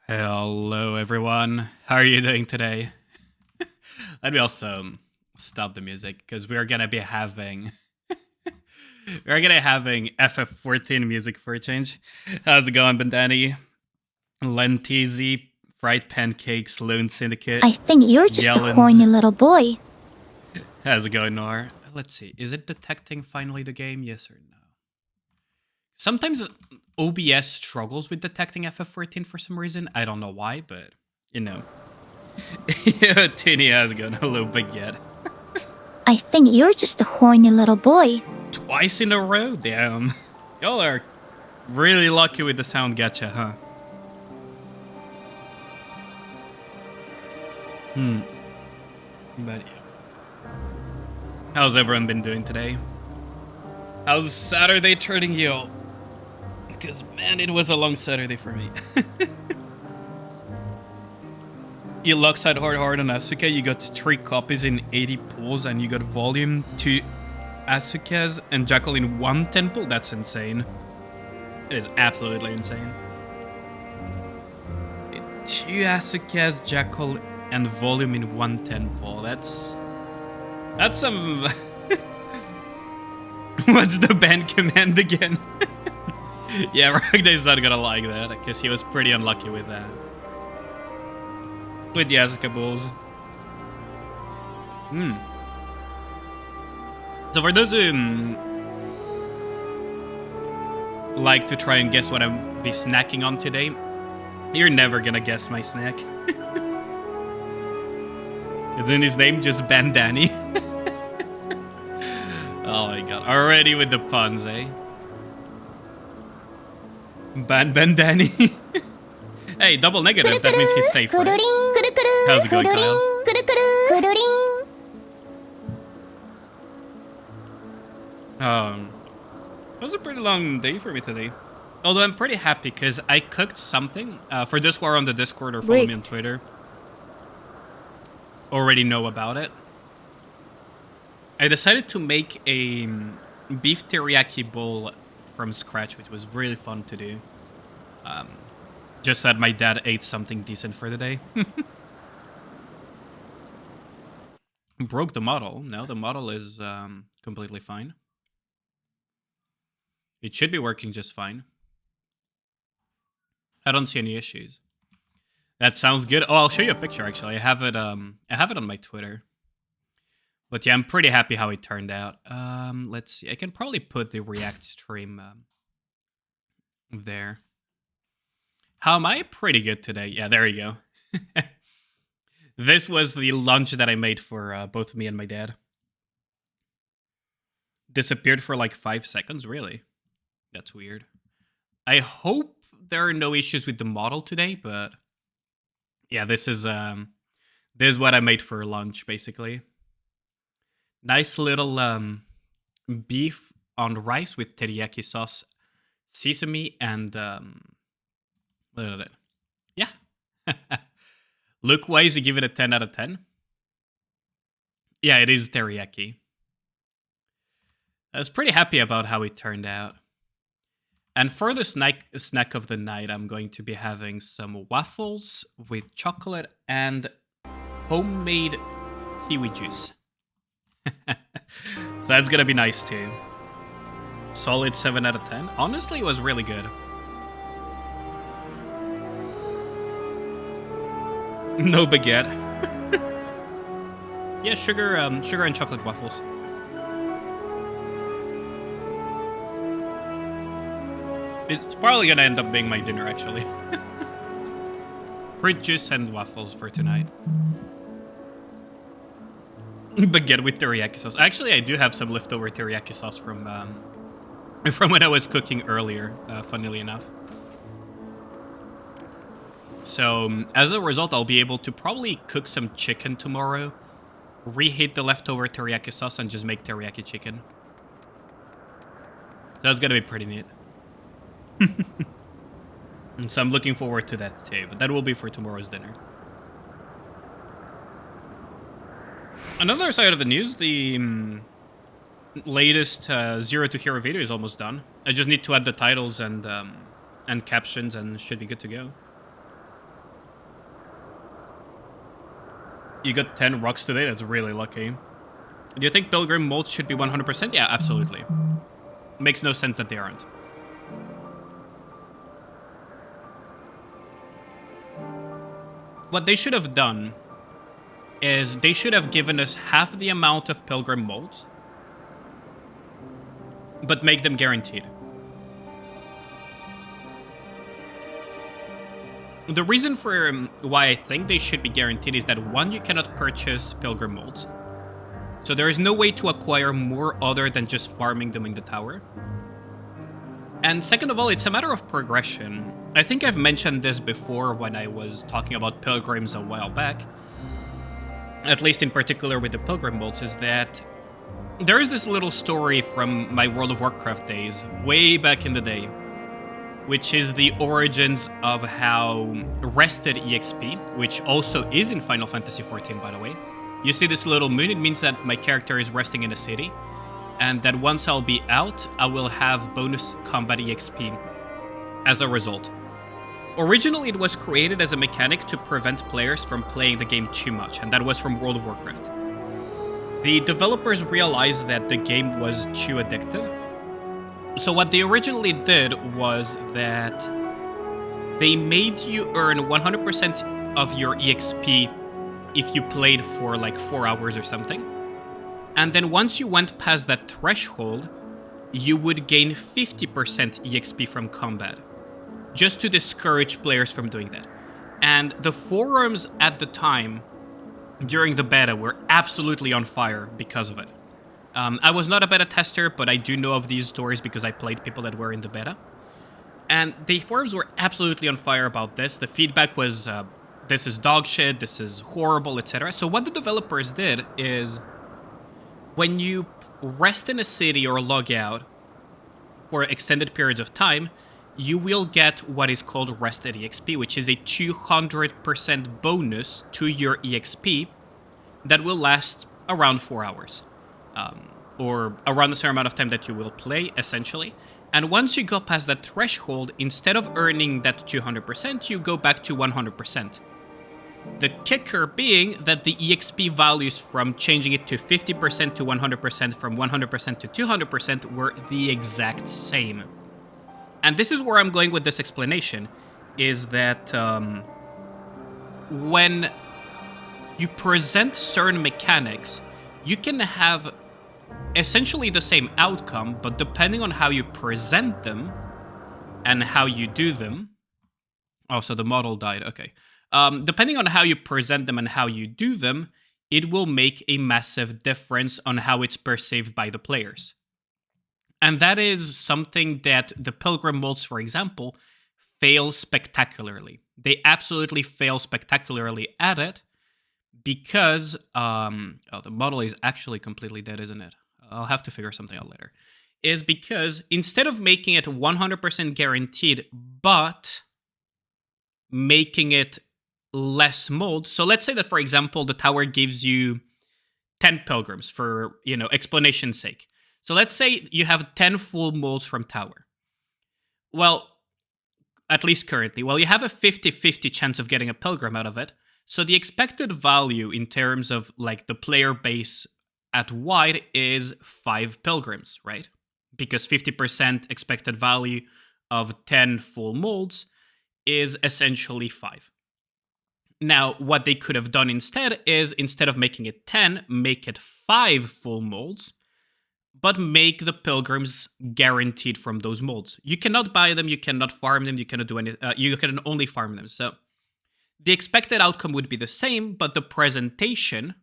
Hello, everyone. How are you doing today? Let me also stop the music because we're gonna having FF14 music for a change. How's it going, Bandani? Lentizi, fried pancakes, Lone Syndicate, I think you're just a Yellens. horny little boy. How's it going, Nor? Let's see. Is it detecting finally the game? Yes or no? Sometimes OBS struggles with detecting FF14 for some reason. I don't know why, but you know. Tinny, how's it going? Hello, Baguette. I think you're just a horny little boy. Twice in a row? Damn. Y'all are really lucky with the sound gacha, huh? But yeah. How's everyone been doing today? How's Saturday treating you? Because, man, it was a long Saturday for me. You Luxide hard on Asuka, you got 3 copies in 80 pulls, and you got volume 2 Asukas and Jackal in 1 temple? That's insane. It is absolutely insane. 2 Asukas, Jackal, and volume in 1 temple. That's some... What's the band command again? Yeah, Ragday's not gonna like that, because he was pretty unlucky with that. With the Asuka Bulls. So for those who like to try and guess what I'll be snacking on today, you're never gonna guess my snack. Isn't his name just Bandani? Oh my god, already with the puns, eh? Bandani. Hey, double negative, that means he's safe, right? How's it going, Kyle? It was a pretty long day for me today. Although I'm pretty happy because I cooked something. For those who are on the Discord or follow me on Twitter, already know about it. I decided to make a beef teriyaki bowl from scratch, which was really fun to do. Just that my dad ate something decent for the day. Broke the model. No, the model is completely fine. It should be working just fine. I don't see any issues. That sounds good. Oh, I'll show you a picture actually. I have it on my Twitter. But yeah, I'm pretty happy how it turned out. Let's see. I can probably put the React stream there. How am I? Pretty good today. Yeah, there you go. This was the lunch that I made for both me and my dad. Disappeared for like 5 seconds, really? That's weird. I hope there are no issues with the model today, but yeah, this is what I made for lunch, basically. Nice little beef on rice with teriyaki sauce, sesame, and yeah. Look-wise, you give it a 10 out of 10. Yeah, it is teriyaki. I was pretty happy about how it turned out. And for the snack of the night, I'm going to be having some waffles with chocolate and homemade kiwi juice. So that's gonna be nice too. Solid 7 out of 10. Honestly, it was really good. No baguette. Yeah, sugar and chocolate waffles. It's probably gonna end up being my dinner, actually. Fruit juice and waffles for tonight. Baguette with teriyaki sauce. Actually, I do have some leftover teriyaki sauce from when I was cooking earlier, funnily enough. So, as a result, I'll be able to probably cook some chicken tomorrow, reheat the leftover teriyaki sauce, and just make teriyaki chicken. That's gonna be pretty neat. So I'm looking forward to that too, but that will be for tomorrow's dinner. Another side of the news, the latest Zero to Hero video is almost done. I just need to add the titles and captions and should be good to go. You got 10 rocks today? That's really lucky. Do you think Pilgrim molds should be 100%? Yeah, absolutely. Makes no sense that they aren't. What they should have done is they should have given us half the amount of Pilgrim molds, but make them guaranteed. The reason for why I think they should be guaranteed is that one, you cannot purchase Pilgrim molds. So there is no way to acquire more other than just farming them in the tower. And second of all, it's a matter of progression. I think I've mentioned this before when I was talking about Pilgrims a while back. At least in particular with the Pilgrim molds, is that there is this little story from my World of Warcraft days, way back in the day, which is the origins of how rested EXP, which also is in Final Fantasy XIV, by the way. You see this little moon, it means that my character is resting in a city, and that once I'll be out, I will have bonus combat EXP as a result. Originally, it was created as a mechanic to prevent players from playing the game too much, and that was from World of Warcraft. The developers realized that the game was too addictive. So what they originally did was that they made you earn 100% of your EXP if you played for like 4 hours or something. And then once you went past that threshold, you would gain 50% EXP from combat, just to discourage players from doing that. And the forums at the time, during the beta, were absolutely on fire because of it. I was not a beta tester, but I do know of these stories because I played people that were in the beta. And the forums were absolutely on fire about this. The feedback was, this is dog shit, this is horrible, etc. So what the developers did is, when you rest in a city or log out for extended periods of time, you will get what is called rested EXP, which is a 200% bonus to your EXP that will last around 4 hours. Or around the same amount of time that you will play, essentially. And once you go past that threshold, instead of earning that 200%, you go back to 100%. The kicker being that the EXP values from changing it to 50% to 100%, from 100% to 200% were the exact same. And this is where I'm going with this explanation, is that when you present certain mechanics, you can have essentially the same outcome, but depending on how you present them and how you do them... Oh, so the model died, okay. Depending on how you present them and how you do them, it will make a massive difference on how it's perceived by the players. And that is something that the Pilgrim molds, for example, fail spectacularly. They absolutely fail spectacularly at it because... the model is actually completely dead, isn't it? I'll have to figure something out later. Is because instead of making it 100% guaranteed, but making it less molds. So let's say that, for example, the tower gives you 10 pilgrims for, explanation's sake. So let's say you have 10 full molds from tower. Well, at least currently, you have a 50-50 chance of getting a pilgrim out of it. So the expected value in terms of like the player base at wide is 5 pilgrims, right? Because 50% expected value of 10 full molds is essentially 5. Now, what they could have done instead is, instead of making it 10, make it 5 full molds, but make the pilgrims guaranteed from those molds. You cannot buy them, you cannot farm them, you cannot do anything. You can only farm them. So the expected outcome would be the same, but the presentation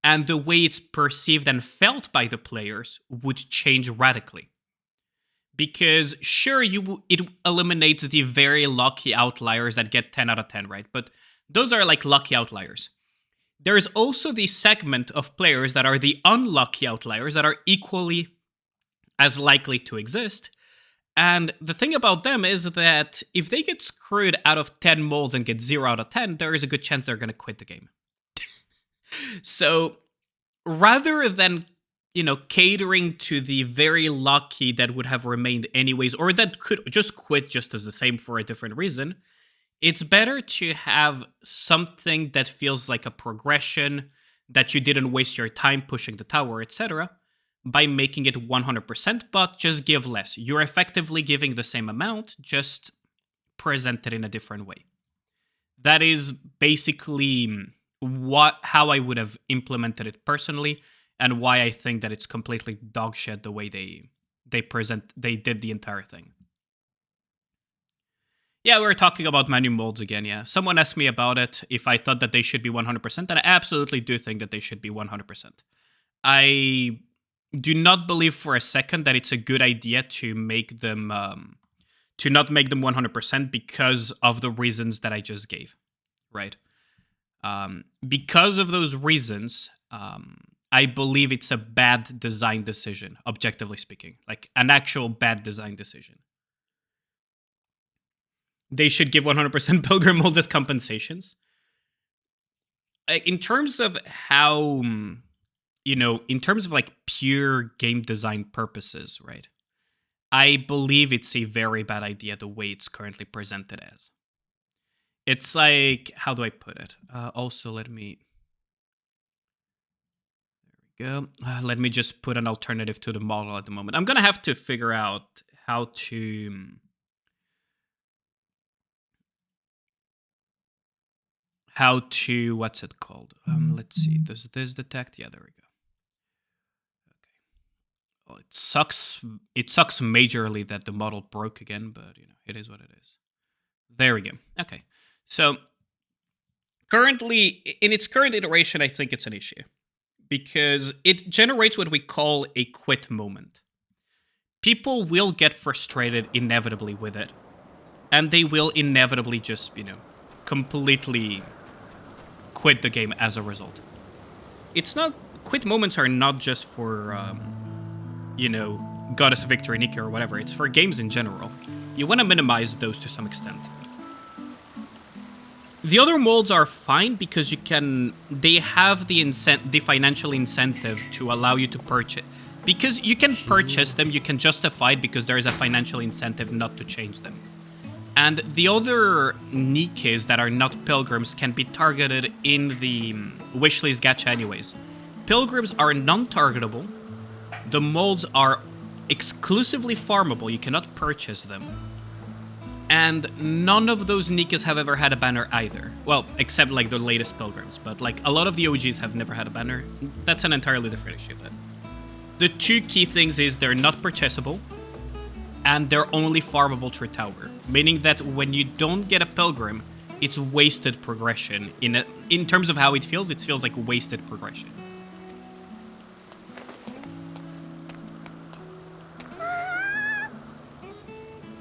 and the way it's perceived and felt by the players would change radically. Because sure, it eliminates the very lucky outliers that get 10 out of 10, right? But those are like lucky outliers. There is also the segment of players that are the unlucky outliers that are equally as likely to exist. And the thing about them is that if they get screwed out of 10 molds and get 0 out of 10, there is a good chance they're going to quit the game. So rather than, catering to the very lucky that would have remained anyways, or that could just quit just as the same for a different reason, It's better to have something that feels like a progression, that you didn't waste your time pushing the tower, etc., by making it 100%, but just give less. You're effectively giving the same amount, just presented in a different way. That is basically how I would have implemented it personally, and why I think that it's completely dog shit the way they did the entire thing. Yeah, we were talking about menu molds again, yeah. Someone asked me about it, if I thought that they should be 100%, and I absolutely do think that they should be 100%. I do not believe for a second that it's a good idea to make them, to not make them 100% because of the reasons that I just gave, right? Because of those reasons, I believe it's a bad design decision, objectively speaking, like an actual bad design decision. They should give 100% pilgrim molds as compensations. In terms of how, in terms of like pure game design purposes, right? I believe it's a very bad idea the way it's currently presented as. It's like, how do I put it? Also, let me... There we go. Let me just put an alternative to the model at the moment. I'm going to have to figure out how to... what's it called? Let's see. Does this detect? Yeah, there we go. Okay. Well, it sucks. It sucks majorly that the model broke again, but it is what it is. There we go. Okay. So currently, in its current iteration, I think it's an issue because it generates what we call a quit moment. People will get frustrated inevitably with it, and they will inevitably just, completely quit the game as a result. It's not... Quit moments are not just for, Goddess Victory, Nikke, or whatever. It's for games in general. You want to minimize those to some extent. The other molds are fine because they have the financial incentive to allow you to purchase. Because you can purchase them, you can justify it because there is a financial incentive not to change them. And the other Nikkes that are not pilgrims can be targeted in the wishlist gacha anyways. Pilgrims are non-targetable. The molds are exclusively farmable. You cannot purchase them. And none of those Nikkes have ever had a banner either. Well, except like the latest pilgrims. But like a lot of the OGs have never had a banner. That's an entirely different issue. But the two key things is they're not purchasable, and they're only farmable through tower, meaning that when you don't get a pilgrim, it's wasted progression. In terms of how it feels like wasted progression.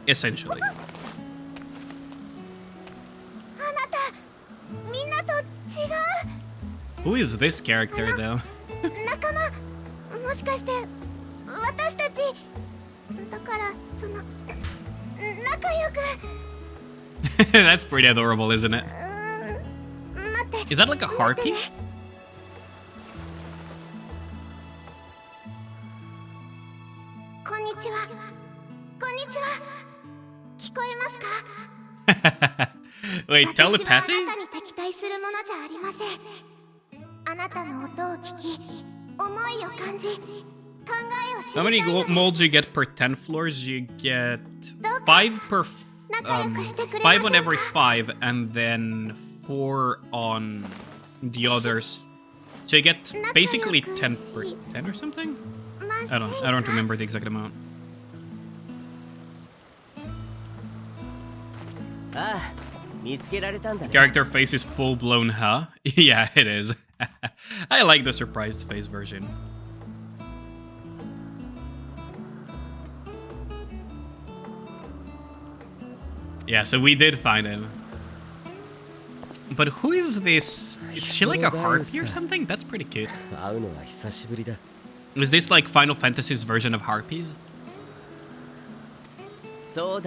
Essentially. Who is this character, though? That's pretty adorable, isn't it? Is that like a harpy? Wait, telepathy? How many molds you get per 10 floors? You get 5 per 5 on every 5, and then 4 on the others. So you get basically 10 per 10 or something? I don't remember the exact amount. Character face is full-blown, huh? Yeah, it is. I like the surprised face version. Yeah, so we did find him. But who is this? Is she like a harpy or something? That's pretty cute. Is this like Final Fantasy's version of harpies? You're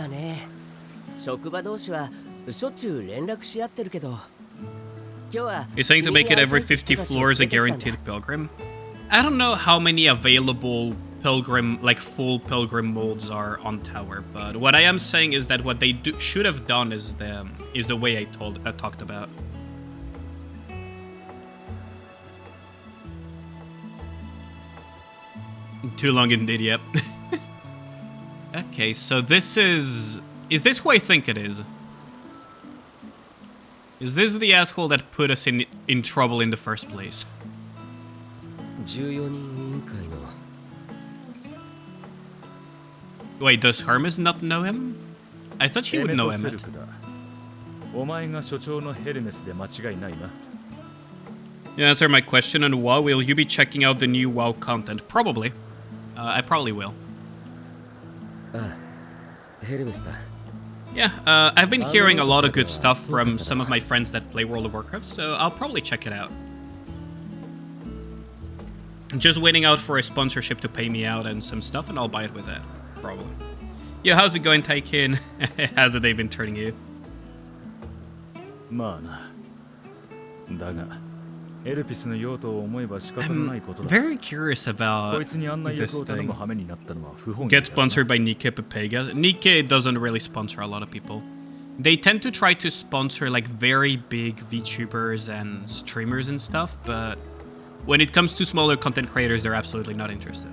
saying to make it every 50 floors a guaranteed pilgrim? I don't know how many available pilgrim, like full pilgrim molds are on tower. But what I am saying is that what they should have done is the way I talked about. Too long indeed, yep. Okay, so this is this who I think it is? Is this the asshole that put us in trouble in the first place? Wait, does Hermes not know him? I thought she would know Emmet. You answer my question on WoW. Will you be checking out the new WoW content? Probably. I probably will. Yeah, I've been hearing a lot of good stuff from some of my friends that play World of Warcraft, so I'll probably check it out. Just waiting out for a sponsorship to pay me out and some stuff, and I'll buy it with that. Probably. Yo, how's it going, Taikin? How's the day been turning you? I'm very curious about this thing. Get sponsored by Nikke Pepega. Nikke doesn't really sponsor a lot of people. They tend to try to sponsor like very big VTubers and streamers and stuff, but when it comes to smaller content creators, they're absolutely not interested.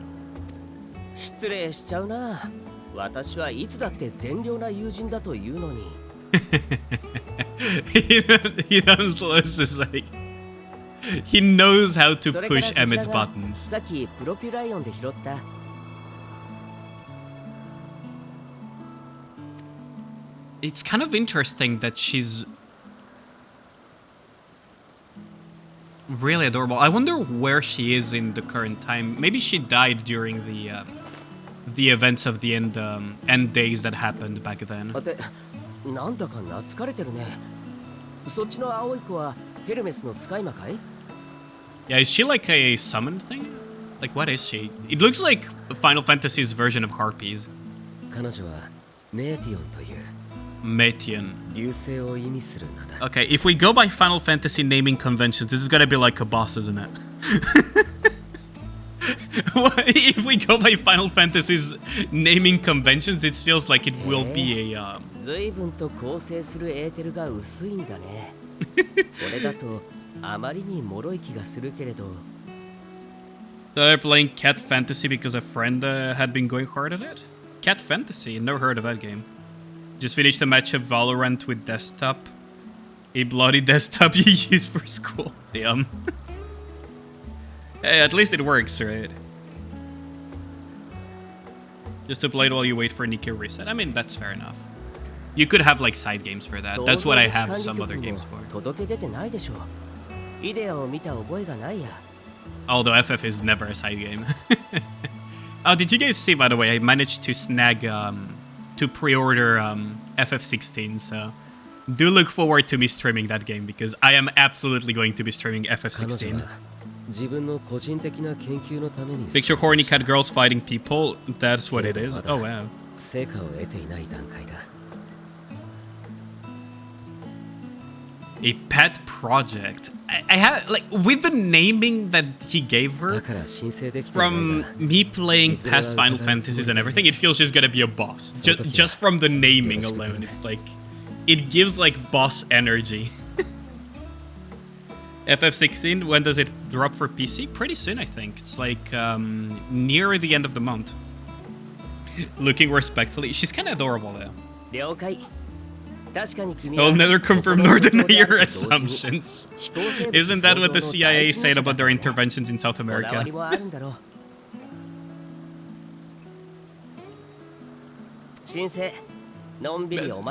He knows how to push Emmett's buttons. It's kind of interesting that she's really adorable. I wonder where she is in the current time. Maybe she died during the events of the end days that happened back then. Yeah, is she like a summoned thing? Like, what is she? It looks like Final Fantasy's version of Harpies. Metion. Okay, if we go by Final Fantasy naming conventions, this is gonna be like a boss, isn't it? If we go by Final Fantasy's naming conventions, it feels like it will be a So they're playing Cat Fantasy because a friend had been going hard at it? Cat Fantasy? Never heard of that game. Just finished a match of Valorant with desktop. A bloody desktop you use for school. Damn. Hey, at least it works, right? Just to play it while you wait for Nikke reset. I mean, that's fair enough. You could have like side games for that. That's what I have some other games for. Although FF is never a side game. Oh, did you guys see, by the way, I managed to snag, to pre-order FF16, so do look forward to me streaming that game, because I am absolutely going to be streaming FF16. Picture horny cat girls fighting people, that's what it is. Oh wow. A pet project. I have, like, with the naming that he gave her, from me playing past Final Fantasies and everything, it feels she's gonna be a boss. Just from the naming alone, it's like, it gives like boss energy. FF16, when does it drop for PC? Pretty soon, I think. It's like near the end of the month. Looking respectfully, she's kind of adorable though. I'll never confirm nor deny your assumptions. Isn't that what the CIA said about their interventions in South America?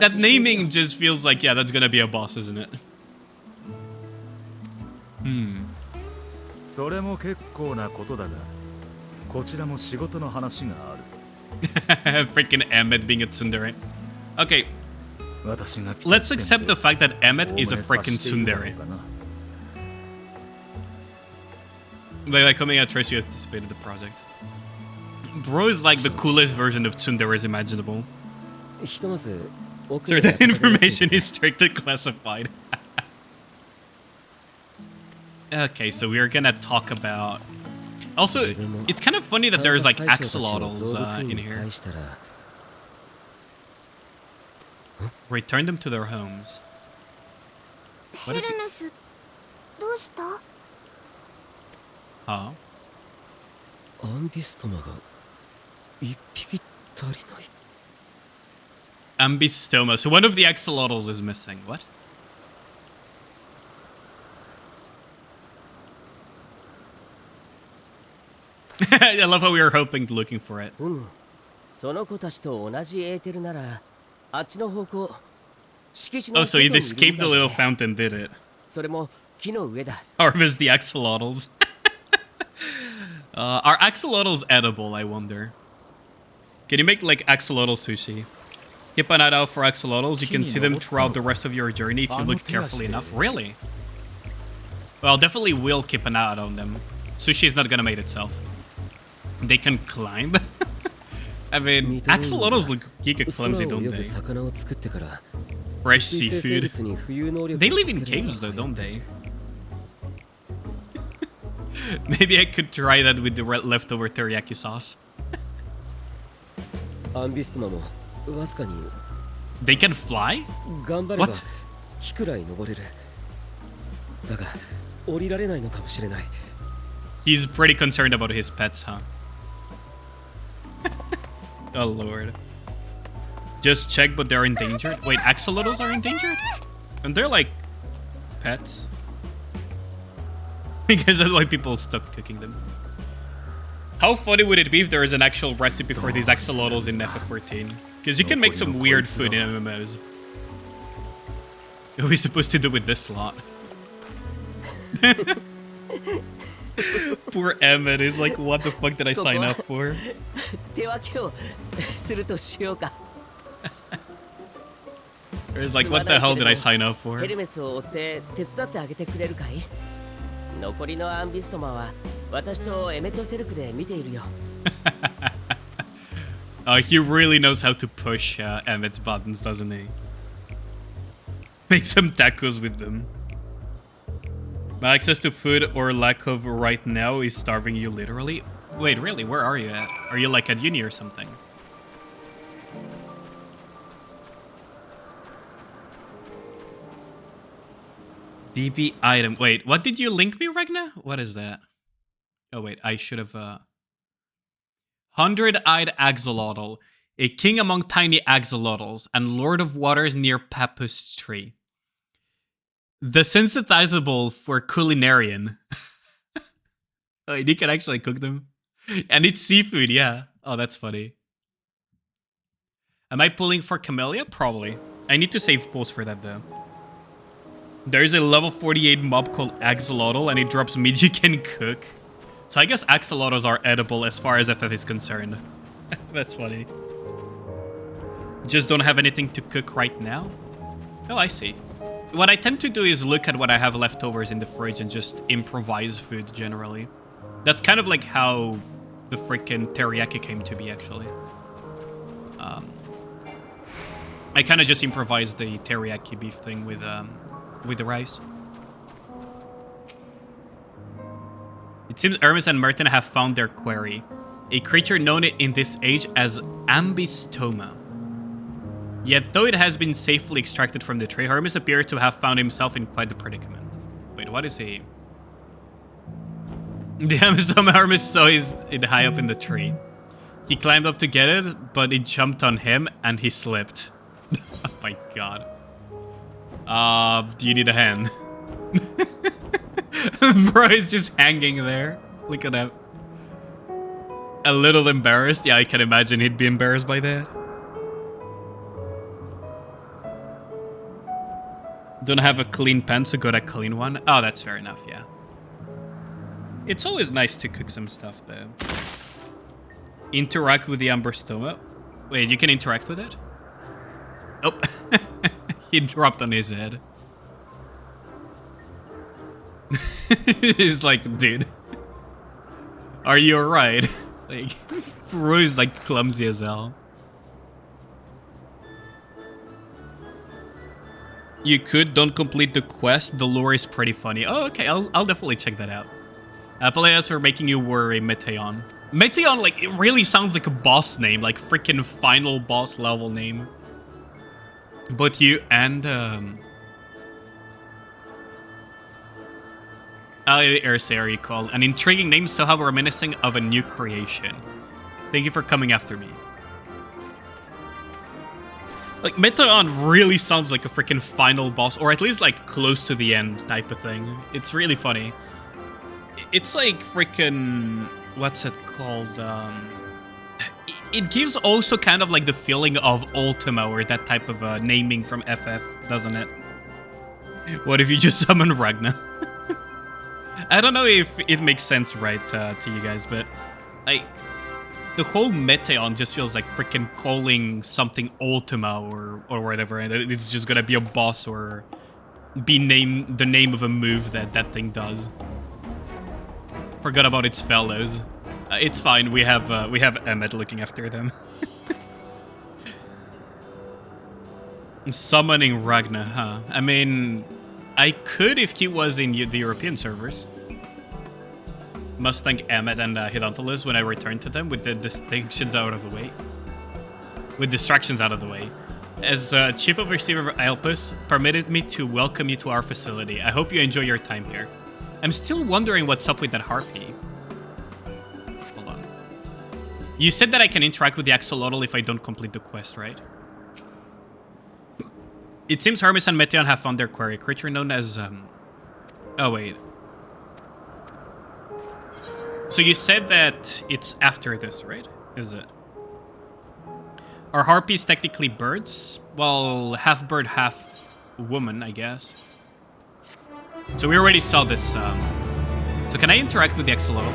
That naming just feels like, yeah, that's gonna be a boss, isn't it? Freaking Emmet being a tsundere. Okay. Let's accept the fact that Emmet is a freaking tsundere. By coming out, Trace, you anticipated the project. Bro is like the coolest version of tsunderes imaginable. Sir, that information is strictly classified. Okay, so we are gonna talk about Also, it's kind of funny that there's like axolotls in here. Return them to their homes. What is it? Huh? Ambystoma. So one of the axolotls is missing. What? I love how we were hoping, looking for it. Oh, so it escaped the little fountain, did it? Harvest the axolotls. Are axolotls edible, I wonder? Can you make like axolotl sushi? Keep an eye out for axolotls. You can see them throughout the rest of your journey if you look carefully enough. Really? Well, definitely will keep an eye out on them. Sushi is not gonna mate itself. They can climb. I mean, axolotls look giga clumsy, don't they? Fresh seafood. They live in caves though, don't they? Maybe I could try that with the leftover teriyaki sauce. They can fly? What? He's pretty concerned about his pets, huh? Oh lord. Just check, but they're endangered. Wait, axolotls are endangered? And they're like pets. Because that's why people stopped cooking them. How funny would it be if there is an actual recipe for these axolotls in FF14? Because you can make some weird food in MMOs. What are we supposed to do with this slot? Poor Emmett is like, what the fuck did I sign up for? He's like, what the hell did I sign up for? He really knows how to push Emmett's buttons, doesn't he? Make some tacos with them. My access to food or lack of right now is starving you literally. Wait, really? Where are you at? Are you like at uni or something? DB item. Wait, what did you link me, Regna? What is that? Oh, wait, I should have... 100-eyed axolotl. A king among tiny axolotls and lord of waters near Papus tree. The sensitizable for culinarian. Oh, you can actually cook them. And it's seafood, yeah. Oh, that's funny. Am I pulling for Camellia? Probably. I need to save posts for that, though. There's a level 48 mob called Axolotl, and it drops meat you can cook. So I guess axolotls are edible as far as FF is concerned. That's funny. Just don't have anything to cook right now? Oh, I see. What I tend to do is look at what I have leftovers in the fridge and just improvise food generally. That's kind of like how the freaking teriyaki came to be, actually. I kind of just improvised the teriyaki beef thing with the rice. It seems Hermes and Merton have found their quarry, a creature known in this age as Ambystoma. Yet, though it has been safely extracted from the tree, Hermes appears to have found himself in quite the predicament. Wait, what is he? The Ambystoma Hermes saw it high up in the tree. He climbed up to get it, but it jumped on him and he slipped. Oh my god. Do you need a hand? Bro is just hanging there. Look at that. A little embarrassed. Yeah, I can imagine he'd be embarrassed by that. Don't have a clean pan, so got a clean one. Oh, that's fair enough, yeah. It's always nice to cook some stuff, though. Interact with the Ambystoma. Wait, you can interact with it? Oh. He dropped on his head. He's like, dude. Are you alright? Like, bro is like clumsy as hell. You could, don't complete the quest. The lore is pretty funny. Oh, okay, I'll definitely check that out. Peleas are making you worry, Meteon. Meteon, like, it really sounds like a boss name, like freaking final boss level name. Both you and Erse are equal. An intriguing name, so how reminiscent of a new creation. Thank you for coming after me. Like, Meteon really sounds like a freaking final boss, or at least like close to the end type of thing. It's really funny. It's like freaking, what's it called? It gives also kind of like the feeling of Ultima or that type of naming from FF, doesn't it? What if you just summon Ragna? I don't know if it makes sense, right, to you guys, but the whole Meteon just feels like freaking calling something Ultima or whatever, and it's just gonna be a boss or be the name of a move that thing does. Forgot about its fellows. It's fine. We have Emmet looking after them. Summoning Ragna, huh? I mean, I could if he was in the European servers. Must thank Emmet and Hidontalus when I return to them with the distractions out of the way. As Chief Overseer of Alpus, permitted me to welcome you to our facility. I hope you enjoy your time here. I'm still wondering what's up with that harpy. Hold on. You said that I can interact with the axolotl if I don't complete the quest, right? It seems Hermes and Meteon have found their quarry, a creature known as, Oh, wait. So you said that it's after this, right? Is it? Are harpies technically birds? Well, half bird, half woman, I guess. So we already saw this. So can I interact with the axolotl?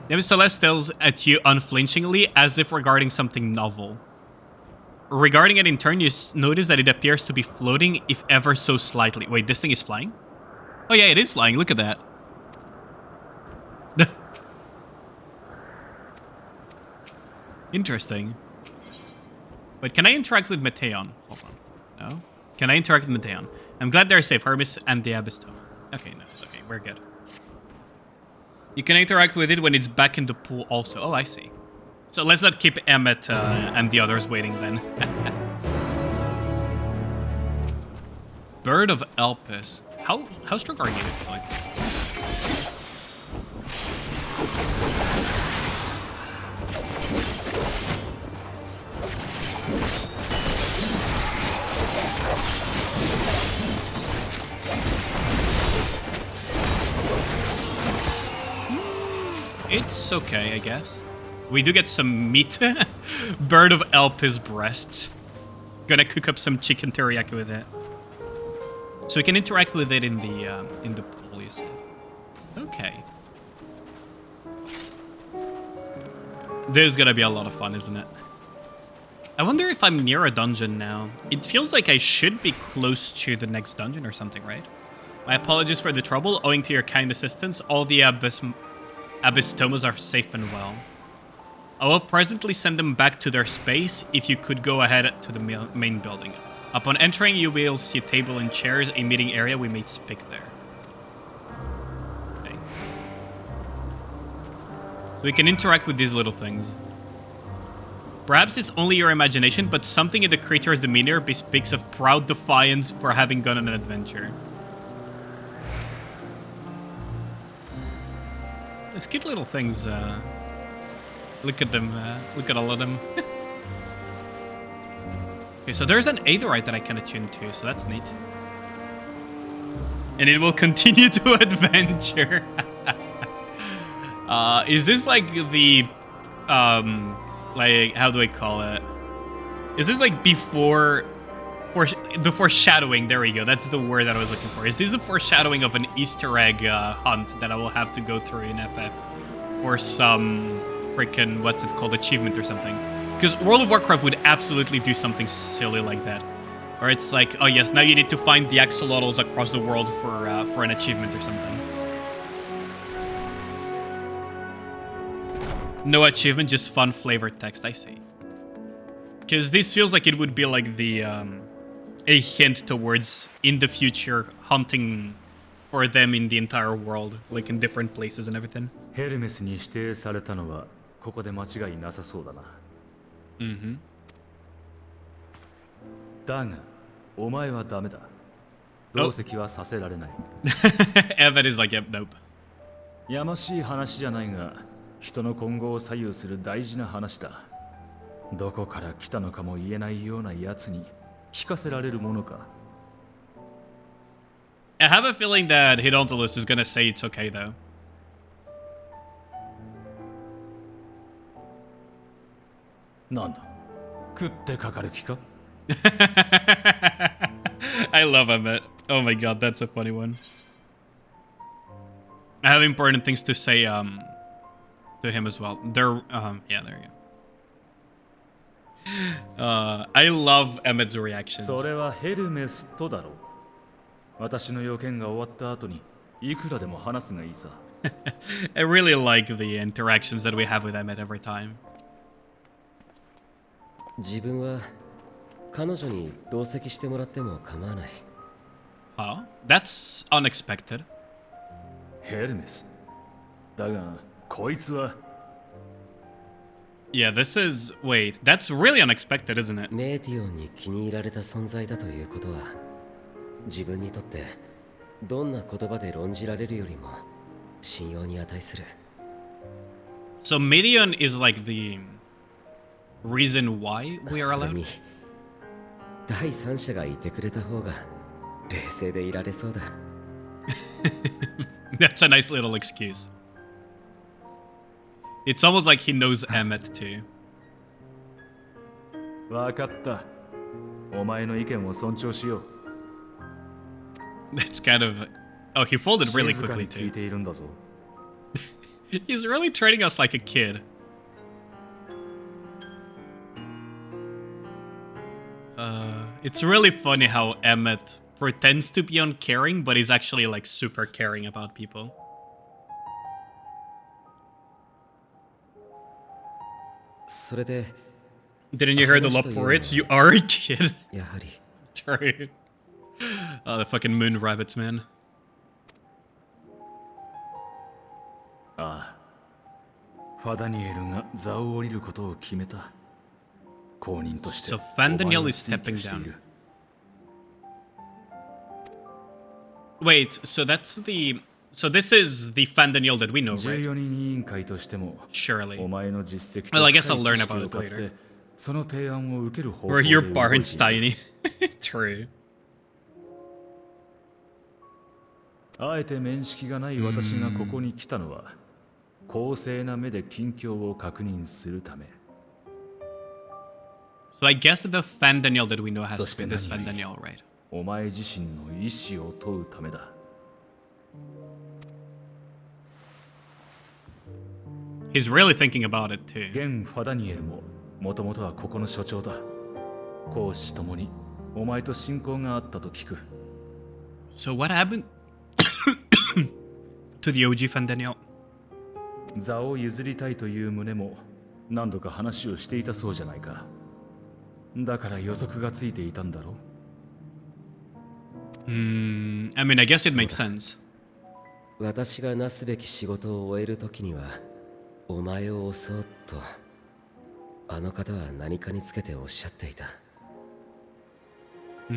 Maybe Celeste stares at you unflinchingly, as if regarding something novel. Regarding it in turn, you notice that it appears to be floating, if ever so slightly. Wait, this thing is flying? Oh yeah, it is flying. Look at that. Interesting. But can I interact with Meteon? Hold on. No? Can I interact with Meteon? I'm glad they're safe, Hermes and the Abyss Tome. Okay, nice. Okay, we're good. You can interact with it when it's back in the pool also. Oh, I see. So let's not keep Emmet and the others waiting then. Bird of Elpis. How strong are you actually? It's okay, I guess. We do get some meat. Bird of Elpis breasts. Gonna cook up some chicken teriyaki with it. So we can interact with it in the pool, you see. Okay. This is gonna be a lot of fun, isn't it? I wonder if I'm near a dungeon now. It feels like I should be close to the next dungeon or something, right? My apologies for the trouble. Owing to your kind assistance, all the Abysstomas are safe and well. I will presently send them back to their space if you could go ahead to the main building. Upon entering, you will see a table and chairs, a meeting area. We may speak there. Okay. So we can interact with these little things. Perhaps it's only your imagination, but something in the creature's demeanor bespeaks of proud defiance for having gone on an adventure. These cute little things, look at them, look at all of them. Okay, so there's an Aetheryte that I can attune to, so that's neat. And it will continue to adventure. Is this like the, like, how do I call it? Is this like before, the foreshadowing? There we go, that's the word that I was looking for. Is this a foreshadowing of an Easter egg hunt that I will have to go through in FF? Or some freaking, what's it called, achievement or something? Because World of Warcraft would absolutely do something silly like that. Or it's like, oh yes, now you need to find the axolotls across the world for an achievement or something. No achievement, just fun flavored text, I see. Because this feels like it would be like the, a hint towards, in the future, hunting for them in the entire world, like in different places and everything. ヘルメスに指定されたのはここで間違いなさそうだな。Mm-hmm. だがお前はダメだ。同席はさせられない。Evan is like, yep, nope. やましい話じゃないが、人の今後を左右する大事な話だ。どこから来たのかも言えないような奴に聞かせられるものか。I have a feeling that Hidontalus is gonna say it's okay though. なんだ、食ってかかる気か？ I love Emmett. Oh my god, that's a funny one. I have important things to say to him as well. Yeah, there you go. I love Emmett's reactions. それはヘルメスとだろう。私の要件が終わった後にいくらでも話すがいいさ。I really like the interactions that we have with Emmett every time. 自分は彼女に同席してもらっても構わない。Huh? That's unexpected. ヘルメス。だがこいつは。Yeah, this is... Wait, that's really unexpected, isn't it? メーティオンに気に入られた存在だということは、自分にとってどんな言葉で論じられるよりも信用に値する。So Midian is like the reason why we are それ allowed? に第三者がいてくれた方が冷静でいられそうだ。That's a nice little excuse. It's almost like he knows Emmett too. わかった。お前の意見を尊重しよう。That's kind of... Oh, he folded really 静か quickly に聞い too. ているんだぞ。He's really treating us like a kid. It's really funny how Emmett pretends to be uncaring, but he's actually like super caring about people. それで Didn't you hear the Laporites? You are a kid. やはり True. Oh, the fucking moon rabbits, man. ああ。ファダニエルが座を降りることを決めた。公認として So Fandaniel お前を is 追 stepping 求している。 Wait, so that's the... So this is the Fandaniel that we know, right? 14人委員会としても Surely. お前の実績と Well, I 深 guess い I'll learn 知識 about を it 買って later. その提案を受ける方向 Or で you're 動いている。 Barnstein. True. あえて面識がない私がここに来たのは公正な目で近況を確認するため。 So I guess the Fandaniel that we know has そ to して be this 何より Fandaniel, right? お前自身の意志を問うためだ。 He's really thinking about it too. 現ファダニエルももともとはここの所長だ。公私ともにお前と親交があったと聞く。 So what happened to the OG Fandaniel? 座を譲りたいという旨も何度か話をしていたそうじゃないか。だから予測がついていたんだろう。 I mean, I guess it makes sense. 私がなすべき仕事を終えるときにはお前を襲おうとあの方は何かにつけておっしゃっていた。と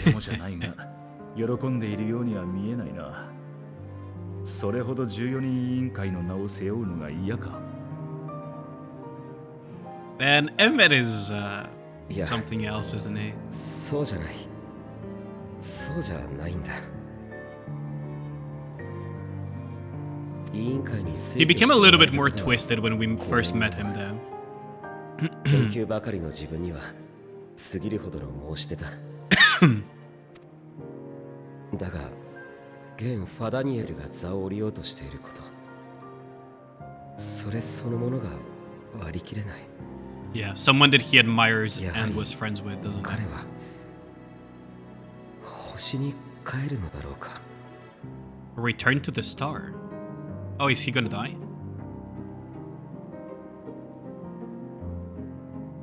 てもじゃないが喜んでいるようには見えないな。それほど14人委員会の名を背負うのが嫌か。 Man, Emmett is Yeah. something else, isn't he? そうじゃない。そうじゃないんだ。委員会に He became a little bit more twisted when we first met him, though. 研究ばかりの自分には過ぎるほどの申し出だ。だが、現ファダニエルが座を降りようとしていること、それそのものが割り切れない。Yeah, someone that he admires Yeah, and honey. was friends with, doesn't 彼 he? は星に帰るのだろうか。 Return to the star. Oh, is he gonna die?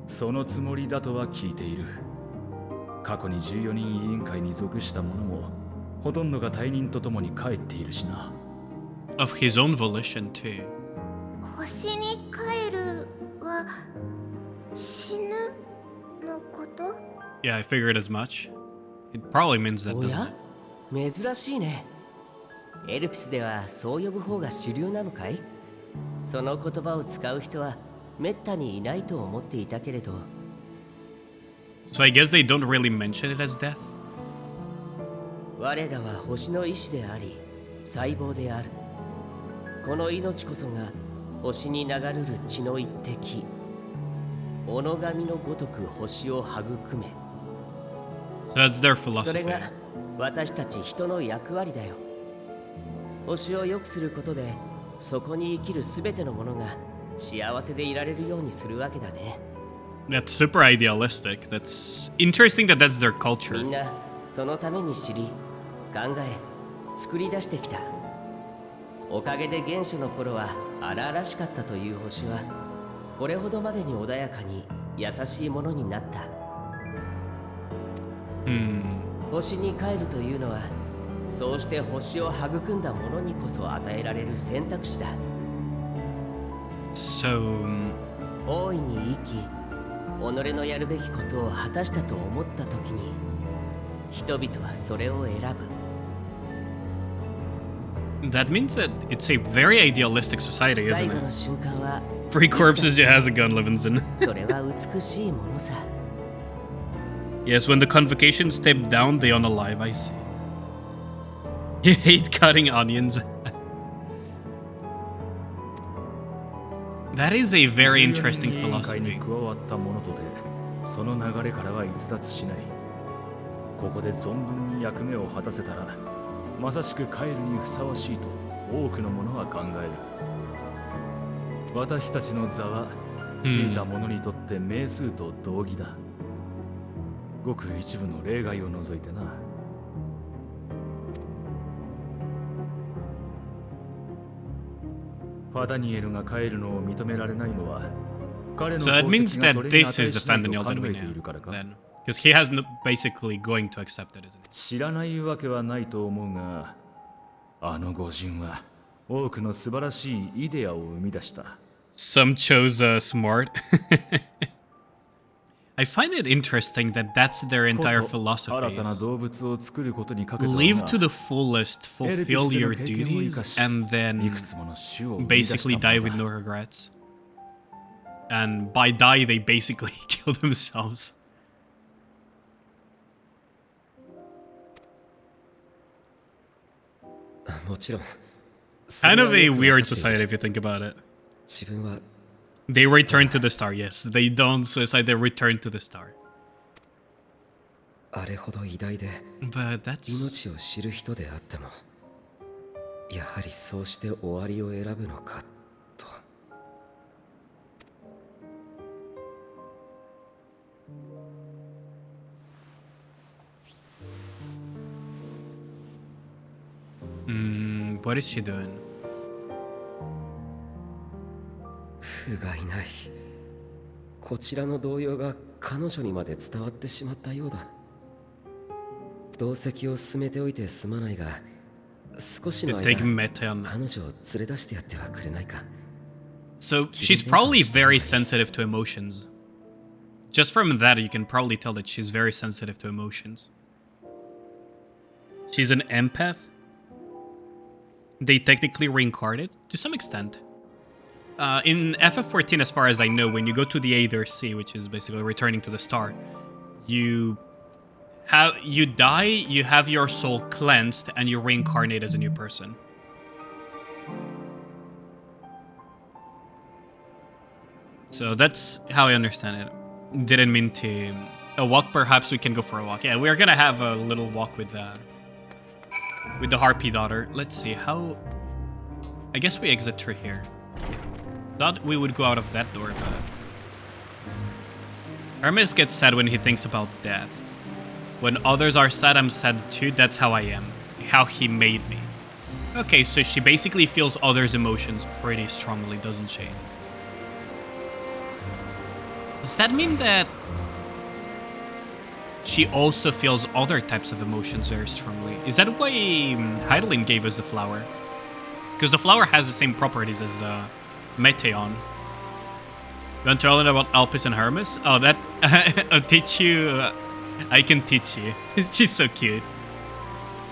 そのつもりだとは聞いている。過去に14人委員会に属した者もほとんどが退任とともに帰っているしな。 Of his own volition, too. 星に帰るは死ぬのこと？ Yeah, I figured as much. It probably means that, お doesn't や it? 珍しいね。エルピスではそう呼ぶ方が主流なのかい？その言葉を使う人はめったにいないと思っていたけれど。 So I guess they don't really mention it as death? 我らは星の意志であり細胞である。この命こそが星に流るる血の一滴。己神のごとく星を育め。 So that's their それ philosophy. が私たち人の役割だよ。星を良くすることでそこに生きるすべてのものが幸せでいられるようにするわけだね。 That's super idealistic. That's interesting that that's their み culture. んなそのために知り、考え、作り出してきた。おかげで原初の頃は荒々しかったという星はこれほどまでに穏やかに優しいものになった。 星に帰るというのはそうして星を育んだ者にこそ与えられる選択肢だ。 So, 大いに生き、己のやるべきことを果たしたと思った時に人々はそれを選ぶ。 that means that it's a very idealistic society, 最 isn't 後の it? 瞬間は Free corpses, yeah, has a gun living in. それは美しいものさ。 Yes, when the convocation step down, they unalive, I see. You hate cutting onions. That is a very interesting 14人委員会 philosophy. に加わった者とてその流れからは逸脱しない。ここで存分に役目を果たせたらまさしく帰るにふさわしいと多くの者は考える。私たちの座はついた者にとって名数と同義だ。ごく一部の例外を除いてな。ファダニエルが帰るのを認められないのは彼の So that 功 means 績が that それに this 値 is the しないと Fandaniel 考 that we えてい know, るからか。 then. Because he has no, basically going to accept it, isn't he? 知らないわけはないと思うが、あの御人は多くの素晴らしいイデアを生み出した。 Some chose smart. I find it interesting that that's their entire こと philosophy 新たな is 動物を作ることにかけてはな live to the fullest, エルピ fulfill スでの your 経験を生か duties, し and い then くつもの種を生み出した basically も die の with だ。 no regrets. And by die, they basically kill themselves. もちろん Kind of a それはよくわかってい weird る society if you think about it. 自分は They return to the star, yes. They don't suicide, they return to the star. あれほど偉大で But that's... 命を知る人であってもやはりそうして終わりを選ぶのかと。What is she doing? 不甲斐ない。こちらの動揺が彼女にまで伝わってしまったようだ。同席を進めておいてすまないが、少しの You're 間 taking meta on that. 彼女を連れ出してやってはくれないか。 So she's probably very sensitive to emotions. Just from that, you can probably tell that she's very sensitive to emotions. She's an empath. They technically reincarnate to some extent. In FF14, as far as I know, when you go to the Aether Sea, which is basically returning to the star, you die, you have your soul cleansed, and you reincarnate as a new person. So that's how I understand it. Didn't mean to... A walk, perhaps we can go for a walk. Yeah, we're gonna have a little walk with the Harpy daughter. Let's see, how... I guess we exit through here. Thought we would go out of that door, but... Hermes gets sad when he thinks about death. When others are sad, I'm sad too. That's how I am. How he made me. Okay, so she basically feels others' emotions pretty strongly, doesn't she? Does that mean that... she also feels other types of emotions very strongly. Is that why Heidelin gave us the flower? Because the flower has the same properties as Meteon. You want to learn about Alpis and Hermes? Oh, that... I'll teach you... I can teach you. She's so cute.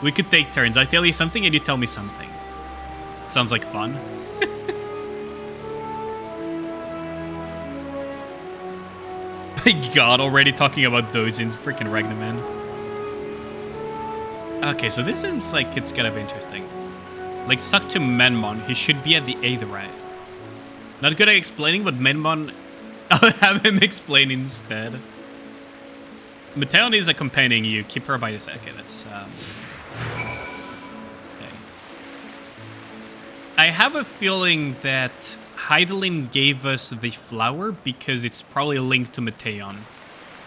We could take turns. I tell you something and you tell me something. Sounds like fun. My god, already talking about doujins. Freaking Ragnaman. Okay, so this seems like it's gonna be interesting. Like, stuck to Menmon, he should be at the Aetherite. Not good at explaining, but Menmon... I'll have him explain instead. Meteon is accompanying you. Keep her by the side. Okay, that's... Okay. I have a feeling that Heidelin gave us the flower because it's probably linked to Meteon.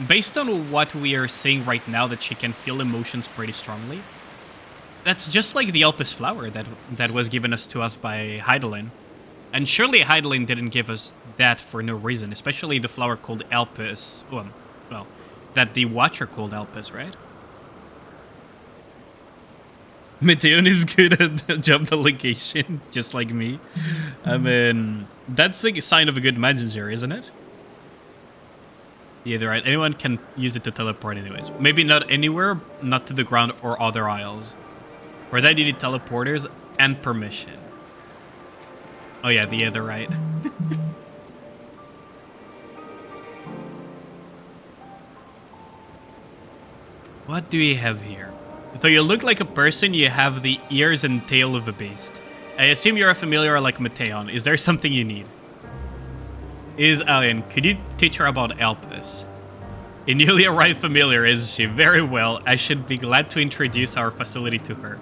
Based on what we are seeing right now, that she can feel emotions pretty strongly. That's just like the Elpis flower that was given to us by Heidelin. And surely Heidelin didn't give us that for no reason, especially the flower called Elpis. Well, that the Watcher called Elpis, right? Meteon is good at job delegation, just like me. I mean, that's a sign of a good messenger, isn't it? Yeah, they're right. Anyone can use it to teleport anyways. Maybe not anywhere, not to the ground or other isles. For that you need teleporters and permission. Oh yeah, the other right. What do we have here? Though you look like a person, you have the ears and tail of a beast. I assume you're a familiar like Meteon. Is there something you need? Is Alien, could you teach her about Elpis? A newly arrived familiar, is she? Very well. I should be glad to introduce our facility to her.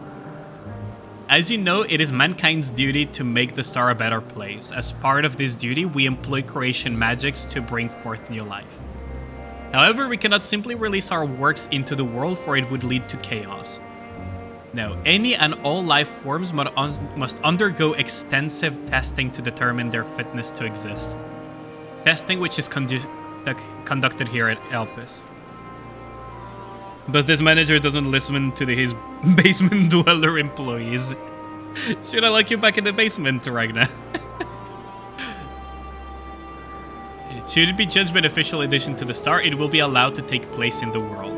As you know, it is mankind's duty to make the star a better place. As part of this duty, we employ creation magics to bring forth new life. However, we cannot simply release our works into the world, for it would lead to chaos. No, any and all life forms must undergo extensive testing to determine their fitness to exist. Testing which is conducted here at Elpis. But this manager doesn't listen to his basement dweller employees. Should I lock you back in the basement, Ragnar? Should it be judged by an official addition to the star, it will be allowed to take place in the world.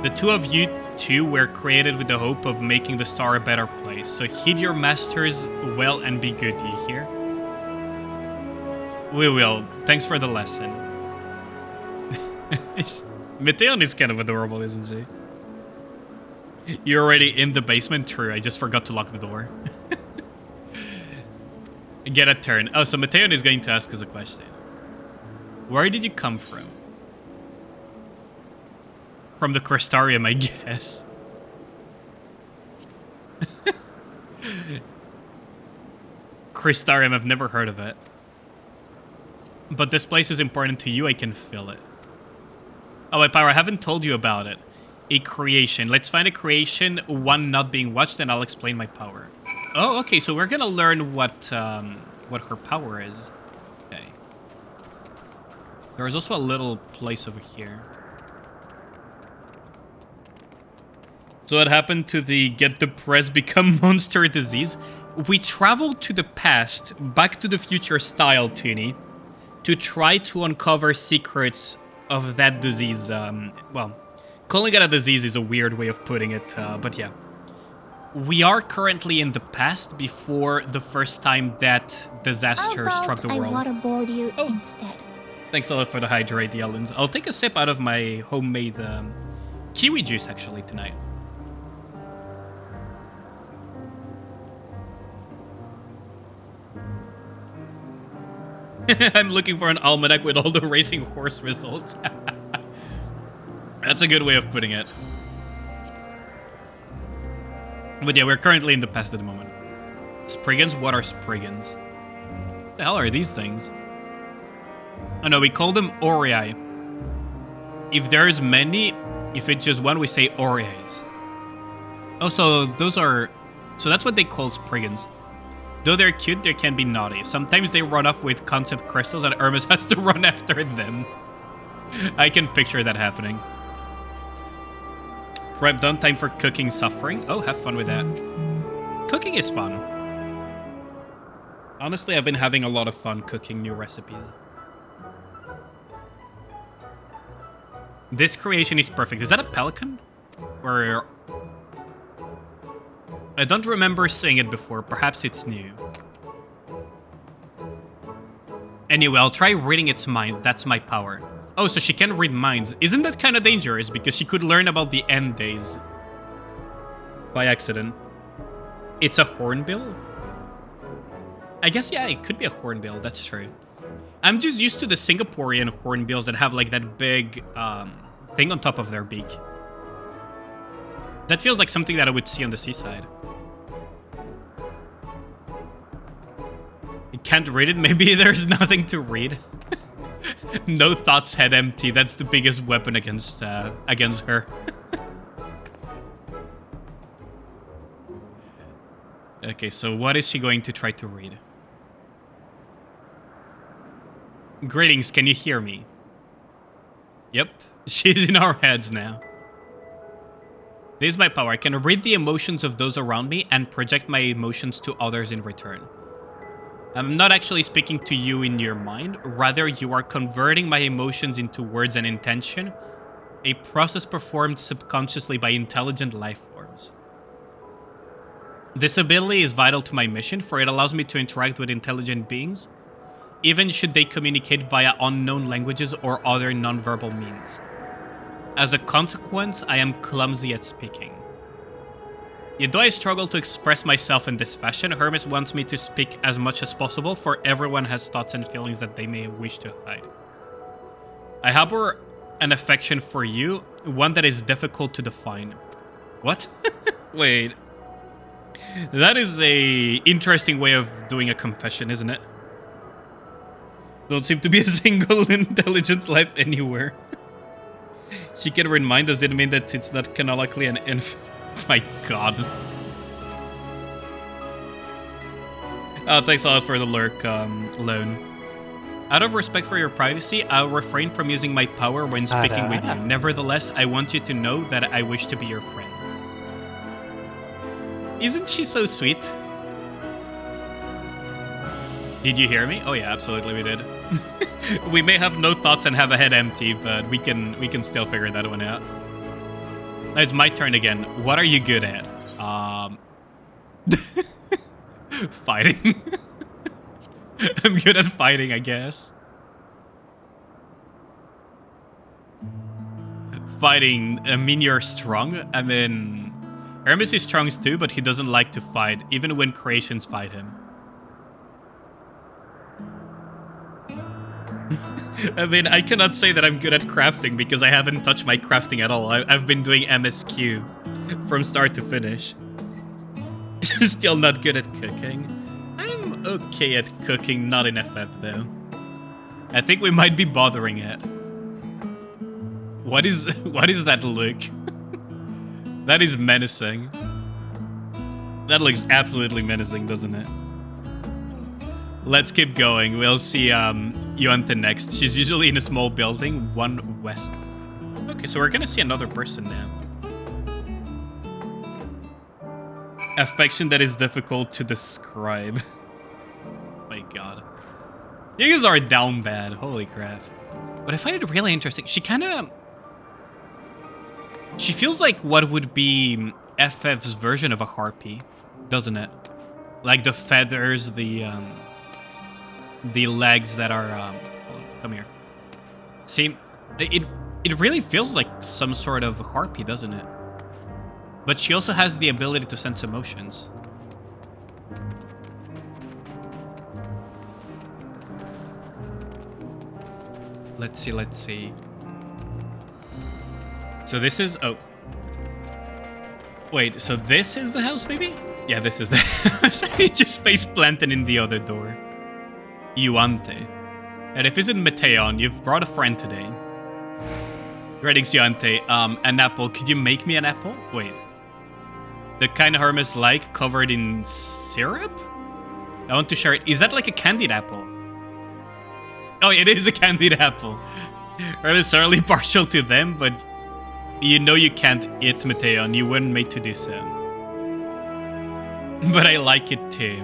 The two of you two were created with the hope of making the star a better place, so heed your masters well and be good, you hear? We will. Thanks for the lesson. Meteon is kind of adorable, isn't she? You're already in the basement? True, I just forgot to lock the door. Get a turn. Oh, so Meteon is going to ask us a question. Where did you come from? From the Crystarium, I guess. Crystarium, I've never heard of it. But this place is important to you, I can feel it. Oh, wait, Pyro, I haven't told you about it. A creation. Let's find a creation, one not being watched, and I'll explain my power. Oh, okay, so we're gonna learn what her power is. Okay. There is also a little place over here. So what happened to the get depressed, become monster disease? We traveled to the past, back to the future style, Toonie, to try to uncover secrets of that disease. Well, calling it a disease is a weird way of putting it, but yeah. We are currently in the past before the first time that disaster struck the world. I waterboard you instead. Thanks a lot for the hydrate, Yellins. I'll take a sip out of my homemade kiwi juice, actually, tonight. I'm looking for an almanac with all the racing horse results. That's a good way of putting it. But yeah, we're currently in the past at the moment. Spriggans? What are Spriggans? What the hell are these things? Oh no, we call them Orei. If there's many, if it's just one, we say Oreis. Oh, so those are... So that's what they call Spriggans. Though they're cute, they can be naughty. Sometimes they run off with concept crystals and Hermes has to run after them. I can picture that happening. Prep done, time for cooking suffering. Oh, have fun with that. Cooking is fun. Honestly, I've been having a lot of fun cooking new recipes. This creation is perfect. Is that a pelican? Or... I don't remember seeing it before. Perhaps it's new. Anyway, I'll try reading its mind. That's my power. Oh, so she can read minds. Isn't that kind of dangerous? Because she could learn about the end days. By accident. It's a hornbill? I guess, yeah, it could be a hornbill. That's true. I'm just used to the Singaporean hornbills that have like that big thing on top of their beak. That feels like something that I would see on the seaside. You can't read it? Maybe there's nothing to read. No thoughts, head empty. That's the biggest weapon against her. Okay, so what is she going to try to read? Greetings, can you hear me? Yep, she's in our heads now. This is my power. I can read the emotions of those around me and project my emotions to others in return. I'm not actually speaking to you in your mind, rather you are converting my emotions into words and intention, a process performed subconsciously by intelligent life forms. This ability is vital to my mission, for it allows me to interact with intelligent beings, even should they communicate via unknown languages or other nonverbal means. As a consequence, I am clumsy at speaking. Yet though I struggle to express myself in this fashion, Hermes wants me to speak as much as possible, for everyone has thoughts and feelings that they may wish to hide. I harbor an affection for you, one that is difficult to define. What? Wait. That is a interesting way of doing a confession, isn't it? Don't seem to be a single intelligent life anywhere. She can remind us, didn't mean that it's not canonically an infant. My god. Oh, thanks a lot for the lurk, loan. Out of respect for your privacy, I'll refrain from using my power when speaking with you. Nevertheless, I want you to know that I wish to be your friend. Isn't she so sweet? Did you hear me? Oh yeah, absolutely we did. We may have no thoughts and have a head empty, but we can still figure that one out. It's my turn again. What are you good at? Fighting. I'm good at fighting, I guess. Fighting. I mean, you're strong. I mean, Hermes is strong too, but he doesn't like to fight, even when creations fight him. I mean, I cannot say that I'm good at crafting because I haven't touched my crafting at all. I've been doing MSQ from start to finish. Still not good at cooking. I'm okay at cooking, not in FF though. I think we might be bothering it. What is that look? That is menacing. That looks absolutely menacing, doesn't it? Let's keep going. We'll see Yuante next. She's usually in a small building, 1 west. Okay, so we're gonna see another person now. Affection that is difficult to describe. My god. You guys are down bad. Holy crap. But I find it really interesting. She feels like what would be FF's version of a harpy, doesn't it? Like the feathers, the legs that are hold on, come here. See, it really feels like some sort of harpy, doesn't it? But she also has the ability to sense emotions. Let's see. So this is wait, so this is the house maybe? Yeah, this is the house. He just face planted in the other door. Yuante. And if it's in Mateon, you've brought a friend today. Greetings, Yuante. An apple. Could you make me an apple? Wait. The kind Hermes like, covered in syrup? I want to share it. Is that like a candied apple? Oh, it is a candied apple. Hermes is certainly partial to them, but You know you can't eat Mateon, you weren't made to do so. But I like it too.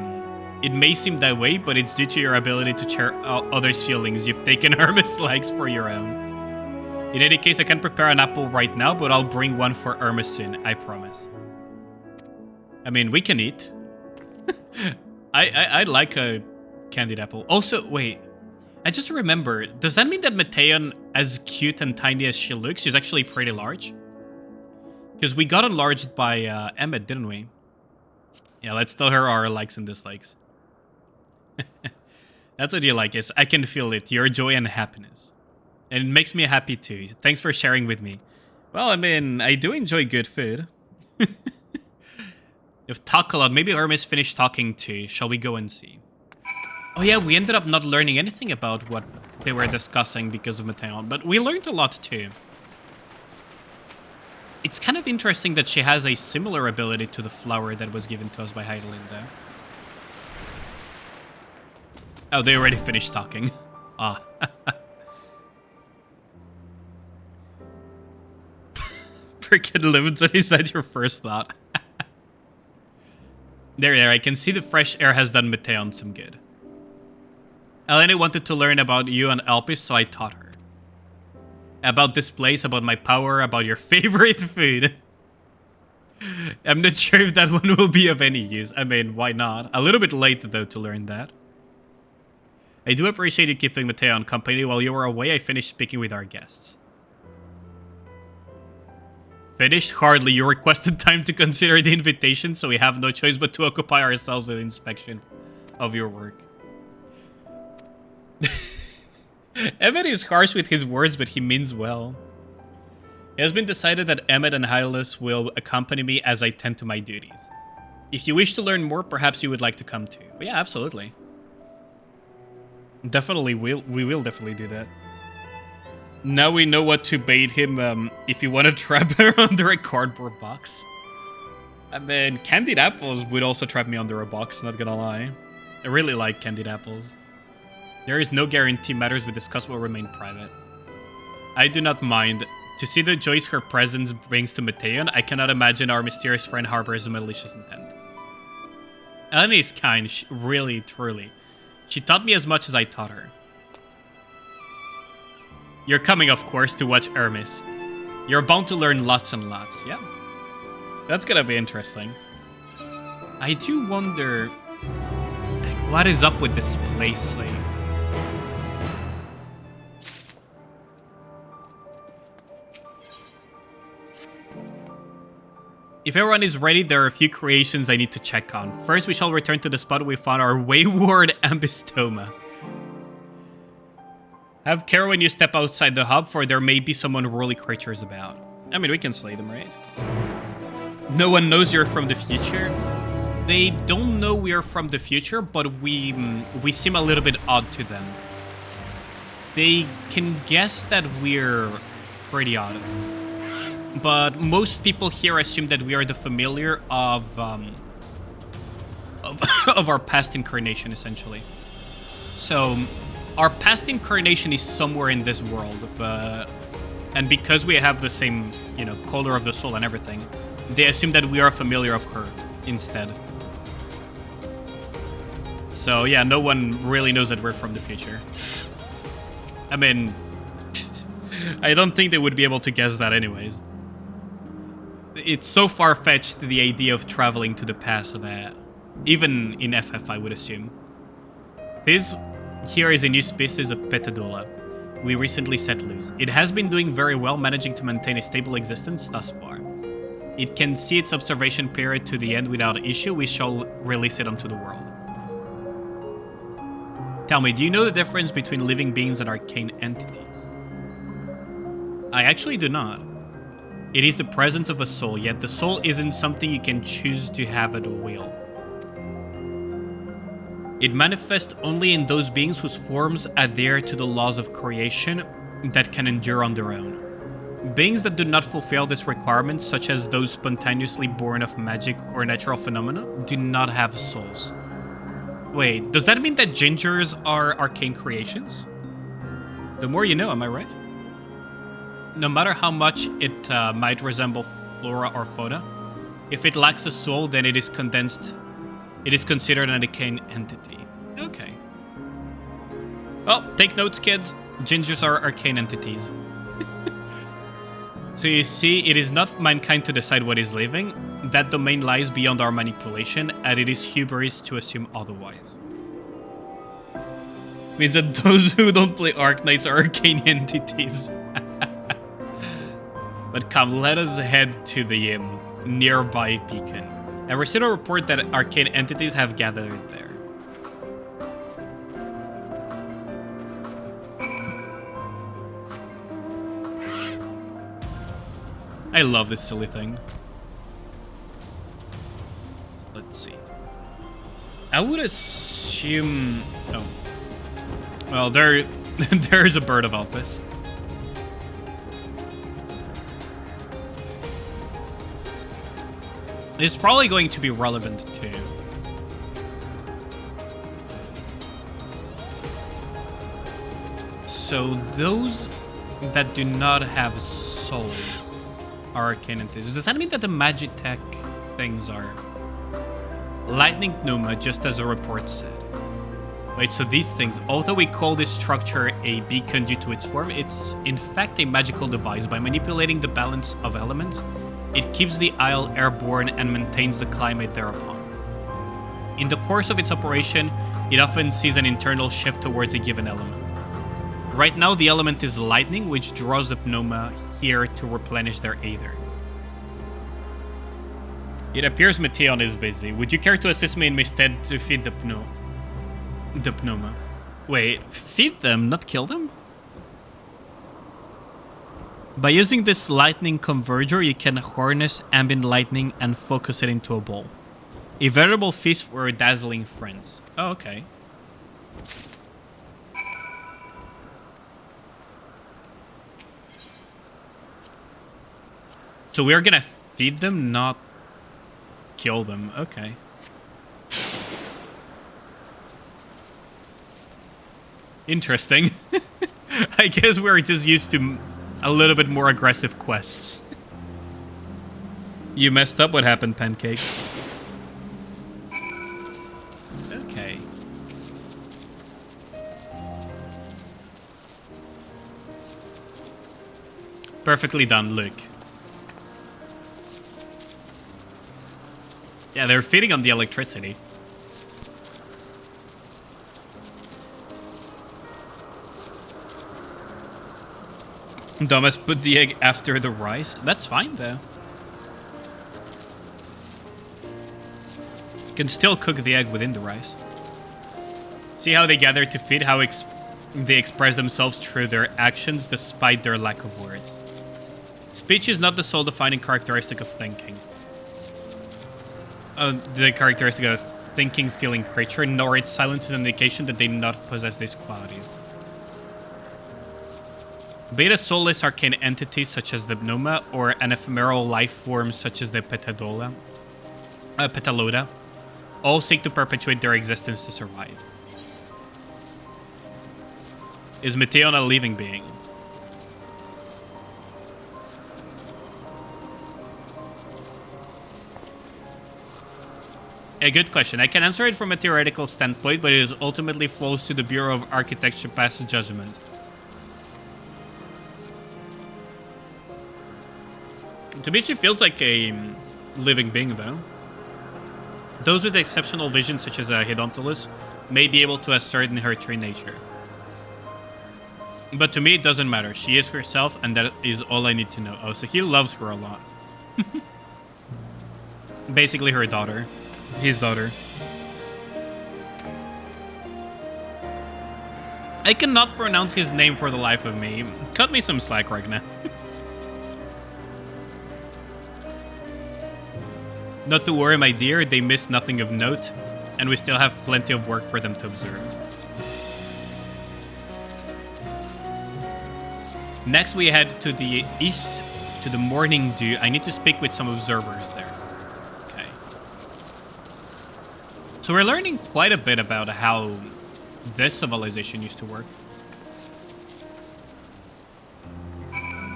It may seem that way, but it's due to your ability to share others' feelings. You've taken Hermes' likes for your own. In any case, I can't prepare an apple right now, but I'll bring one for Hermes soon, I promise. I mean, we can eat. I like a candied apple. Also, wait. I just remembered. Does that mean that Mateon, as cute and tiny as she looks, she's actually pretty large? Because we got enlarged by Emmett, didn't we? Yeah, let's tell her our likes and dislikes. That's what you like, is I can feel it. Your joy and happiness. And it makes me happy too. Thanks for sharing with me. Well, I mean, I do enjoy good food. You've talked a lot. Maybe Hermes finished talking too. Shall we go and see? Oh yeah, we ended up not learning anything about what they were discussing because of Mateon, but we learned a lot too. It's kind of interesting that she has a similar ability to the flower that was given to us by Heidelinde. Oh, they already finished talking. Ah. Freaking Livingston, is that your first thought? There, I can see the fresh air has done Mateon some good. Eleni wanted to learn about you and Elpis, so I taught her. About this place, about my power, about your favorite food. I'm not sure if that one will be of any use. I mean, why not? A little bit late, though, to learn that. I do appreciate you keeping Mateon company. While you were away, I finished speaking with our guests. Finished? Hardly. You requested time to consider the invitation, so we have no choice but to occupy ourselves with inspection of your work. Emmett is harsh with his words, but he means well. It has been decided that Emmett and Hylas will accompany me as I tend to my duties. If you wish to learn more, perhaps you would like to come too. Well, yeah, absolutely. Definitely, we will definitely do that. Now we know what to bait him if you want to trap her under a cardboard box. I mean, candied apples would also trap me under a box, not gonna lie. I really like candied apples. There is no guarantee matters we discuss will remain private. I do not mind. To see the joys her presence brings to Mateon, I cannot imagine our mysterious friend harbors a malicious intent. Eleni is kind, really, truly. She taught me as much as I taught her. You're coming, of course, to watch Hermes. You're bound to learn lots and lots, yeah? That's gonna be interesting. I do wonder, like, what is up with this place, like... If everyone is ready, there are a few creations I need to check on. First, we shall return to the spot we found our wayward ambystoma. Have care when you step outside the hub, for there may be some unruly creatures about. I mean, we can slay them, right? No one knows you're from the future. They don't know we are from the future, but we seem a little bit odd to them. They can guess that we're pretty odd. But most people here assume that we are the familiar of our past incarnation, essentially. So, our past incarnation is somewhere in this world, and because we have the same, color of the soul and everything, they assume that we are familiar of her instead. So yeah, no one really knows that we're from the future. I mean, I don't think they would be able to guess that anyways. It's so far-fetched, the idea of traveling to the past, that even in FF I would assume. This here is a new species of Petadola. We recently set loose. It has been doing very well, managing to maintain a stable existence thus far. It can see its observation period to the end without issue. We shall release it onto the world. Tell me, do you know the difference between living beings and arcane entities? I actually do not. It is the presence of a soul, yet the soul isn't something you can choose to have at will. It manifests only in those beings whose forms adhere to the laws of creation that can endure on their own. Beings that do not fulfill this requirement, such as those spontaneously born of magic or natural phenomena, do not have souls. Wait, does that mean that gingers are arcane creations? The more you know, am I right? no matter how much it might resemble flora or fauna, if it lacks a soul, then it is condensed. It is considered an arcane entity. Okay. Well, take notes, kids. Gingers are arcane entities. So you see, it is not mankind to decide what is living. That domain lies beyond our manipulation, and it is hubris to assume otherwise. Means that those who don't play Arknights are arcane entities. But come, let us head to the nearby beacon. I received a report that arcane entities have gathered there. I love this silly thing. Let's see. I would assume... Oh. Well, there's a bird of Alpes. It's probably going to be relevant too. So those that do not have souls are arcane entities. Does that mean that the Magitech things are lightning pneuma, just as the report said? Wait, so these things, although we call this structure a beacon due to its form, it's in fact a magical device. By manipulating the balance of elements, it keeps the isle airborne and maintains the climate thereupon. In the course of its operation, it often sees an internal shift towards a given element. Right now, the element is lightning, which draws the pneuma here to replenish their aether. It appears Meteon is busy. Would you care to assist me in my stead to feed the pneuma? Wait, feed them, not kill them? By using this lightning converger, you can harness ambient lightning and focus it into a ball. A veritable feast for dazzling friends. Oh, okay. So we're gonna feed them, not kill them. Okay. Interesting. I guess we're just used to a little bit more aggressive quests. You messed up. What happened, Pancake? Okay. Perfectly done, Luke. Yeah, they're feeding on the electricity. Thomas put the egg after the rice. That's fine, though. You can still cook the egg within the rice. See how they gather to feed, how they express themselves through their actions despite their lack of words. Speech is not the sole defining characteristic of thinking. The characteristic of thinking, feeling creature, nor its silence is an indication that they do not possess these qualities. Be it a soulless arcane entity such as the Pneuma, or an ephemeral life form such as the Petaloda, all seek to perpetuate their existence to survive. Is Meteon a living being? A good question. I can answer it from a theoretical standpoint, but it is ultimately falls to the Bureau of Architecture pass judgment. To me, she feels like a living being, though. Those with exceptional vision, such as Hidontalus, may be able to ascertain her true nature. But to me, it doesn't matter. She is herself, and that is all I need to know. Oh, so he loves her a lot. Basically her daughter. His daughter. I cannot pronounce his name for the life of me. Cut me some slack right now. Not to worry, my dear, they miss nothing of note, and we still have plenty of work for them to observe. Next, we head to the east, to the Morning Dew. I need to speak with some observers there. Okay. So we're learning quite a bit about how this civilization used to work.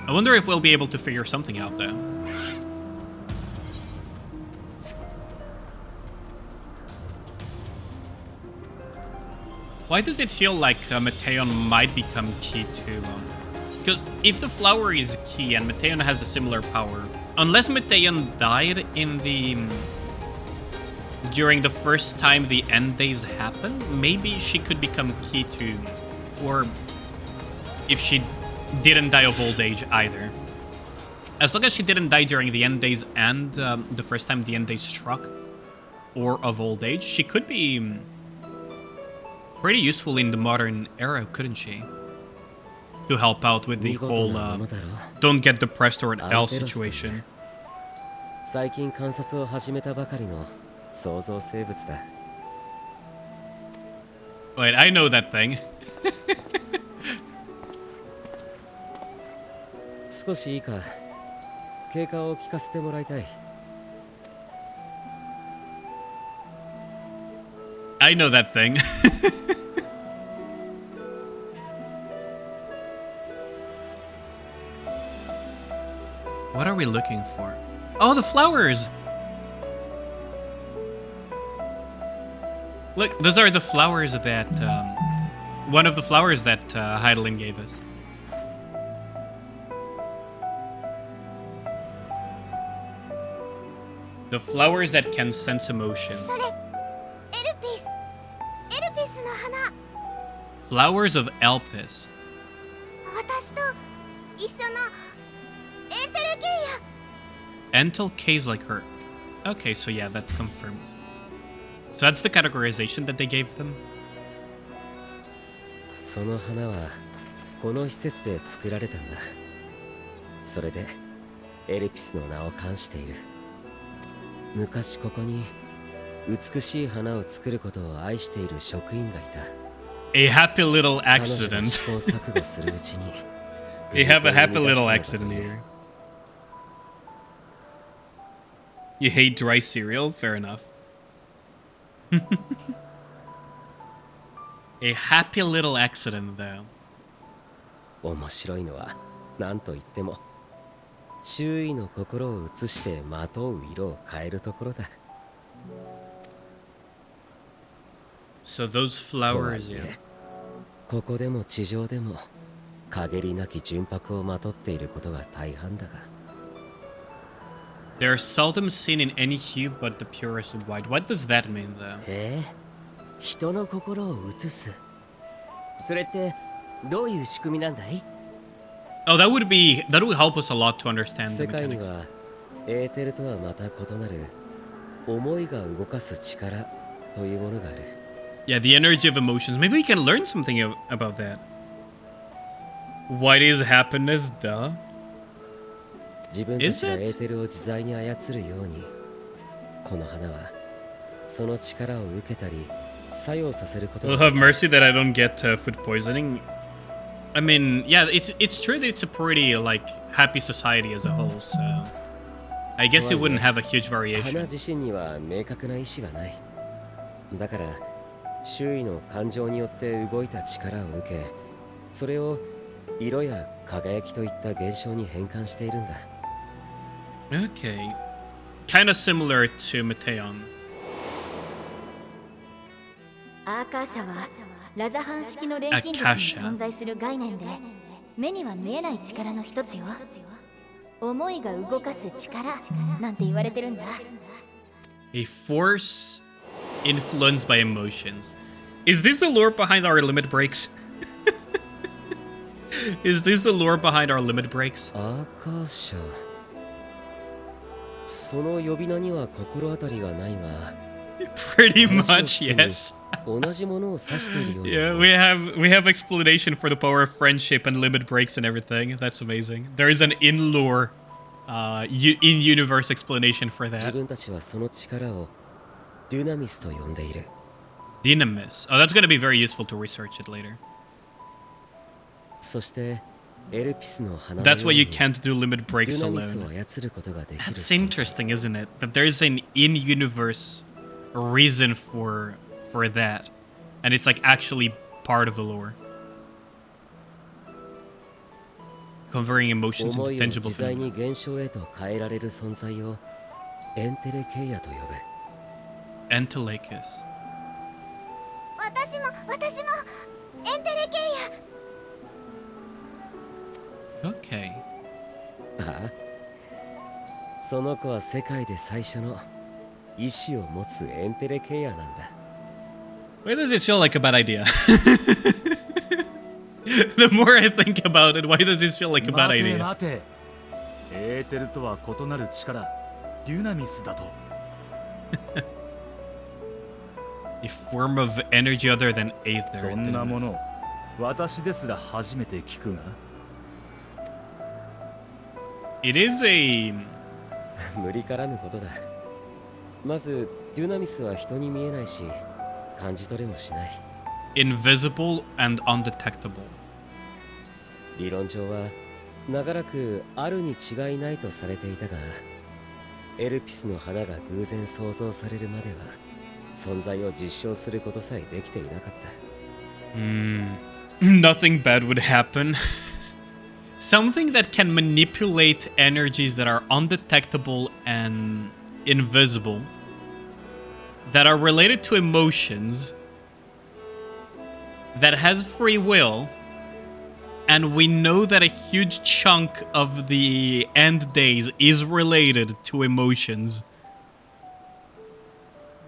I wonder if we'll be able to figure something out though. Why does it feel like Meteion might become key too? Because if the flower is key and Meteion has a similar power, unless Meteion died in the during the first time the end days happened, maybe she could become key too, or if she didn't die of old age either. As long as she didn't die during the end days and the first time the end days struck, or of old age, she could be pretty useful in the modern era, couldn't she? To help out with the whole don't get depressed or L situation. 最近観察を始めたばかりの創造生物だ。 Wait, I know that thing. 少しいいか。経過を聞かせてもらいたい。 I know that thing. What are we looking for? Oh, the flowers! Look, those are the flowers that... one of the flowers that Heidelin gave us. The flowers that can sense emotions. それエルピスの花。 Flowers of Elpis. 私と一緒のエーテルケイヤ。 Entel K's like her. Okay, so yeah, that confirms. So that's the categorization that they gave them? その花はこの施設で作られたんだ。それでエルピスの名を冠している。昔ここに美しい花を作ることを愛している職員がいた。A happy little 彼女が accident. 試行錯誤するうちに You have a happy 偶然に little 出した accident のだという here. You hate dry cereal? Fair enough. A happy little accident, though. 面白いのは何と言っても周囲の心を映してまとう色を変えるところだ。 So those とはい flowers, え yeah. ここでも地上でも陰りなき純白をまとっていることが大半だが They're seldom seen in any hue but the purest white. What does that mean, though? へえ、人の心を映す。それってどういう仕組みなんだい？ Oh, that would help us a lot to understand 世 the 界に mechanics. はエーテルとはまた異なる思いが動かす力というものがある。 Yeah, the energy of emotions. Maybe we can learn something about that. What is happiness, duh? 自分たちが Is it? エーテルを自在に操るようにこの花はその力を受けたり作用させること We'll が have mercy that I don't get food poisoning. I mean, yeah, it's true that it's a pretty like happy society as a whole. So I guess it wouldn't have a huge 花 variation. 自身には明確な意志がない。だから周囲の感情によって動いた力を受けそれを色や輝きといった現象に変換しているんだ。 Okay, kind of similar to Meteion. アーカーシャはラザハン式の錬金術に存在する概念で目には見えない力の一つよ。思いが動かす力なんて言われてるんだ。 A force influenced by emotions. Is this the lore behind our limit breaks? Is this the lore behind our limit breaks? アーカーシャその呼び名には心当たりがないが Pretty much, yes. 同じものを指しているような Yeah, we have explanation for the power of friendship and limit breaks and everything. That's amazing. There is an in-lore, in-universe explanation for 自 that. 分たちはその力をデュナミスと呼んでいる。 Dynamis. Oh, that's going to be very useful to research it later. そしてエルピスの花の That's よう why に you can't do limit デ breaks ュナミスを alone. 操ることができる。 That's interesting, isn't it? That there's an in-universe reason for that. And it's like actually part of the lore. converting emotions 思 into いを tangible 自在 phenomena. に現象へと変えられる存在をエンテレケイアと呼ぶ。 Entelechus. 私もエンテレケイ Okay. ああ、その子は世界で最初の意志を持つエンテレケイアなんだ。 Why does this feel like a bad idea? The more I think about it, why does this feel like a bad 待て idea? 待て。エーテルとは異なる力、デュナミスだと。A form of energy other than aether. そんなもの、私ですら初めて聞くが。It is a 無理からぬことだ。まずデュナミスは人に見えないし感じ取れもしない。 invisible and undetectable. 理論上は長らくあるに違いないとされていたが、エルピスの花が偶然想像されるまでは存在を実証することさえできていなかった。Nothing bad would happen. Something that can manipulate energies that are undetectable and invisible, that are related to emotions, that has free will, and we know that a huge chunk of the end days is related to emotions.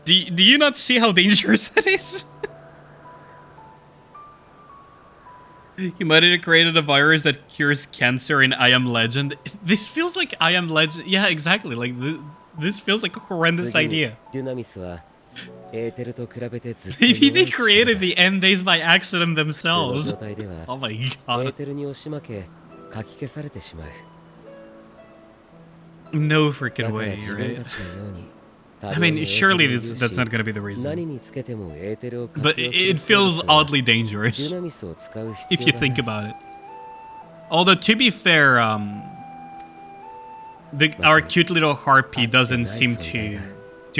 Do you not see how dangerous that is? He might have created a virus that cures cancer in I Am Legend. This feels like I Am Legend. Yeah, exactly. Like this feels like a horrendous idea. デュナミスはエーテルと比べてずっと Maybe 弱 they い created 力だ。 the end days by accident 普通の themselves. 状態では Oh my エー god. テルに押し負けかき消されてしまう。 No だ freaking から way, 自分 right? たちのように I mean, surely that's not gonna be the 何 reason. につけてもエーテルを活 But 用す it る feels 生物は oddly デ dangerous ュナミスを使う if 必 you 要が think ない。 about it. Although to be fair, our cute little harpy doesn't seem to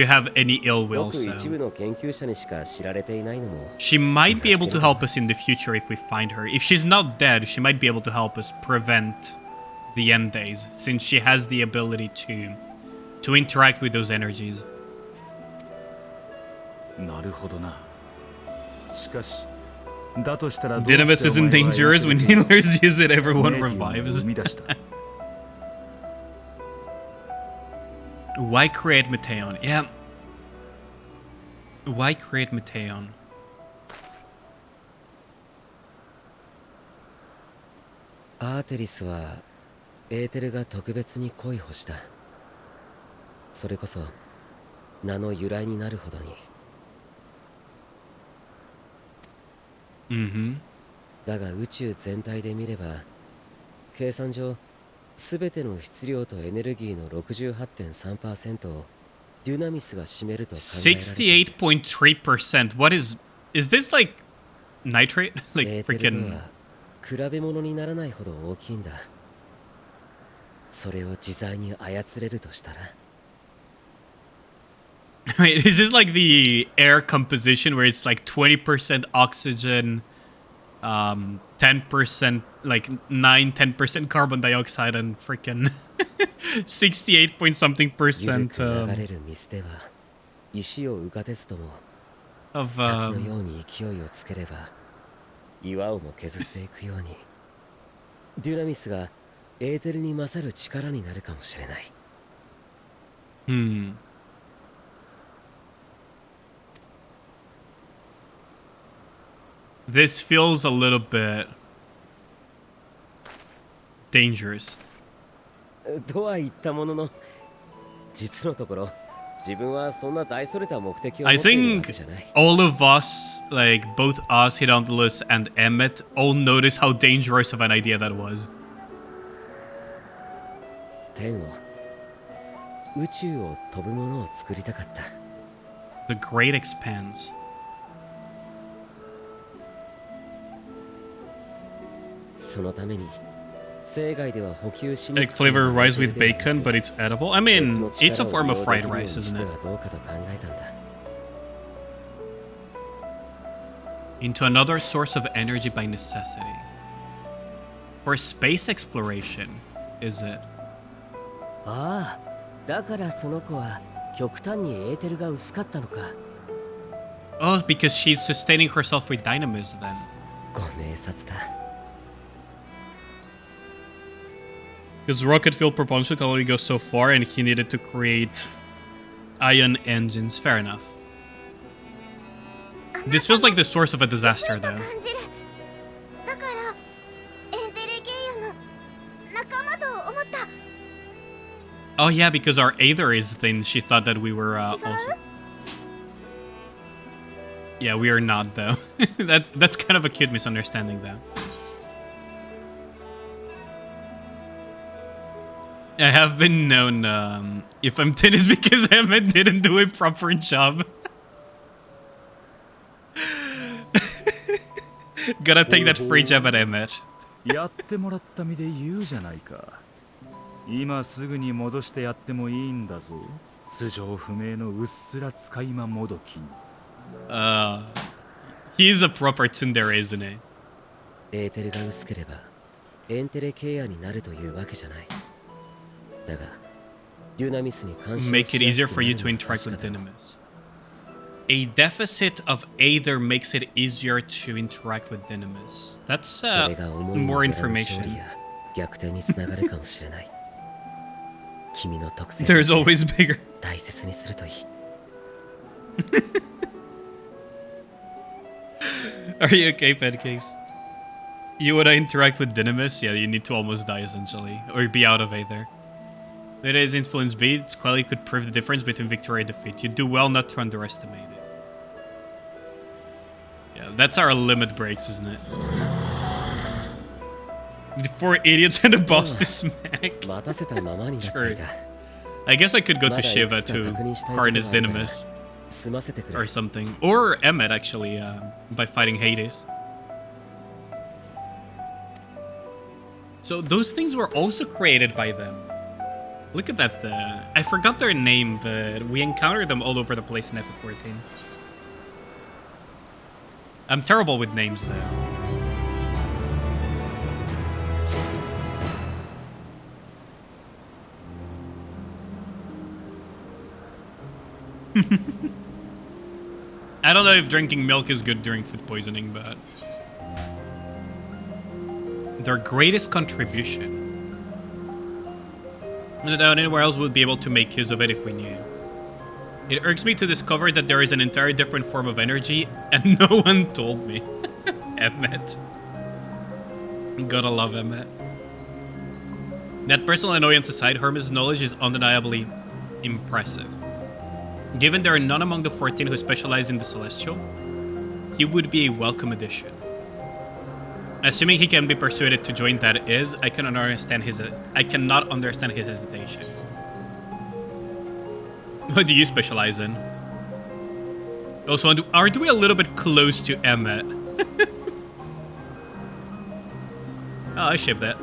have any ill ご will, く一部 so の研究者にしか知られていないのも she might be able to help us in the future if we find her. If she's not dead, she might be able to help us prevent the end days, since she has the ability to interact with those energies. なるほどな。しかし、だとしたらどうして Dynamis お isn't 前は dangerous. When エーテル healers use it, everyone ネイティブを revives. 生み出した。 Why create Meteon? Yeah. Why create Meteon? アーテリスはエーテルが特別に濃い星だ。それこそ名の由来になるほどに。 Mm-hmm. だが宇宙全体で見れば計算上全ての質量とエネルギーの 68.3% をデュナミスが占めると考えられる。 68.3%. What is this like nitrate? エ Like ーテルと freaking は比べ物にならないほど大きいんだ。それを自在に操れるとしたら。 Wait, is this like the air composition where it's like 20% oxygen, 10% like 10% carbon dioxide and freaking 68 point something ゆる percent く流れる水では石を浮かてすとも of 滝のように勢いをつければ岩をも削っていくようにデュナミスがエーテルに勝る力になるかもしれない。 This feels a little bit dangerous. とは言ったものの実のところ自分はそんな大それた目的を持 I っているわ think けじゃない。 all of us, like both us, Hidondulus, and Emmet, all noticed how dangerous of an idea that was. 天を宇宙を飛ぶものを作りたかった。 The Great Expanse. そのために生涯では補給しに Egg flavor rice with bacon, but it's edible. I mean, it's a form of fried rice, isn't it? どうかと考えたんだ。 Into another source of energy by necessity. For space exploration, is it? ああ、だからその子は極端にエーテルが薄かったのか。 Oh, because she's sustaining herself with dynamis then. ご明察だ。 Because rocket fuel propulsion can only go so far and he needed to create ion engines. Fair enough. This feels like the source of a disaster though. 感じる。だからエンテレゲイアの仲間と思った。 Oh yeah, because our Aether is thin, she thought that we were also... Yeah, we are not though. That's kind of a cute misunderstanding though. I have been known, if I'm thin it's because Emmett didn't do a proper job. Gotta take that free jab at Emmett. やってもらった身で言うじゃないか。今すぐに戻してやってもいいんだぞ。素性不明のうっすら使い魔もどき。He's a proper tsundere, isn't he? エーテルが薄ければエンテレケアになるというわけじゃない。だがデュナミスに干渉しやすくなる Make it easier for you to のは interact 確 with かだ。 dynamis. A deficit of Aether makes it easier to interact with dynamis. That's それが思いも more よらぬ勝 information. 利や逆転につながるかもしれない。君の特性 There's always bigger. 大切にするといい。Are you okay, Pancakes? You wanna interact with dynamis? Yeah, you need to almost die essentially, or be out of Aether. Let its influence be, its quality could prove the difference between victory and defeat. You do well not to underestimate it. Yeah, that's our limit breaks, isn't it? The 4 idiots and a boss to smack. 待たせたままになっていた。 I guess I could go to まだいく Shiva つか to 確認したいことがあ harness るから dynamis 済ませてくれ。 or something. Or Emmet, actually, by fighting Hades. So those things were also created by them. Look at that. I forgot their name, but we encountered them all over the place in FF14. I'm terrible with names, though. I don't know if drinking milk is good during food poisoning, but... Their greatest contribution. No doubt anywhere else would be able to make use of it if we knew. It irks me to discover that there is an entirely different form of energy, and no one told me. Emmet. Gotta love Emmet. That personal annoyance aside, Hermes' knowledge is undeniably impressive. Given there are none among the 14 who specialize in the Celestial, he would be a welcome addition. Assuming he can be persuaded to join, that is, I cannot understand his hesitation. What do you specialize in? Also, aren't we a little bit close to Emmet? Oh, I ship that.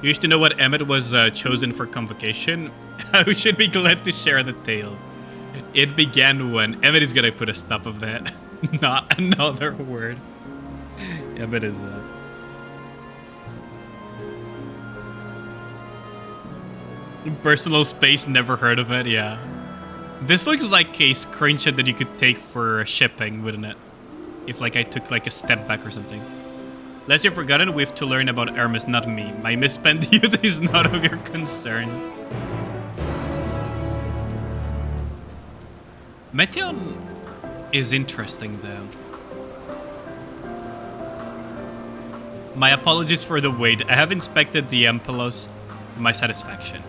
You used to know what Emmet was chosen for convocation? I should be glad to share the tale. It began when... Emmet is gonna put a stop of that. Not another word. Emmet is... Personal space, never heard of it, yeah. This looks like a screenshot that you could take for shipping, wouldn't it? If like I took like a step back or something. Lest you've forgotten, we have to learn about Hermes, not me. My misspent youth is not of your concern. Meteon is interesting though. My apologies for the wait. I have inspected the Empelos to my satisfaction.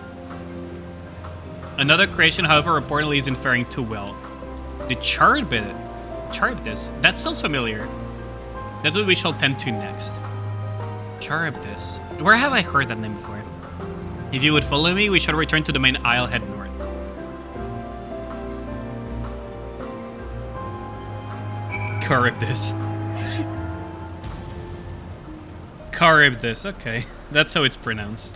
Another creation, however, reportedly isn't faring too well. The Charybdis? That sounds familiar. That's what we shall tend to next. Charybdis. Where have I heard that name before? If you would follow me, we shall return to the main isle, head north. Charybdis. Charybdis, okay. That's how it's pronounced.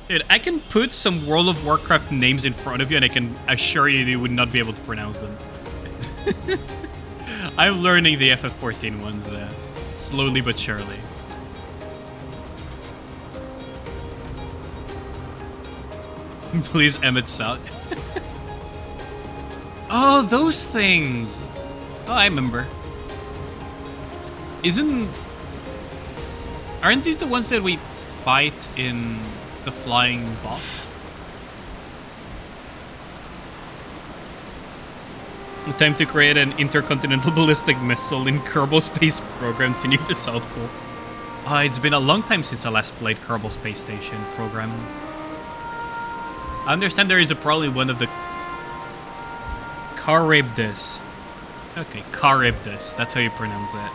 Dude, I can put some World of Warcraft names in front of you and I can assure you you would not be able to pronounce them. I'm learning the FF14 ones there. Slowly but surely. Please, Emmett suck. Oh, those things! Oh, I remember. Aren't these the ones that we fight in the flying boss? Time to create an intercontinental ballistic missile in Kerbal Space Program to nuke the South Pole. It's been a long time since I last played Kerbal Space Station Program. I understand there is probably one of the Charybdis. Okay, Charybdis. That's how you pronounce that.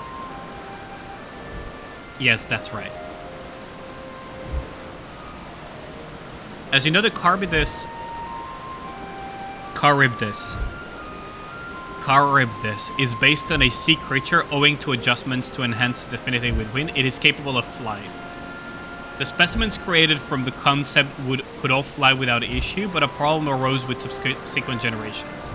Yes, that's right. As you know, the Charybdis is based on a sea creature owing to adjustments to enhance its affinity with wind. It is capable of flying. The specimens created from the concept could all fly without issue, but a problem arose with subsequent generations.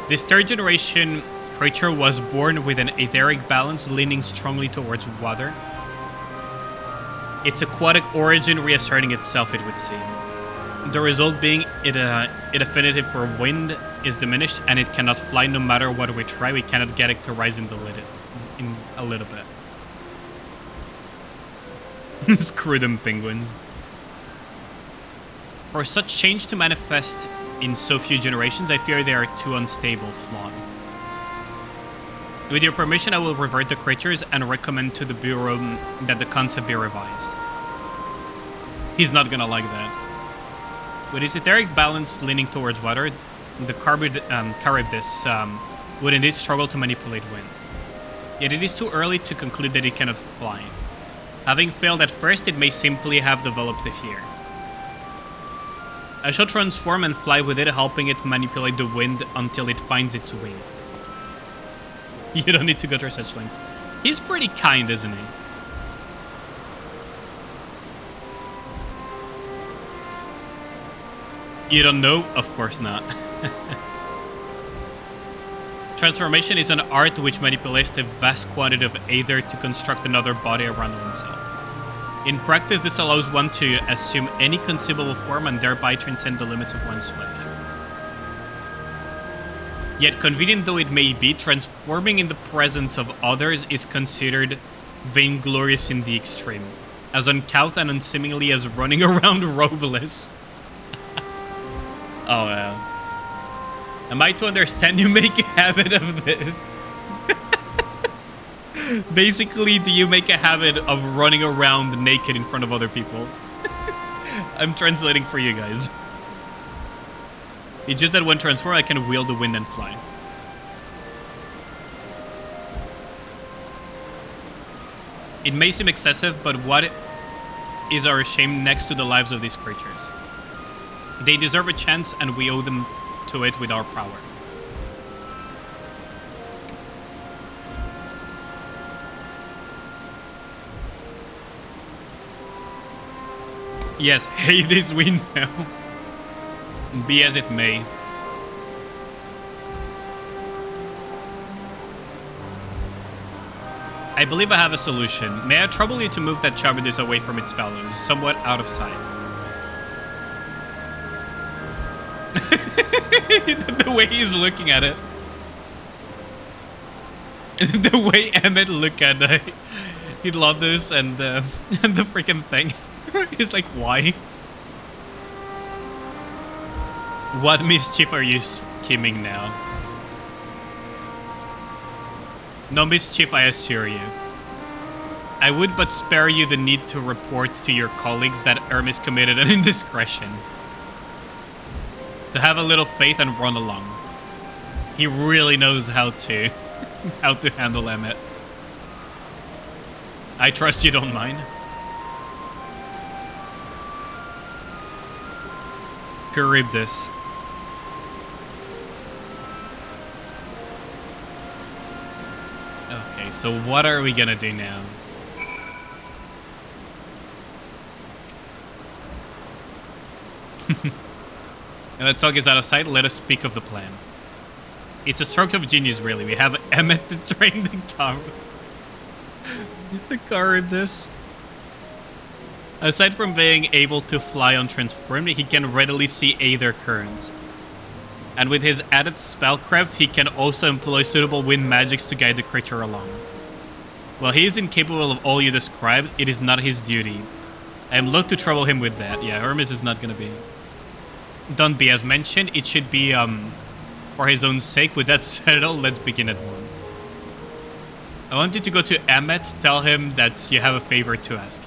This third generation creature was born with an etheric balance leaning strongly towards water. Its aquatic origin reasserting itself, it would seem. The result being its affinity for wind is diminished and it cannot fly no matter what we try. We cannot get it to rise in a little bit. Screw them penguins. For such change to manifest in so few generations, I fear they are too unstable, flawed. With your permission, I will revert the creatures and recommend to the Bureau that the concept be revised. He's not gonna like that. With its etheric balance leaning towards water, the Charybdis would indeed struggle to manipulate wind. Yet it is too early to conclude that it cannot fly. Having failed at first, it may simply have developed a fear. I shall transform and fly with it, helping it manipulate the wind until it finds its wings. You don't need to go through such lengths. He's pretty kind, isn't he? You don't know? Of course not. Transformation is an art which manipulates a vast quantity of aether to construct another body around oneself. In practice, this allows one to assume any conceivable form and thereby transcend the limits of one's flesh. Yet, convenient though it may be, transforming in the presence of others is considered vainglorious in the extreme, as uncouth and unseemly as running around robeless. Oh, well. Am I to understand you make a habit of this? Basically, do you make a habit of running around naked in front of other people? I'm translating for you guys. It's just that when transformed, I can wield the wind and fly. It may seem excessive, but what is our shame next to the lives of these creatures? They deserve a chance, and we owe them to it with our power. Yes, hate this wind now. Be as it may. I believe I have a solution. May I trouble you to move that Charybdis away from its fellows, somewhat out of sight? The way he's looking at it. The way Emmett look at it. He loved this and the freaking thing. He's like, why? What mischief are you scheming now? No mischief, I assure you. I would but spare you the need to report to your colleagues that Hermes committed an indiscretion. So have a little faith and run along. He really knows how to handle Emmett. I trust you don't mind. Charybdis. Okay, so what are we gonna do now? Now that talk is out of sight, let us speak of the plan. It's a stroke of genius, really. We have Emmett to train the car. The car in this. Aside from being able to fly untransformed, he can readily see aether currents. And with his added spellcraft, he can also employ suitable wind magics to guide the creature along. While he is incapable of all you described, it is not his duty. I am loath to trouble him with that. Yeah, Hermes is not gonna be... Don't be as mentioned, it should be for his own sake. With that settled, let's begin at once. I want you to go to Emmet, tell him that you have a favor to ask.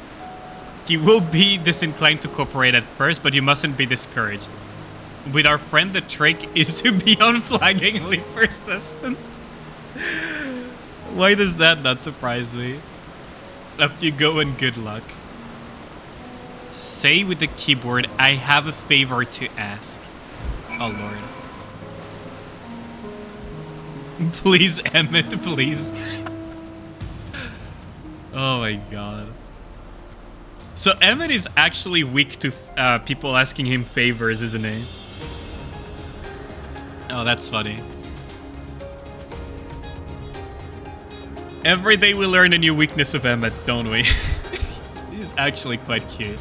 He will be disinclined to cooperate at first, but you mustn't be discouraged. With our friend, the trick is to be unflaggingly persistent. Why does that not surprise me? After you go and good luck. Say with the keyboard, I have a favor to ask. Oh lord. Please, Emmett, please. Oh my god. So Emmett is actually weak to people asking him favors, isn't he? Oh, that's funny. Every day we learn a new weakness of Emmett, don't we? He's actually quite cute.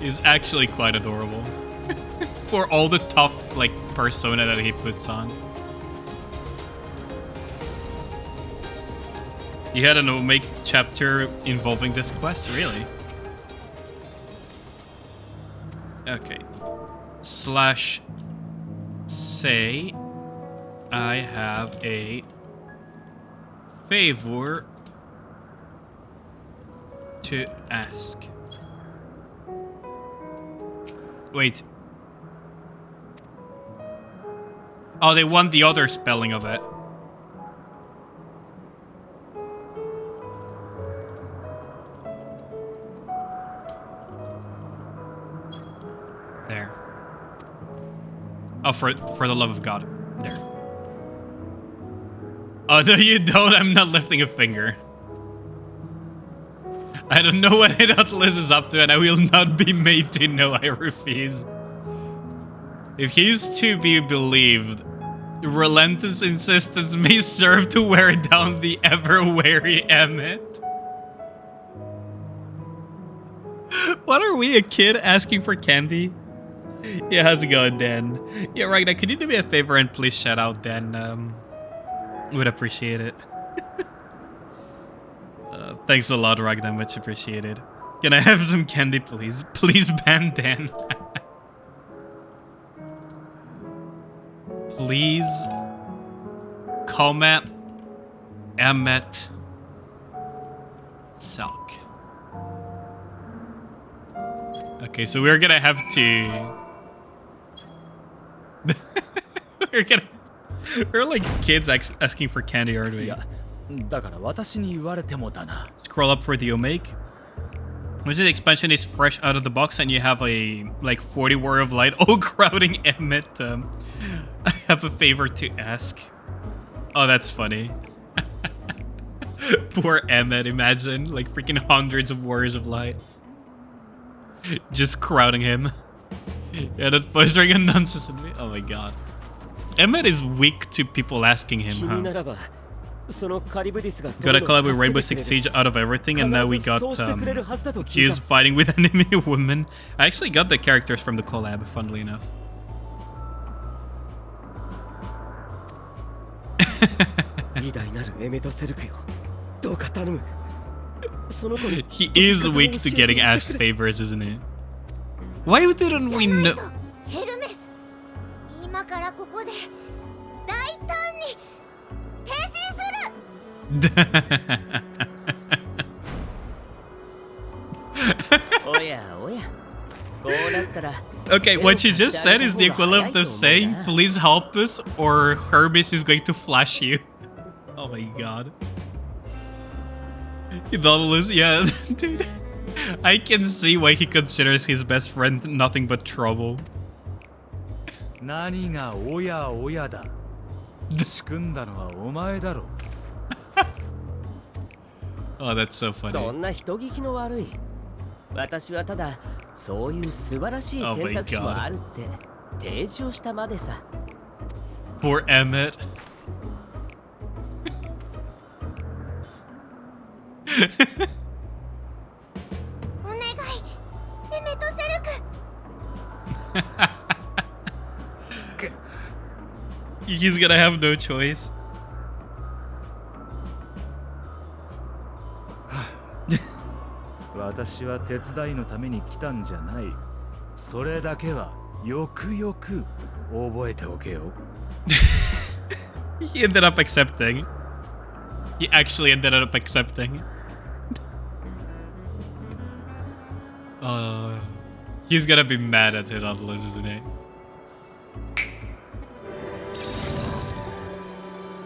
He's actually quite adorable. For all the tough, like, persona that he puts on. You had an Omega chapter involving this quest? Really? Okay. Slash say I have a favor to ask. Wait. Oh, they want the other spelling of it. There. Oh, for the love of God. There. Oh, no, you don't. I'm not lifting a finger. I don't know what Atlas is up to, and I will not be made to know. I refuse. If he's to be believed, relentless insistence may serve to wear down the ever-wary Emmett. What are we, a kid asking for candy? Yeah, how's it going, Dan? Yeah, Ragnar, could you do me a favor and please shout out Dan? Would appreciate it. Thanks a lot, Ragnar, much appreciated. Can I have some candy, please? Please ban Dan. Please comment Emmet Selk. Okay, so we're gonna have to... we're like kids asking for candy, aren't we? Scroll up for the Omega. Once the expansion is fresh out of the box and you have a like 40 War of Light all crowding Emmet, I have a favor to ask. Oh, that's funny. Poor Emmet, imagine like freaking hundreds of Warriors of Light just crowding him. Yeah, that voice doing a nonsense in me. Oh my god. Emmet is weak to people asking him, huh? Got a collab with Rainbow Six Siege out of everything, and now we got Q's fighting with enemy women. I actually got the characters from the collab, funnily enough. He is weak to getting asked favors, isn't he? Why didn't we know? Okay, what she just said is the equivalent of saying, please help us or Hermes is going to flash you. Oh my god. Yeah, dude. I can see why he considers his best friend nothing but trouble. Oh, that's so funny. そういう素晴らしい Oh my 選択肢も God. あるって提示をしたまでさ。 Poor Emmett. お願いエメトセルク。 He's gonna have no choice. 私は手伝いのために来たんじゃない。それだけはよくよく覚えておけよ。He ended up accepting. He actually ended up accepting. He's gonna be mad at Hitler's, isn't he?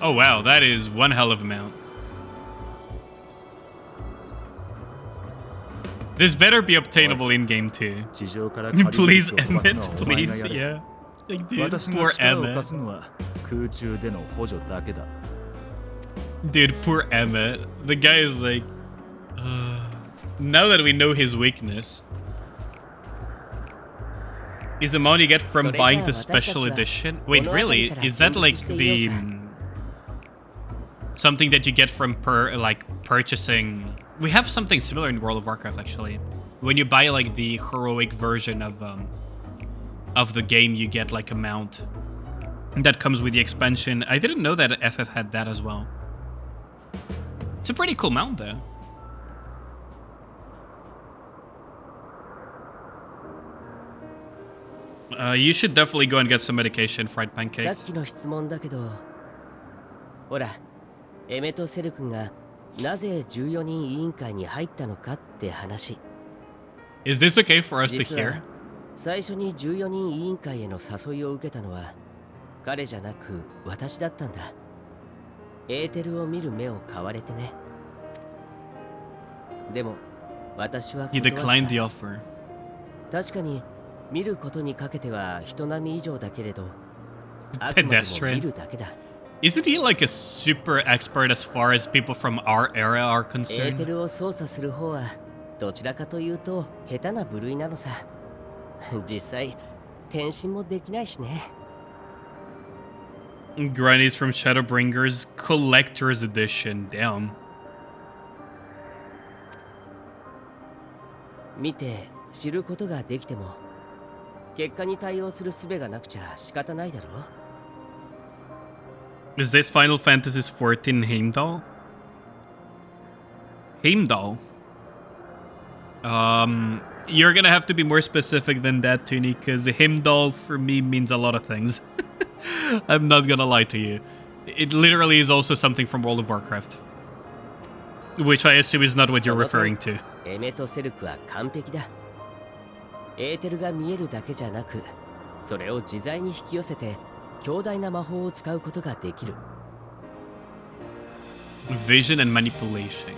Oh wow, that is one hell of a mount. This better be obtainable in game too. 地上から借りる Please, 飛ばすの Emmett, はお前が please, やれ。 yeah. Like, dude, 私 poor が力を貸 Emmett. すのは空中での補助だけだ。 Dude, poor Emmett. The guy is like, now that we know his weakness, is the amount you get from buying the special edition? Wait, really? Is that like the something that you get from purchasing? We have something similar in World of Warcraft actually. When you buy like the heroic version of the game, you get like a mount that comes with the expansion. I didn't know that FF had that as well. It's a pretty cool mount though. You should definitely go and get some medication, fried さっ pancakes. きの質問だけど、ほら、エメトセル君がなぜ14人委員会に入ったのかって話。 Is this okay for us to 実は hear? 最初に14人委員会への誘いを受けたのは彼じゃなく私だったんだ。エーテルを見る目を買われてね。でも私は He 断った。 declined the offer. 確かに見ることにかけては人並み以上だけれど、あくまでも Pedestrian. 見るだけだ。 Isn't he like a super expert as far as people from our era are エーテ concerned? ルを操作する方はどちらかというと下手な部類なのさ。実際転身もできないしね。 Granny's from Shadowbringers Collector's Edition. Damn. 見て知ることができても結果に対応する術がなくちゃ仕方ないだろ。 Is this Final Fantasy XIV Heimdall? Heimdall? You're gonna have to be more specific than that, Tuni, because Heimdall for me means a lot of things. I'm not gonna lie to you. It literally is also something from World of Warcraft. Which I assume is not what you're referring to. エメトセルクは完璧だ。エーテルが見えるだけじゃなく、それを自在に引き寄せて強大な魔法を使うことができる。 Vision and manipulation.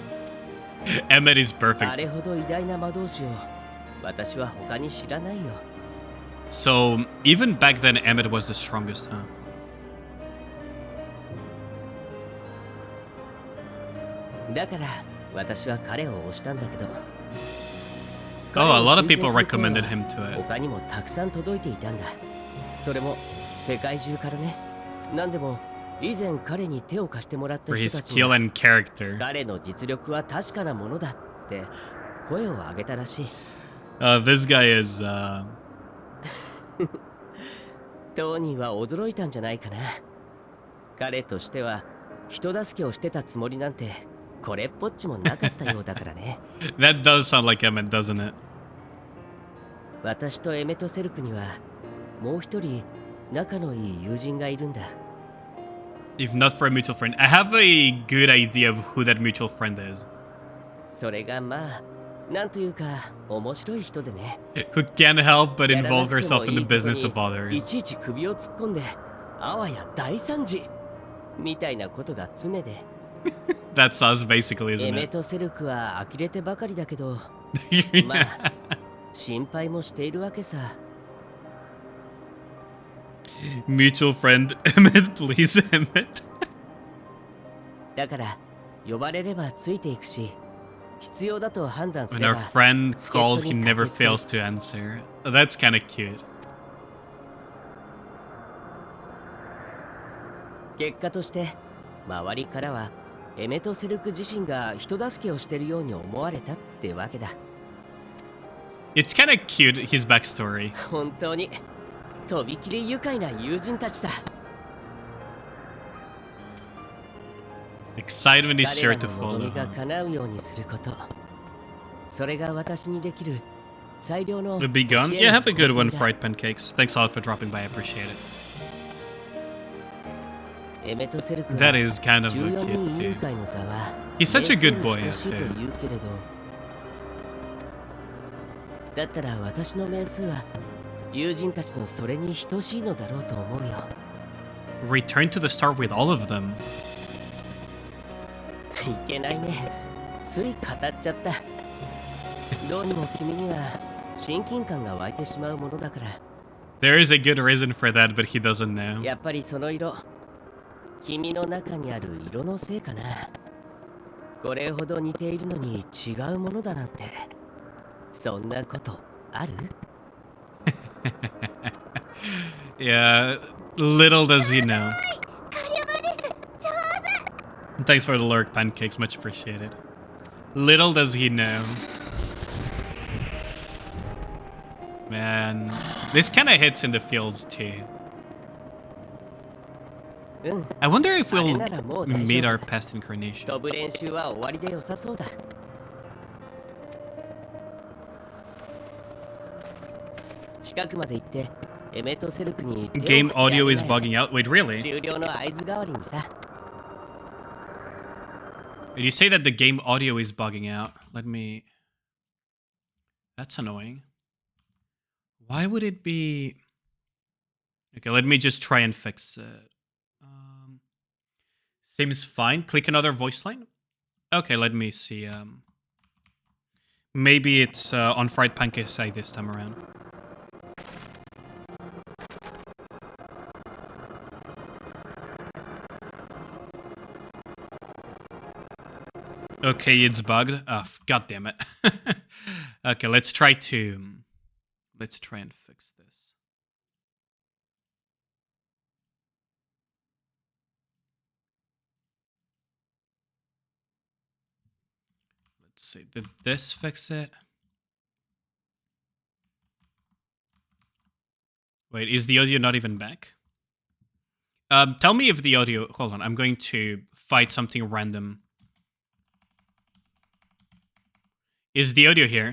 Emmet is あれ perfect. ほど偉大な魔導士を私は他に知らないよ。 So, even back then, Emmet was the strongest, huh? だから私は彼を推したんだけど。 Oh, a lot of 彼 people を推薦する声は recommended him to it. 他にもたくさん届いていたんだ。それも世界中からね。なんでも以前彼に手を貸してもらった For 人 his たち skill が and character. 彼の実力は確かなものだって声を上げたらしい。 This guy is, 当人は驚いたんじゃないかな。彼としては人助けをしてたつもりなんてこれっぽっちもなかったようだからね。that does sound like Emmet, doesn't it? 私とエメトセルクにはもう一人仲のいい友人がいるんだ。 If not for a mutual friend. I have a good idea of who that mutual friend is. それがまあなんというか面白い人でね。 Who can't help but やら involve なくても herself in い the いこと business of にい others. ちいち首を突っ込んであわや大惨事みたいなことが常で。 That's us, basically, エ isn't メ it? とセルクは呆れてばかりだけどまあ心配もしているわけさ。 Mutual friend, Emmet, please, Emmet. だから呼ばれればついていくし必要だと判断す When れ our ば friend 助っ人 calls, he に never 駆けつける fails to answer. That's kind of cute. 結果として周りからはエメトセルク自身が人助けをしてるように思われたってわけだ。 It's kind of cute, his backstory. 本当にとびきり愉快な友人たちさ。 Excitement is 彼 sure ら to の望 follow. みが叶うようにすること、それが私にできる最良の We'll be 教 gone. え Yeah, の have a good one, 貢献 fried pancakes. Thanks a lot for dropping by. I appreciate it. だ。エメトセルクは That is kind of 14 cute 人委員 too. 会の座は He's such a good 名 boy 声に等しいと too. 言うけれど、だったら私の名数は友人たちのそれに等しいのだろうと思うよ。 Return to the start with all of them. いけないね。つい語っちゃった。どうにも君には親近感が湧いてしまうものだから。 There is a good reason for that, but he doesn't know. やっぱりその色、君の中にある色のせいかな。これほど似ているのに違うものだなんて、そんなことある？ Yeah, little does he know. Thanks for the lurk, pancakes. Much appreciated. Little does he know. Man, this kind of hits in the fields too. うん。 I wonder if we'll あれならもう大丈夫。 meet our past incarnation. 飛ぶ練習は終わりで良さそうだ。近くまで行ってエメトセルクに手を振って Game あげ audio な is よ。 bugging out. Wait, really? 終了の合図代わりにさ。 Did you say that the game audio is bugging out? Let me... That's annoying. Why would it be... Okay, let me just try and fix it. Seems fine. Click another voice line. Okay, let me see. Maybe it's on Fried Pancake side this time around. Okay, it's bugged. Oh, god damn it. Okay, let's try and fix this. Let's see. Did this fix it? Wait, is the audio not even back? Tell me if the audio... Hold on, I'm going to fight something random. Is the audio here?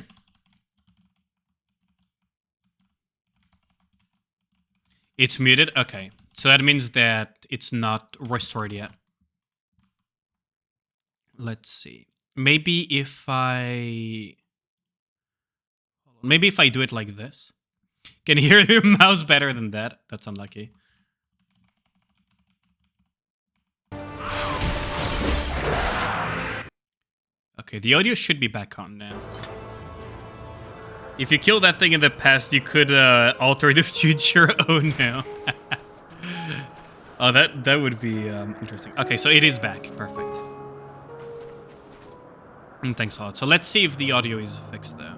It's muted? Okay. So that means that it's not restored yet. Let's see. Maybe if I do it like this. Can you hear your mouse better than that? That's unlucky. Okay, the audio should be back on now. If you kill that thing in the past, you could alter the future. Oh no. Oh, that would be interesting. Okay, so it is back. Perfect. Thanks a lot. So let's see if the audio is fixed though.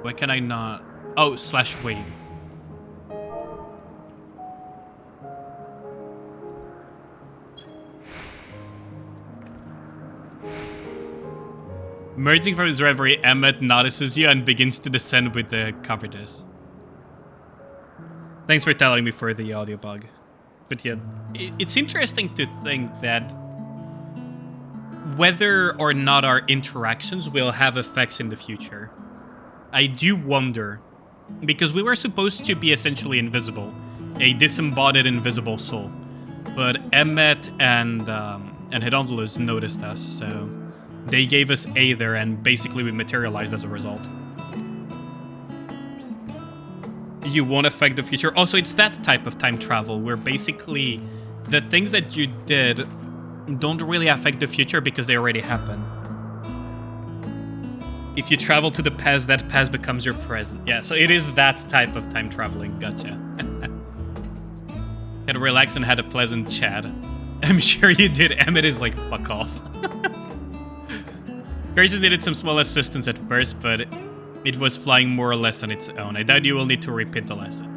Why can I not? Oh, /wave. Emerging from his reverie, Emmet notices you and begins to descend with the cowardice. Thanks for telling me for the audio bug. But yeah, it's interesting to think that whether or not our interactions will have effects in the future. I do wonder, because we were supposed to be essentially invisible, a disembodied invisible soul, but Emmet and Hedondulus noticed us, so they gave us Aether, and basically we materialized as a result. You won't affect the future. Also, it's that type of time travel where basically the things that you did don't really affect the future because they already happened. If you travel to the past, that past becomes your present. Yeah, so it is that type of time traveling. Gotcha. Had relaxed and had a pleasant chat. I'm sure you did. Emmett is like, fuck off. Creatures needed some small assistance at first, but it was flying more or less on its own. I doubt you will need to repeat the lesson.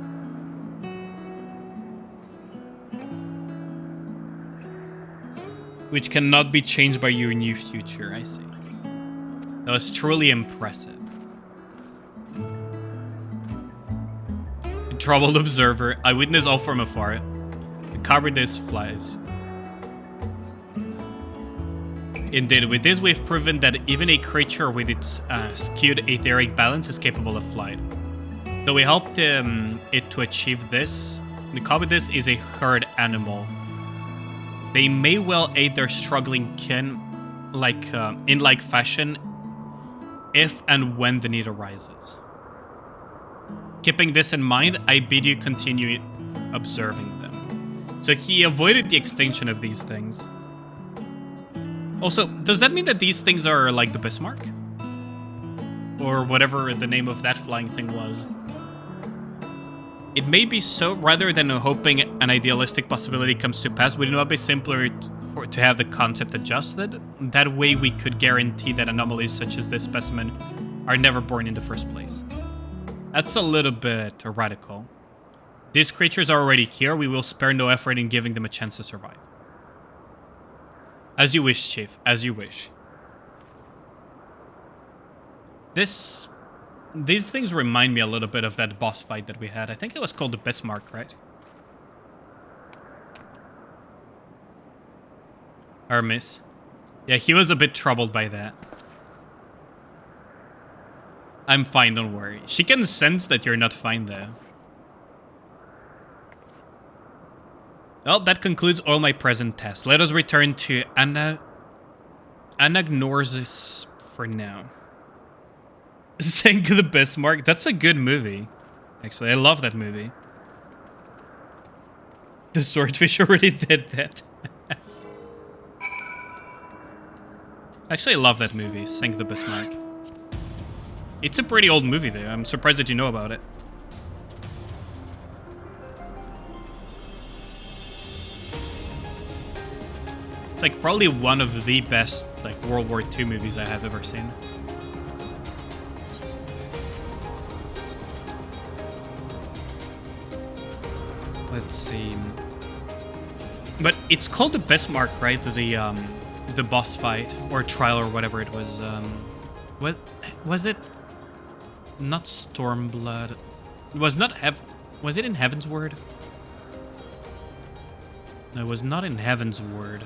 Which cannot be changed by your new future, I see. That was truly impressive. Troubled observer, I witness all from afar. The cowardice flies. Indeed, with this we've proven that even a creature with its skewed etheric balance is capable of flight. Though we helped it to achieve this, the cowardice is a herd animal. They may well aid their struggling kin in like fashion if and when the need arises. Keeping this in mind, I bid you continue observing them. So he avoided the extinction of these things. Also, does that mean that these things are like the Bismarck? Or whatever the name of that flying thing was? It may be so, rather than hoping an idealistic possibility comes to pass, would it not be simpler to have the concept adjusted? That way we could guarantee that anomalies such as this specimen are never born in the first place. That's a little bit radical. These creatures are already here, we will spare no effort in giving them a chance to survive. As you wish, Chief, as you wish. These things remind me a little bit of that boss fight that we had. I think it was called the Bismarck, right? Hermes. Yeah, he was a bit troubled by that. I'm fine, don't worry. She can sense that you're not fine, though. Well, that concludes all my present tests. Let us return to Anagnosis for now. Sank the Bismarck. That's a good movie. Actually, I love that movie. The Swordfish already did that. Actually, I love that movie, Sank the Bismarck. It's a pretty old movie, though. I'm surprised that you know about it. It's like probably one of the best like World War II movies I have ever seen. Let's see. But it's called the Bismarck, right? The boss fight or trial or whatever it was. What was it? Not Stormblood. It was not Was it in Heaven's Word? No, it was not in Heaven's Word.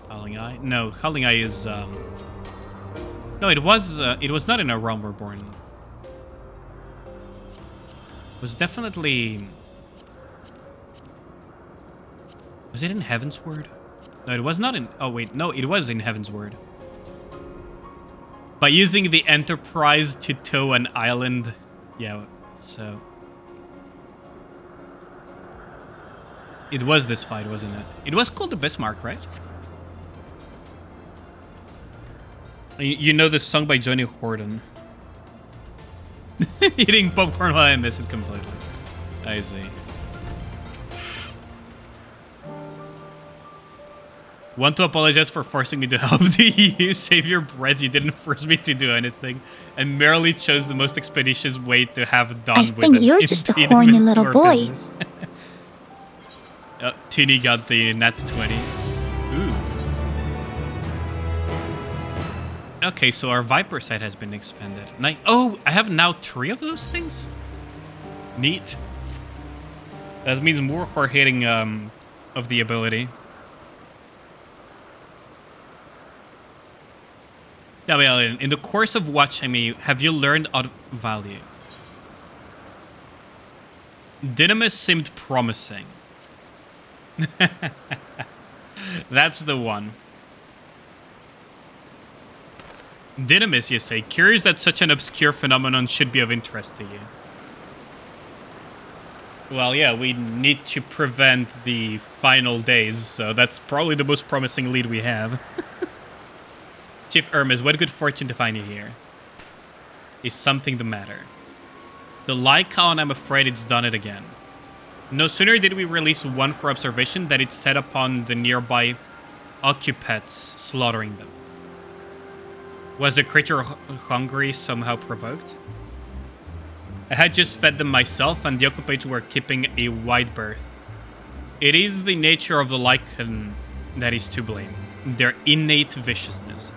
Howling Eye? No, Howling Eye is no, it was not in A Realm Reborn. It was definitely. Was it in Heaven's Word? No, it was not in. Oh wait, no, it was in Heaven's Word. By using the Enterprise to tow an island, yeah. So it was this fight, wasn't it? It was called the Bismarck, right? You know the song by Johnny Horton. Eating popcorn while I miss it completely. I see. Want to apologize for forcing me to help you save your bread. You didn't force me to do anything, and merely chose the most expeditious way to have done I with think an you're just a horny impediment to little our boy. business. Tini got the nat 20. Ooh. Okay, so our Viper sight has been expanded. Oh, I have now 3 of those things? Neat. That means more hard-hitting of the ability. Now, in the course of watching me, have you learned odd value? Dynamis seemed promising. That's the one. Dynamis, you say. Curious that such an obscure phenomenon should be of interest to you. Well, yeah, we need to prevent the final days, so that's probably the most promising lead we have. Chief Hermes, what good fortune to find you here. Is something the matter? The Lycaon, I'm afraid it's done it again. No sooner did we release one for observation that it set upon the nearby occupants slaughtering them. Was the creature hungry somehow provoked? I had just fed them myself, and the occupants were keeping a wide berth. It is the nature of the lichen that is to blame, their innate viciousness.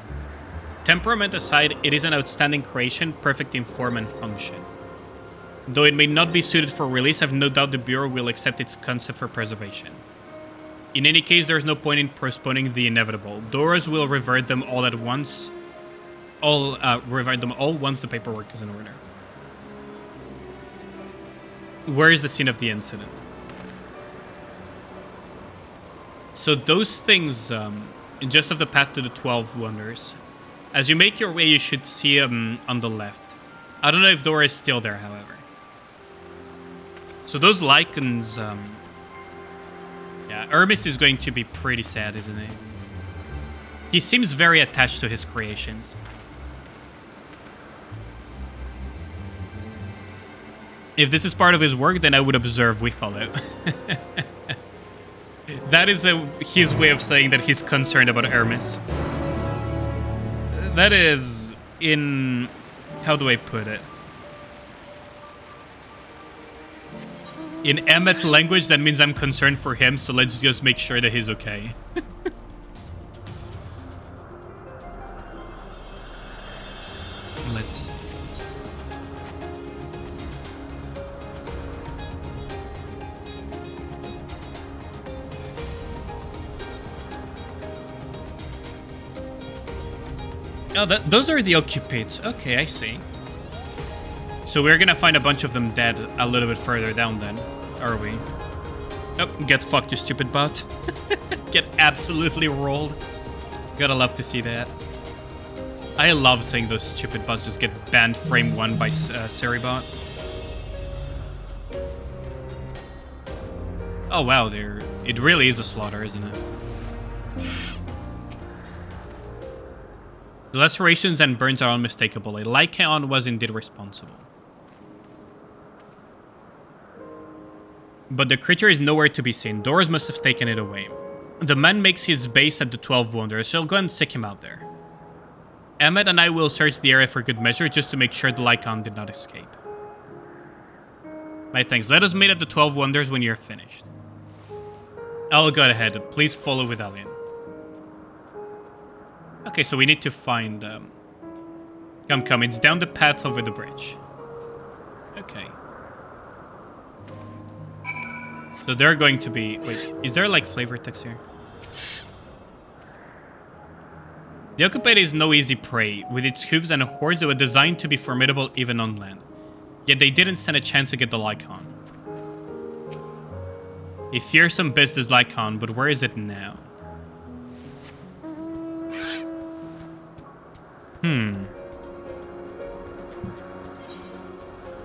Temperament aside, it is an outstanding creation, perfect in form and function. Though it may not be suited for release, I've no doubt the Bureau will accept its concept for preservation. In any case, there is no point in postponing the inevitable. Doras will revert them all at once. Revert them all once the paperwork is in order. Where is the scene of the incident? So those things, just off the path to the 12 Wonders. As you make your way, you should see them on the left. I don't know if Dora is still there, however. So those lichens, yeah, Hermes is going to be pretty sad, isn't he? He seems very attached to his creations. If this is part of his work, then I would observe, we follow. That is his way of saying that he's concerned about Hermes. That is in... how do I put it? In Emmet language, that means I'm concerned for him, so let's just make sure that he's okay. Let's... Oh, those are the occupants. Okay, I see. So we're gonna find a bunch of them dead a little bit further down then, are we? Oh, get fucked, you stupid bot. Get absolutely rolled. Gotta love to see that. I love seeing those stupid bots just get banned frame 1 by Seribot. Oh wow, it really is a slaughter, isn't it? The lacerations and burns are unmistakable. A Lycaon was indeed responsible. But the creature is nowhere to be seen. Doras must have taken it away. The man makes his base at the 12 Wonders, so I'll go and seek him out there. Emmet and I will search the area for good measure, just to make sure the Lycaon did not escape. My thanks. Let us meet at the 12 Wonders when you're finished. I'll go ahead. Please follow with Alien. Okay, so we need to find... Come, it's down the path over the bridge. Okay. So they're going to be... Wait, is there like flavor text here? The Occupant is no easy prey. With its hooves and hordes, it was designed to be formidable even on land. Yet they didn't stand a chance to get the Lycaon. A fearsome beast is Lycaon, but where is it now?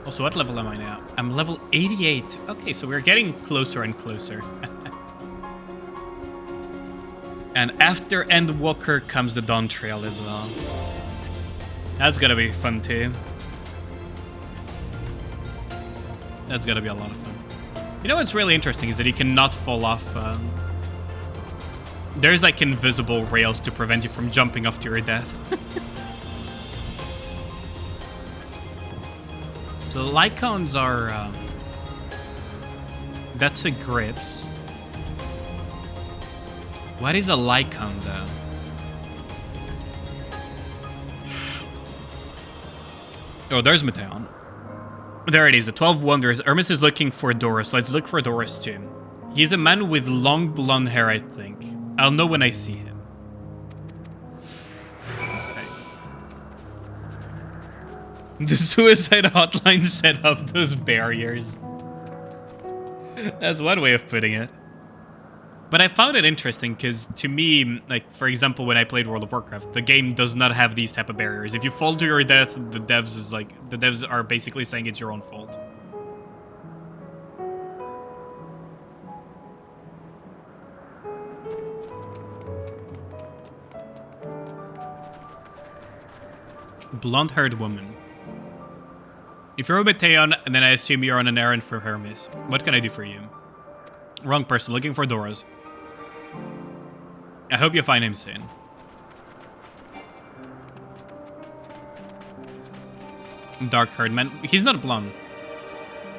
Also, what level am I now? I'm level 88. Okay, so we're getting closer and closer. And after Endwalker comes the Dawn Trail as well. That's gonna be fun too. That's gonna be a lot of fun. You know what's really interesting is that you cannot fall off. There's like invisible rails to prevent you from jumping off to your death. So the Lycons are... that's a grips. What is a Lycon though? Oh, there's Mateon. There it is, the 12 Wonders. Hermes is looking for Doris. Let's look for Doris too. He's a man with long blonde hair, I think. I'll know when I see him. Okay. The suicide hotline set up those barriers. That's one way of putting it. But I found it interesting because to me, like, for example, when I played World of Warcraft, the game does not have these type of barriers. If you fall to your death, the devs are basically saying it's your own fault. Blonde-haired woman. If you're a Mateon, then I assume you're on an errand for Hermes. What can I do for you? Wrong person, looking for Doras. I hope you find him soon. Dark-haired man. He's not blonde.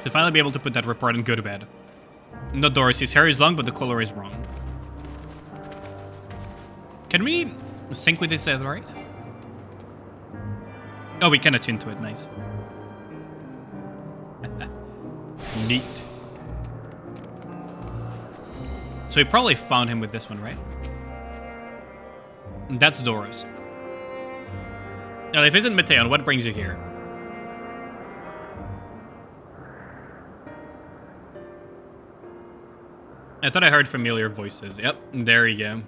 Should finally be able to put that report and go to bed. No, Doris, his hair is long, but the color is wrong. Can we sync with this right? Oh, we can attune to it. Nice. Neat. So we probably found him with this one, right? That's Doris. Now, if it isn't Mateon, what brings you here? I thought I heard familiar voices. Yep, there you go.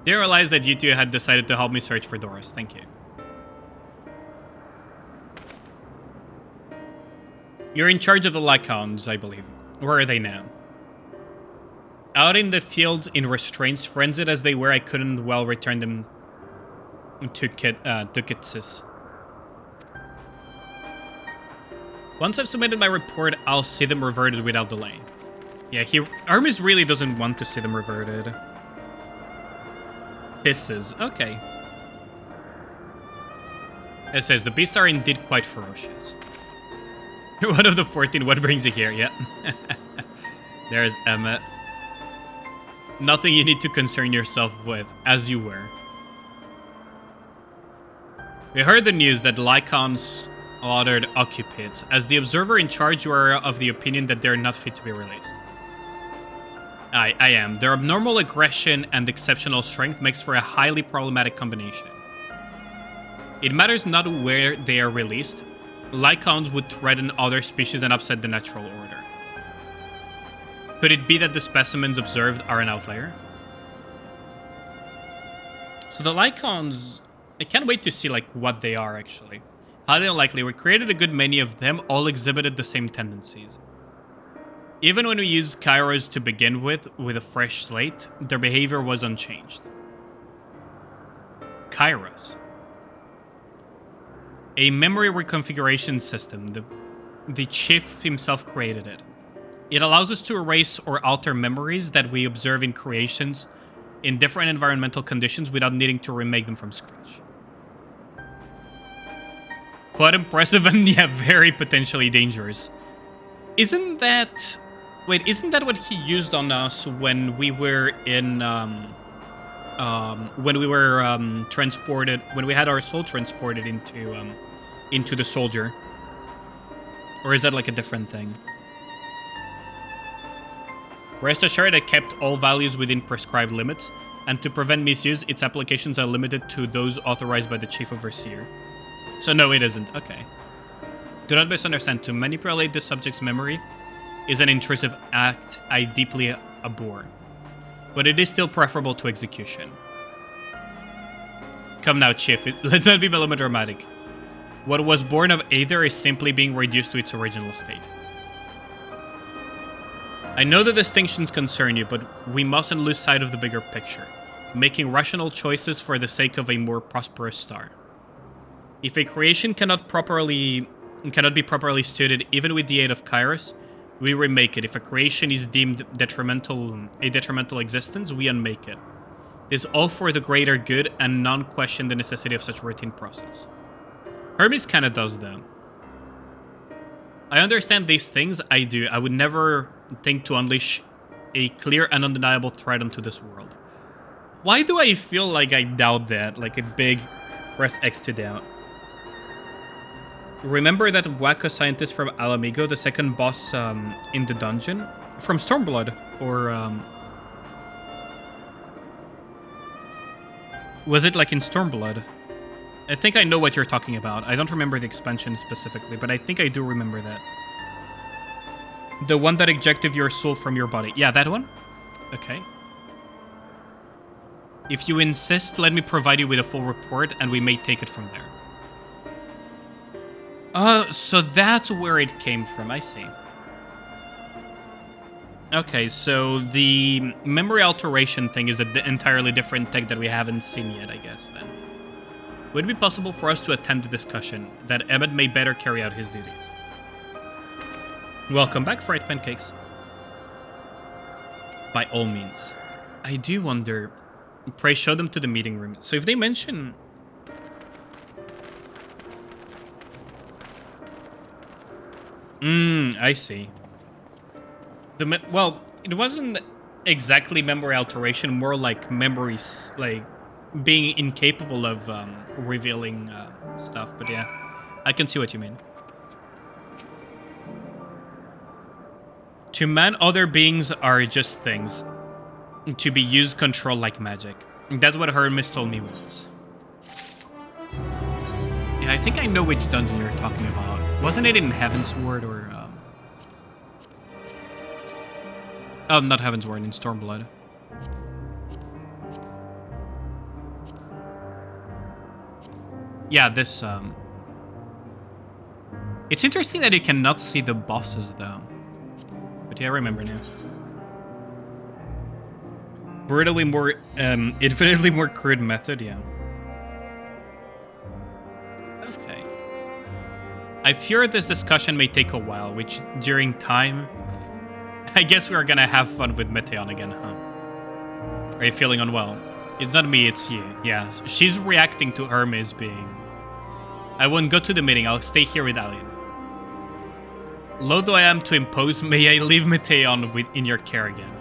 Didn't realize that you two had decided to help me search for Doris. Thank you. You're in charge of the Lycons, I believe. Where are they now? Out in the fields in restraints, frenzied as they were, I couldn't well return them to Kitsis. Once I've submitted my report, I'll see them reverted without delay. Yeah, Hermes really doesn't want to see them reverted. Kisses, okay. It says, the beasts are indeed quite ferocious. You're one of the 14, what brings you here? Yeah. There's Emma. Nothing you need to concern yourself with, as you were. We heard the news that Lycons slaughtered occupists. As the observer in charge, you are of the opinion that they're not fit to be released. I am. Their abnormal aggression and exceptional strength makes for a highly problematic combination. It matters not where they are released. Lycons would threaten other species and upset the natural order. Could it be that the specimens observed are an outlier? So the Lycons, I can't wait to see like what they are actually. Highly unlikely. We created a good many of them, all exhibited the same tendencies. Even when we used Kairos to begin with a fresh slate, their behavior was unchanged. Kairos. A memory reconfiguration system. The chief himself created it. It allows us to erase or alter memories that we observe in creations in different environmental conditions without needing to remake them from scratch. Quite impressive and yeah, very potentially dangerous. Isn't that... Wait, isn't that what he used on us when we were in, transported, when we had our soul transported into the soldier? Or is that like a different thing? Rest assured, I kept all values within prescribed limits, and to prevent misuse, its applications are limited to those authorized by the Chief Overseer. So no, it isn't. Okay. Do not misunderstand. To manipulate the subject's memory is an intrusive act I deeply abhor, but it is still preferable to execution. Come now, Chief, let's not be melodramatic. What was born of Aether is simply being reduced to its original state. I know the distinctions concern you, but we mustn't lose sight of the bigger picture, making rational choices for the sake of a more prosperous star. If a creation cannot be properly studied even with the aid of Kairos, we remake it. If a creation is deemed a detrimental existence, we unmake it. This is all for the greater good and none question the necessity of such routine process. Hermes kinda does that. I understand these things, I do. I would never think to unleash a clear and undeniable threat onto this world. Why do I feel like I doubt that? Like a big press X to doubt. Remember that wacko scientist from Alamigo, the second boss in the dungeon? From Stormblood? Or, was it like in Stormblood? I think I know what you're talking about. I don't remember the expansion specifically, but I think I do remember that. The one that ejected your soul from your body. Yeah, that one? Okay. If you insist, let me provide you with a full report and we may take it from there. So that's where it came from, I see. Okay, so the memory alteration thing is an entirely different tech that we haven't seen yet, I guess, then. Would it be possible for us to attend the discussion, that Emmett may better carry out his duties? Welcome back, Fried Pancakes. By all means. I do wonder. Pray show them to the meeting room. So if they mention... I see. Well, it wasn't exactly memory alteration, more like memories, like being incapable of revealing stuff. But yeah, I can see what you mean. To man, other beings are just things. To be used, control like magic. That's what Hermes told me once. Yeah, I think I know which dungeon you're talking about. Wasn't it in Heaven's Ward or... Oh, not Heaven's Ward, in Stormblood. Yeah, this... It's interesting that you cannot see the bosses, though. But yeah, I remember now. Brutally more... infinitely more crude method, yeah. Okay. I fear this discussion may take a while, which, during time... I guess we are gonna have fun with Meteon again, huh? Are you feeling unwell? It's not me, it's you. Yeah, she's reacting to Hermes being... I won't go to the meeting, I'll stay here with Alien. Low though I am to impose, may I leave Meteon in your care again?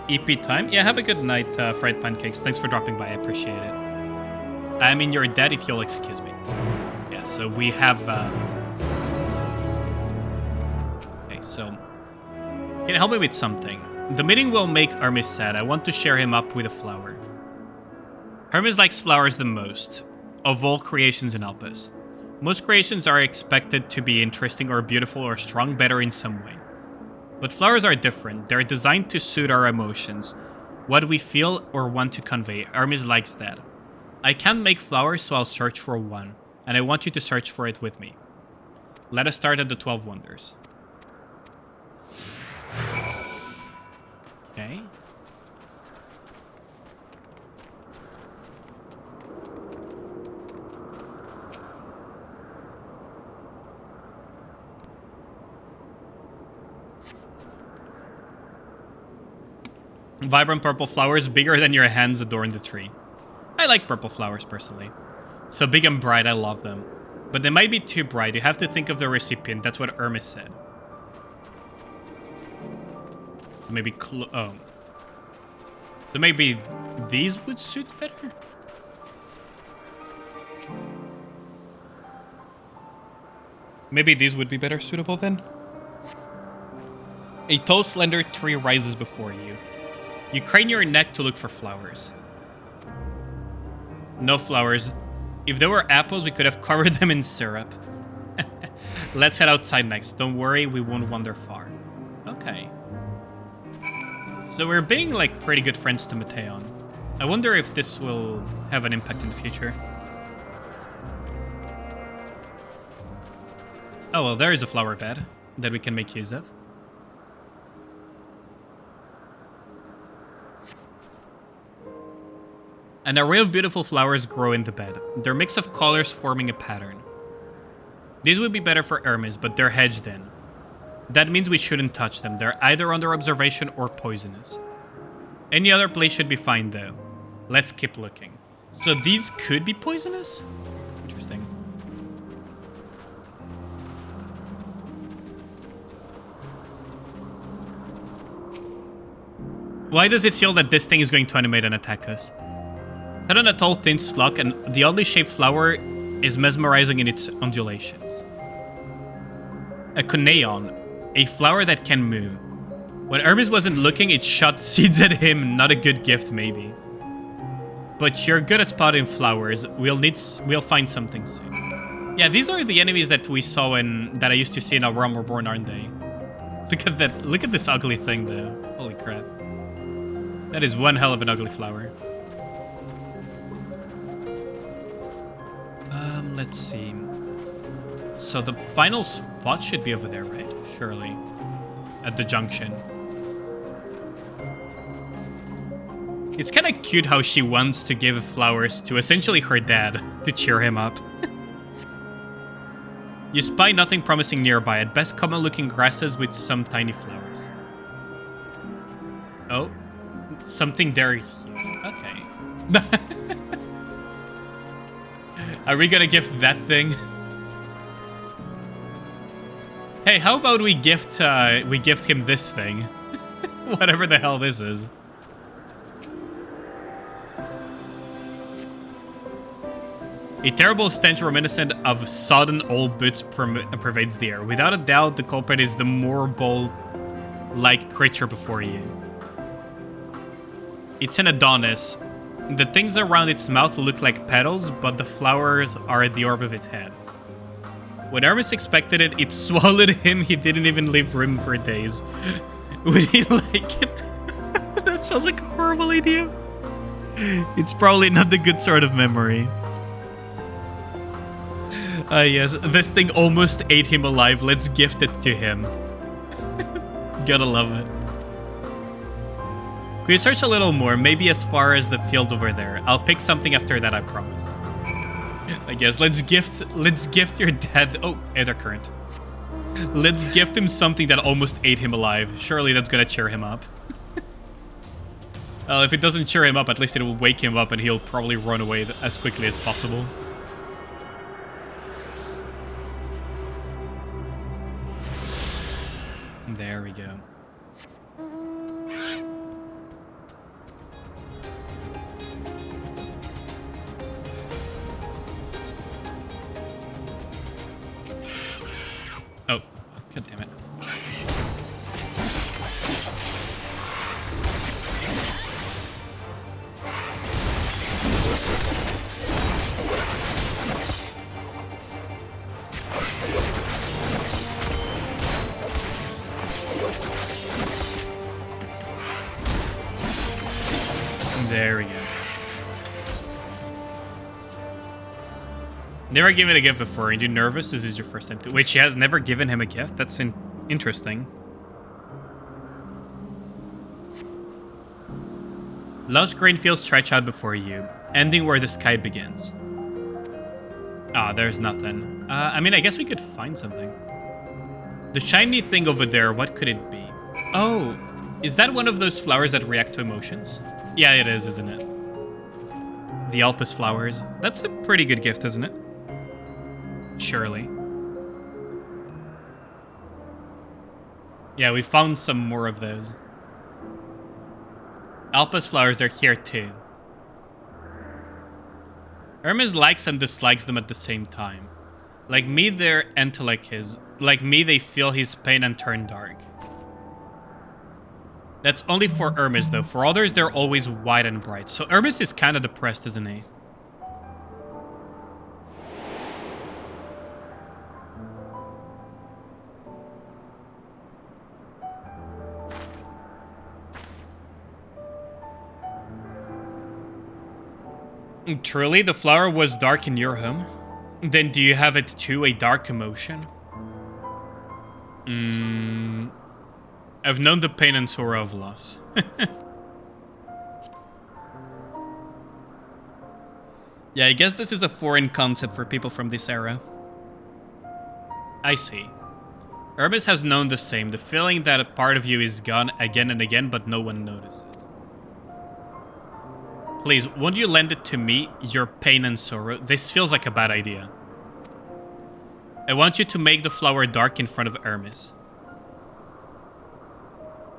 EP time? Yeah, have a good night, Fried Pancakes. Thanks for dropping by, I appreciate it. I am in your debt if you'll excuse me. Yeah, so we have... Okay, so... Can you help me with something? The meeting will make Hermes sad. I want to share him up with a flower. Hermes likes flowers the most, of all creations in Alpes. Most creations are expected to be interesting or beautiful or strong better in some way. But flowers are different. They're designed to suit our emotions, what we feel or want to convey. Hermes likes that. I can't make flowers, so I'll search for one, and I want you to search for it with me. Let us start at the 12 Wonders. Okay. Vibrant purple flowers bigger than your hands adorn the tree. I like purple flowers personally. So big and bright, I love them. But they might be too bright. You have to think of the recipient. That's what Hermes said. Maybe oh. So maybe these would suit better? Maybe these would be better suitable then? A tall, slender tree rises before you. You crane your neck to look for flowers. No flowers. If there were apples, we could have covered them in syrup. Let's head outside next. Don't worry, we won't wander far. Okay. So we're being, like, pretty good friends to Meteon. I wonder if this will have an impact in the future. Oh, well, there is a flower bed that we can make use of. An array of beautiful flowers grow in the bed, their mix of colors forming a pattern. These would be better for Hermes, but they're hedged in. That means we shouldn't touch them. They're either under observation or poisonous. Any other place should be fine, though. Let's keep looking. So these could be poisonous? Interesting. Why does it feel that this thing is going to animate and attack us? Set on a tall, thin stalk, and the oddly shaped flower is mesmerizing in its undulations. A coneon, a flower that can move. When Hermes wasn't looking, it shot seeds at him. Not a good gift, maybe. But you're good at spotting flowers. We'll find something soon. Yeah, these are the enemies that we saw that I used to see in A Realm Reborn, aren't they? Look at that. Look at this ugly thing, though. Holy crap. That is one hell of an ugly flower. Let's see. So the final spot should be over there, right? Surely. At the junction. It's kind of cute how she wants to give flowers to essentially her dad to cheer him up. You spy nothing promising nearby. At best, common-looking grasses with some tiny flowers. Oh, something there. Okay. Are we gonna gift that thing? Hey, how about we gift him this thing? Whatever the hell this is. A terrible stench reminiscent of sodden old boots pervades the air. Without a doubt, the culprit is the morbol-like creature before you. It's an Adonis. The things around its mouth look like petals, but the flowers are at the orb of its head. When Hermes expected it, it swallowed him. He didn't even leave room for days. Would he like it? That sounds like a horrible idea. It's probably not the good sort of memory. Yes, this thing almost ate him alive. Let's gift it to him. Gotta love it. Can we search a little more? Maybe as far as the field over there. I'll pick something after that, I promise. I guess let's gift your dad. Oh, Aether Current. Let's gift him something that almost ate him alive. Surely that's gonna cheer him up. Well, if it doesn't cheer him up, at least it will wake him up and he'll probably run away as quickly as possible. There we go. Oh, god damn it. There we go. Never given a gift before. Are you nervous? This is your first time. Wait, she has never given him a gift? That's interesting. Lush green fields stretch out before you, ending where the sky begins. Ah, there's nothing. I mean, I guess we could find something. The shiny thing over there, what could it be? Oh, is that one of those flowers that react to emotions? Yeah, it is, isn't it? The Alpus flowers. That's a pretty good gift, isn't it? Surely. Yeah, we found some more of those. Alpus flowers are here too. Hermes likes and dislikes them at the same time. Like me, they're like his. Like me, they feel his pain and turn dark. That's only for Hermes, though. For others, they're always wide and bright. So Hermes is kind of depressed, isn't he? Truly, the flower was dark in your home? Then do you have it too, a dark emotion? I've known the pain and sorrow of loss. Yeah, I guess this is a foreign concept for people from this era. I see. Hermes has known the same, the feeling that a part of you is gone again and again, but no one notices. Please, won't you lend it to me, your pain and sorrow? This feels like a bad idea. I want you to make the flower dark in front of Hermes.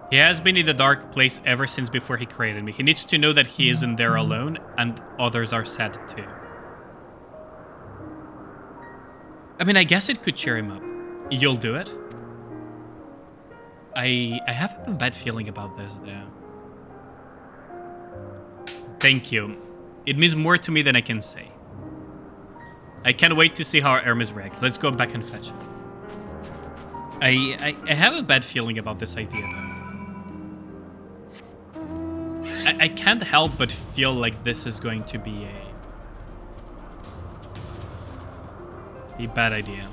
He has been in the dark place ever since before he created me. He needs to know that he isn't there alone, and others are sad too. I mean, I guess it could cheer him up. You'll do it? I have a bad feeling about this, though. Thank you. It means more to me than I can say. I can't wait to see how Hermes reacts. Let's go back and fetch it. I have a bad feeling about this idea, though. I can't help but feel like this is going to be a bad idea.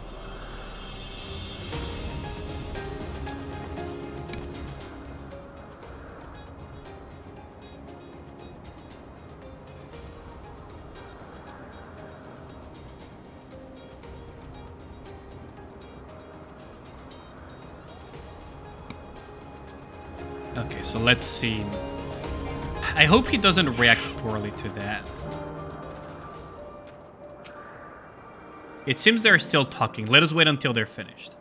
Okay, so let's see. I hope he doesn't react poorly to that. It seems they're still talking. Let us wait until they're finished.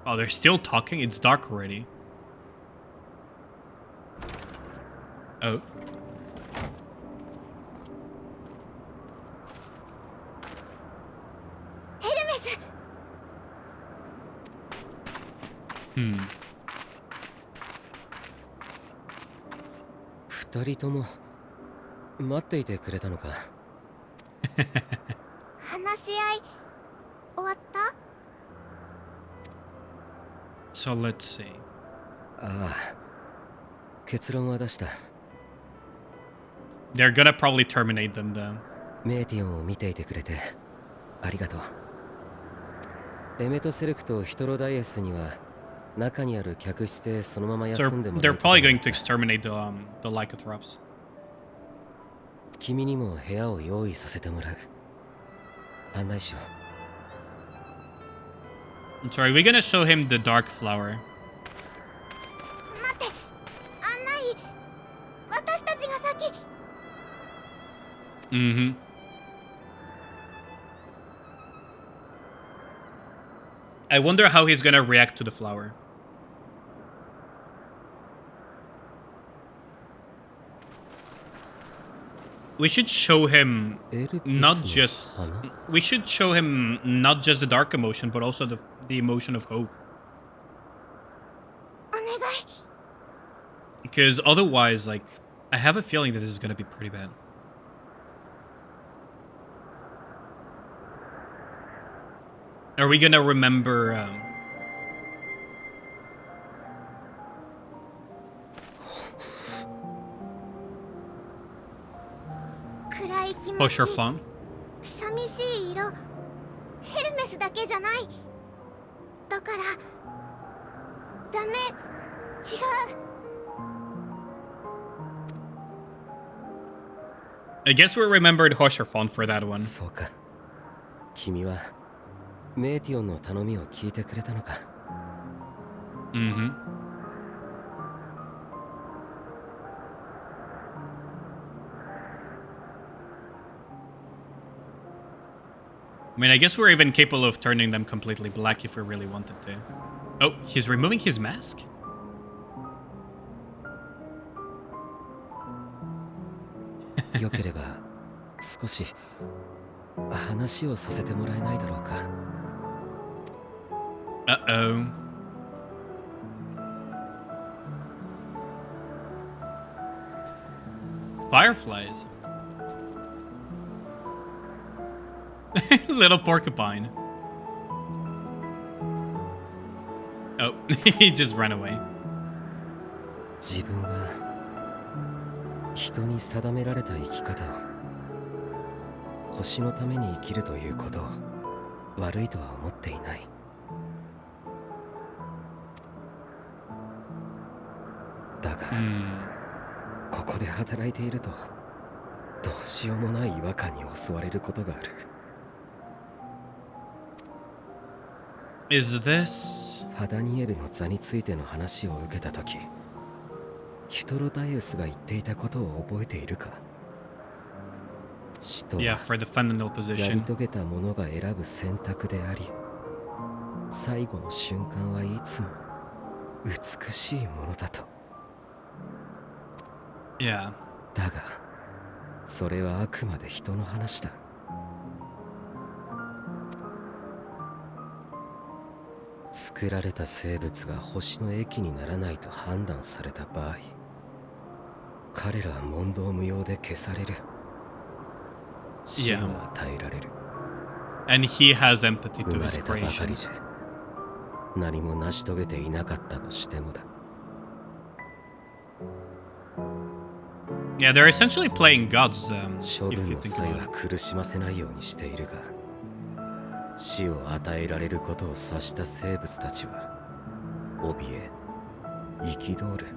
Oh, they're still talking? It's dark already. Oh. Hmm. 二人とも待っていてくれたのか。話し合い終わった？ So let's see. ああ、結論は出した。 They're gonna probably terminate them though. メーティオンを見ていてくれてありがとう。エメトセレクとヒトロダイエスには中にある客室でそのまま So 休んでもら they're うこと probably にな going っ to た。 exterminate the lycanthropes. 君にも部屋を用意させてもらう。案内しよう。 Sorry, we're gonna show him the dark flower. 待って、案内。私たちが先。Mm-hmm. I wonder how he's gonna react to the flower. We should show him not just the dark emotion, but also the emotion of hope. お願い。 Because otherwise, like, I have a feeling that this is gonna be pretty bad. Are we gonna remember? Hosher Fong? 寂しい色。ヘルメスだけじゃない。だからダメ。違う。 I guess we remembered Hosher Fong for that one. そうか。君はメーティオンの頼みを聞いてくれたのか。 Mm-hmm. I mean, I guess we're even capable of turning them completely black if we really wanted to. Oh, he's removing his mask? よければ少し話をさせてもらえないだろうか。 Uh-oh. Fireflies. Little porcupine. Oh, he just ran away. 自分は人に定められた生き方を、星のために生きるということを悪いとは思っていない。だが、ここで働いているとどうしようもない違和感に襲われることがある。 Is this... ファダニエルの座についての話を受けたとき、ヒトロダイウスが言っていたことを覚えているか？死とは Yeah, for the fundamental やり position. 遂げた者が選ぶ選択であり、最後の瞬間はいつも美しいものだと。 Yeah. だが、それはあくまで人の話だ。作られた生物が星の益にならないと判断された場合、彼らは問答無用で消される。死を与えられる。 And he has empathy 生 to ま his れたばかり creations. で何も成し遂げていなかったとしてもだ。 Yeah, they're essentially playing gods, 処 if 分 you の think 際 about は it. 苦しませないようにしているが、死を与えられることを察した生物たちは怯え憤る。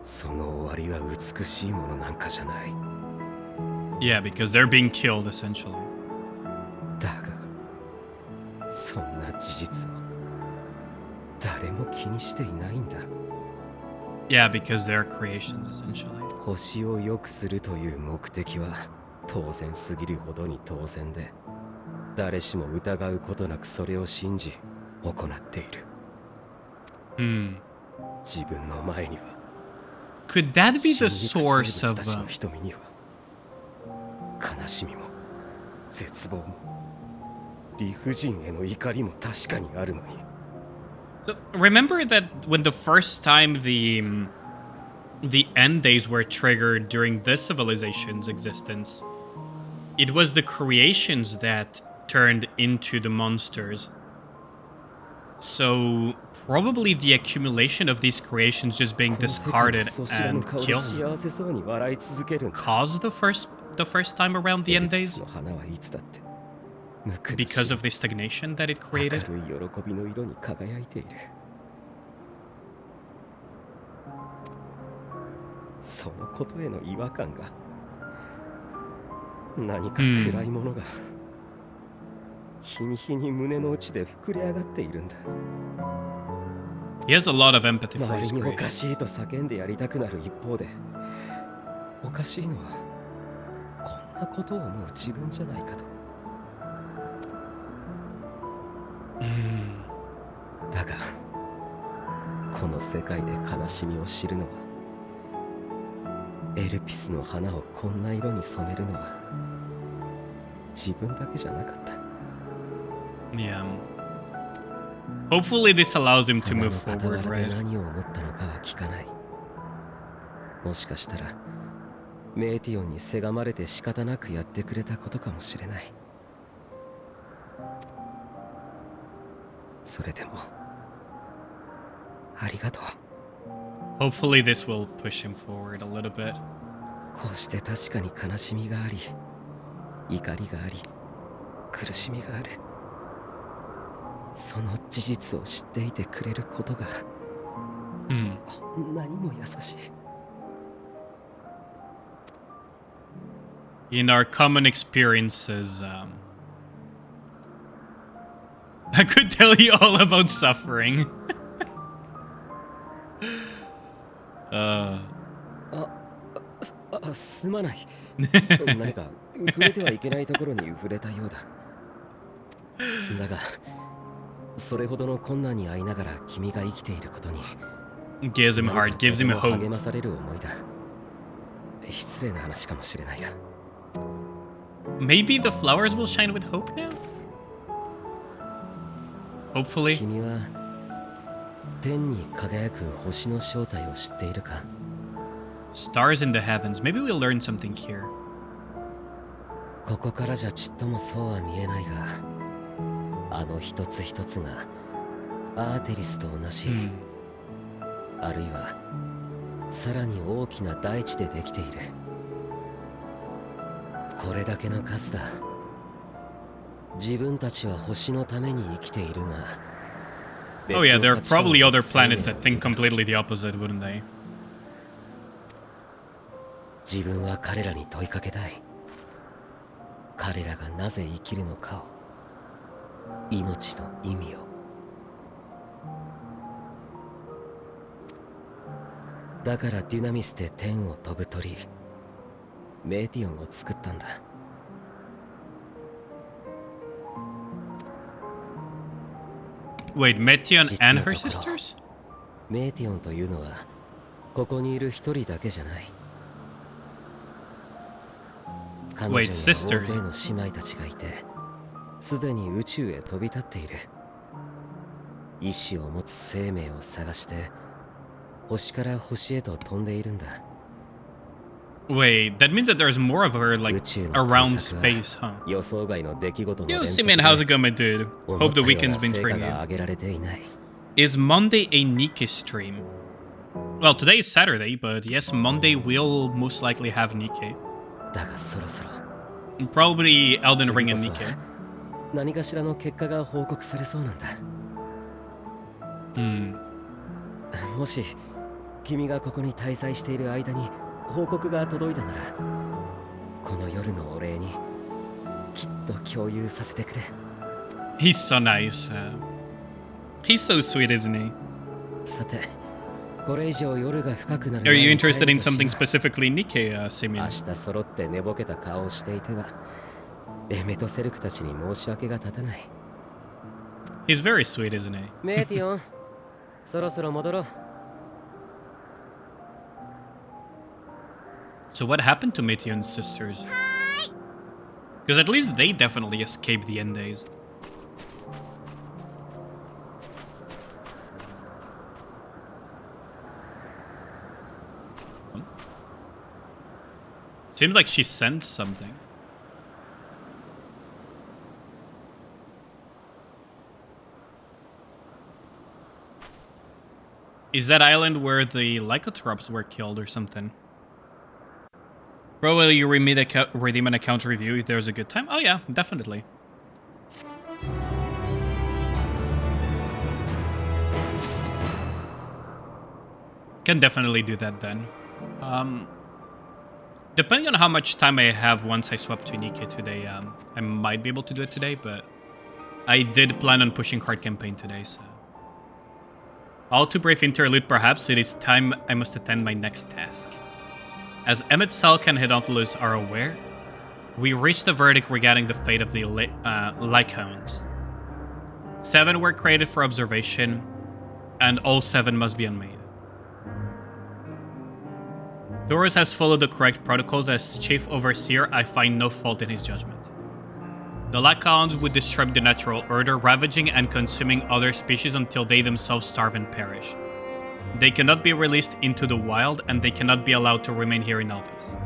その終わりは美しいものなんかじゃない。 Yeah, because they're being killed, essentially. だがそんな事実を誰も気にしていないんだ。 Yeah, because they're creations essentially. 星を良くするという目的は当然すぎるほどに当然で、誰しも疑うことなくそれを信じ行っている。自分の前には Could that be the source 生 of 物たちの瞳には悲しみも絶望も理不尽への怒りも確かにあるのに。 So remember that when the first time the end days were triggered during this civilization's existence, it was the creations that turned into the monsters. So probably the accumulation of these creations just being discarded and killed caused the first time around the end days because of the stagnation that it created. 明るい喜びの色に輝いている。そのことへの違和感が何か暗いものが日に日に胸の内で膨れ上がっているんだ。 He has a lot of empathy for 周 his りにおか creations. しいと叫んでやりたくなる一方で、おかしいのはこんなことを思う自分じゃないかと。だがこの世界で悲しみを知るのは、エルピスの花をこんな色に染めるのは自分だけじゃなかった。 Yeah. Hopefully this allows him to 花 move の forward, 傍らで right? 何を思ったのかは聞かない。もしかしたらメーティオンにせがまれて仕方なくやってくれたことかもしれない。それでもありがとう。 Hopefully this will push him forward a little bit. こうして確かに悲しみがあり、怒りがあり、苦しみがある。その事実を知っていてくれることが、こんなにも優しい。 In our common experiences, I could tell you all about suffering. すまない。何か触れてはいけないところに触れたようだ。だが、それほどの困難に遭いながら君が生きていることに Gives him heart, gives him とても hope. 励まされる思いだ。失礼な話かもしれないが。 Maybe the flowers will shine with hope now? Hopefully. 君は天に輝く星の正体を知っているか？ Stars in the heavens. Maybe we'll learn something here. ここからじゃちっともそうは見えないが、あの一つ一つがアーテリスと同じ、あるいはさらに大きな大地でできている。これだけの数だ。自分たちは星のために生きているが、 Oh yeah, there are 別の価値観を probably 持 other つ生命 planets that think completely the opposite, wouldn't they? 自分は彼らに問いかけたい。彼らがなぜ生きるのかを、命の意味を。だからデュナミスで天を飛ぶ鳥、メーティオンを作ったんだ。Wait, Metion 実 and のと her ころ sisters? メーティオンというのはここにいる一人だけじゃない。彼女には Wait, 大 sisters? 勢の姉妹たちがいて、すでに宇宙へ飛び立っている。意志を持つ生命を探して星から星へと飛んでいるんだ。 Wait, that means that there's more of her, like, 宇宙の around 探索は space, huh? 予想外の出来事の Yo, 連続 Simeon, で how's it going, my dude? 思 Hope っ the たような weekend's been 成果 treating が you. 上げられていない。 Is Monday a Nikke stream? Well, today is Saturday, but yes, Monday will most likely have Nikke. だがそろそろ Probably Elden Ring and 次こそ Nikke. は何かしらの結果が報告されそうなんだ。もし君がここに滞在している間に報告が届いたなら、この夜のお礼にきっと共有させてくれ。He's so nice. He's so sweet, isn't he? さて、これ以上夜が深くなる Are 前 you に帰 interested る in とし something よう。 specifically, Nikke, 明 Simeon? 日揃って寝ぼけた顔をしていてはエメとセルクたちに申し訳が立たない。 He's very sweet, isn't he? メーティオン、そろそろ戻ろう。 So what happened to Metion's sisters? Because at least they definitely escaped the end days. Seems like she sent something. Is that island where the lycotrops were killed or something? Bro, will you redeem an account review if there's a good time? Oh yeah, definitely. Can definitely do that then. Depending on how much time I have once I swap to Nikke today, I might be able to do it today, but I did plan on pushing card campaign today, so... All too brief interlude, perhaps. It is time I must attend my next task. As Emmett, Salk, and Hedontalus are aware, we reached the verdict regarding the fate of the Lycones. 7 were created for observation, and all 7 must be unmade. Doros has followed the correct protocols. As Chief Overseer, I find no fault in his judgment. The Lycones would disrupt the natural order, ravaging and consuming other species until they themselves starve and perish. They cannot be released into the wild, and they cannot be allowed to remain here in Alpes.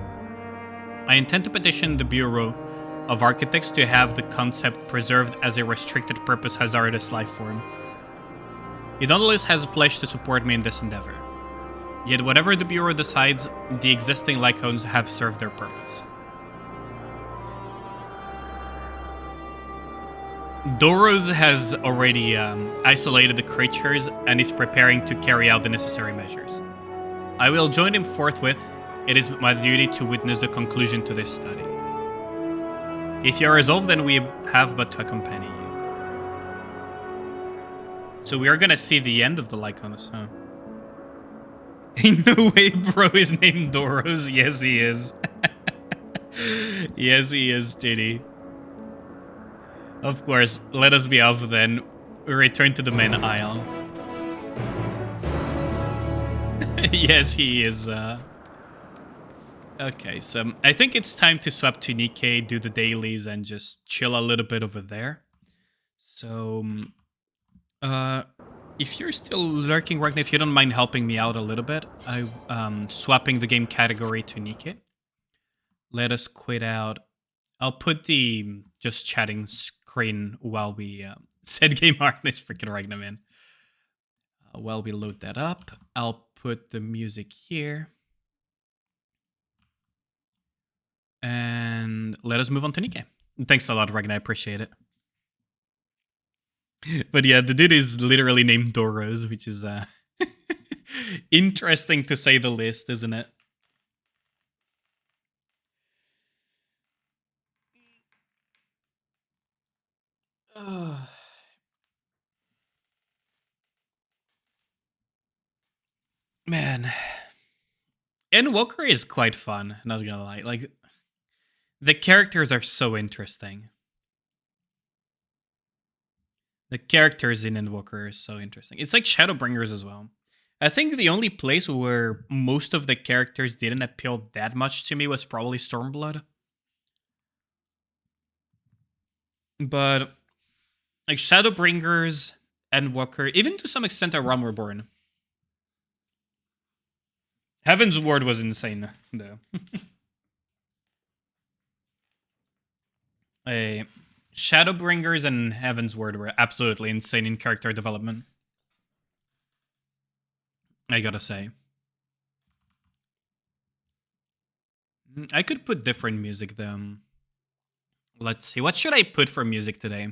I intend to petition the Bureau of Architects to have the concept preserved as a restricted purpose hazardous life form. Idonolus has pledged to support me in this endeavor. Yet whatever the Bureau decides, the existing Lycones have served their purpose. Doros has already isolated the creatures and is preparing to carry out the necessary measures. I will join him forthwith. It is my duty to witness the conclusion to this study. If you are resolved, then we have but to accompany you. So we are gonna see the end of the Lycones, huh? Ain't no way bro is named Doros. Yes, he is. Yes, he is, Titty. Of course, let us be off then. We return to the main aisle. Yes, he is. Okay, so I think it's time to swap to Nikke, do the dailies, and just chill a little bit over there. So, if you're still lurking right now, if you don't mind helping me out a little bit, I'm swapping the game category to Nikke. Let us quit out. I'll put the just chatting screen while we set game art. It's freaking right now, man. While we load that up, I'll put the music here. And let us move on to Nikke. Thanks a lot, Ragnar. I appreciate it. But yeah, the dude is literally named Doros, which is interesting to say the least, isn't it? Man. Endwalker is quite fun, not gonna lie. Like, the characters are so interesting. The characters in Endwalker are so interesting. It's like Shadowbringers as well. I think the only place where most of the characters didn't appeal that much to me was probably Stormblood. But like Shadowbringers, Endwalker, even to some extent A Realm Reborn. Heaven's Ward was insane, though. Shadowbringers and Heaven's Ward were absolutely insane in character development. I gotta say. I could put different music, though. Let's see. What should I put for music today?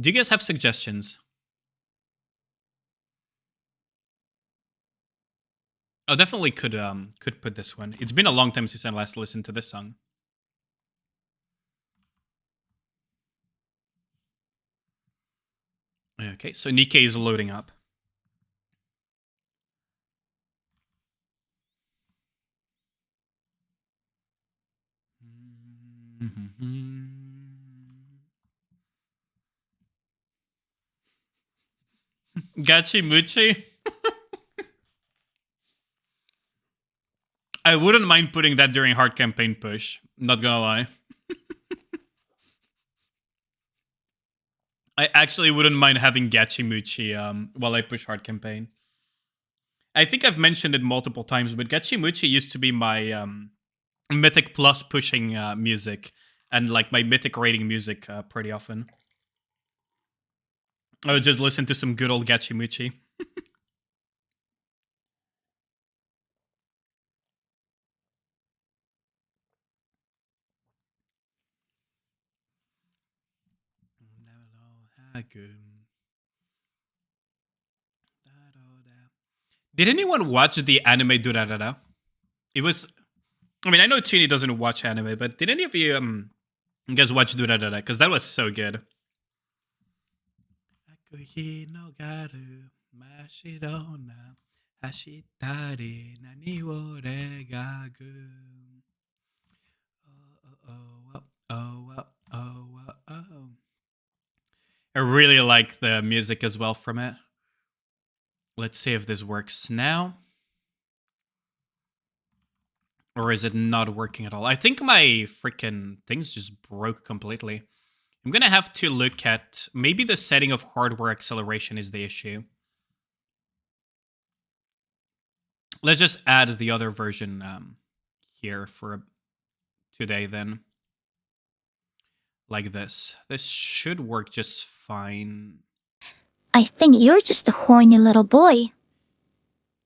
Do you guys have suggestions? Oh, definitely could put this one. It's been a long time since I last listened to this song. Okay, so Nikke is loading up. Gachi Muchi? I wouldn't mind putting that during hard campaign push. Not gonna lie. I actually wouldn't mind having Gachimuchi while I push hard campaign. I think I've mentioned it multiple times, but Gachimuchi used to be my Mythic Plus pushing music and like my Mythic rating music pretty often. I would just listen to some good old Gachimuchi. Did anyone watch the anime Durarara? It was. I mean, I know Chini doesn't watch anime, but did any of you guys watch Durarara? Because that was so good. I really like the music as well from it. Let's see if this works now. Or is it not working at all? I think my freaking things just broke completely. I'm gonna have to look at... Maybe the setting of hardware acceleration is the issue. Let's just add the other version here for today then. Like this. This should work just fine. I think you're just a horny little boy.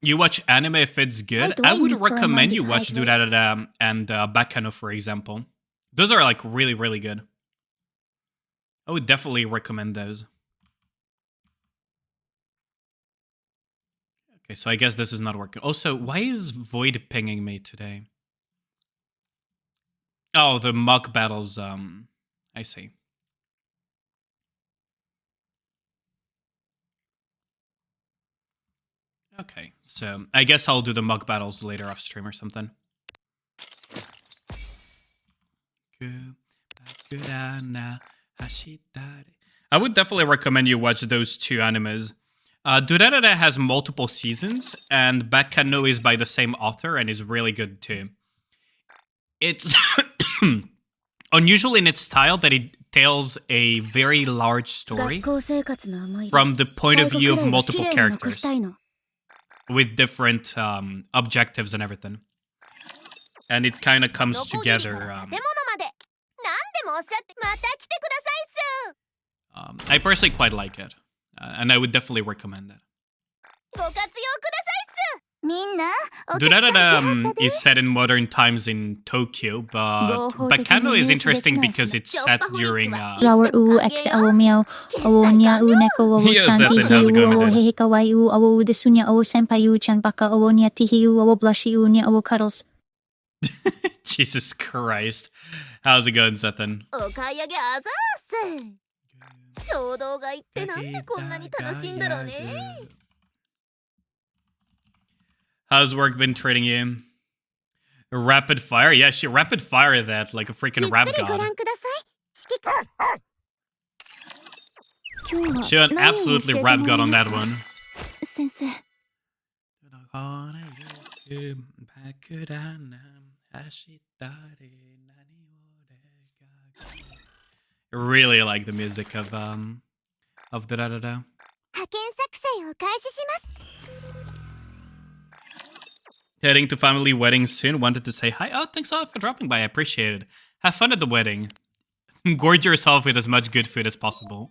You watch anime if it's good? I would recommend you watch Durarara and Bakano, for example. Those are like really, really good. I would definitely recommend those. Okay, so I guess this is not working. Also, why is Void pinging me today? Oh, the mock battles, I see. Okay, so I guess I'll do the mock battles later off stream or something. I would definitely recommend you watch those two animes. Durarara has multiple seasons, and Baccano is by the same author and is really good too. It's unusual in its style that it tells a very large story from the point of view of multiple characters with different objectives and everything. And it kind of comes together. I personally quite like it, and I would definitely recommend it. Durarara is set in modern times in Tokyo, but Baccano is interesting because it's set during... Flower u extra awo meow awo nya u neko awo Yo, chan Zethan, tihi how's it u going, awo my dude? hehe kawaii u awo desunya awo senpai u chan baka awo nya tihi u awo blushy u nya awo cuddles. Jesus Christ. How's it going, Zethan? How's work been treating you? Rapid fire? Yeah, she rapid fire that like a freaking rap god. She went absolutely rap god on that one. I really like the music of Durarara. Heading to family wedding soon. Wanted to say hi. Oh, thanks a lot for dropping by. I appreciate it. Have fun at the wedding. Gorge yourself with as much good food as possible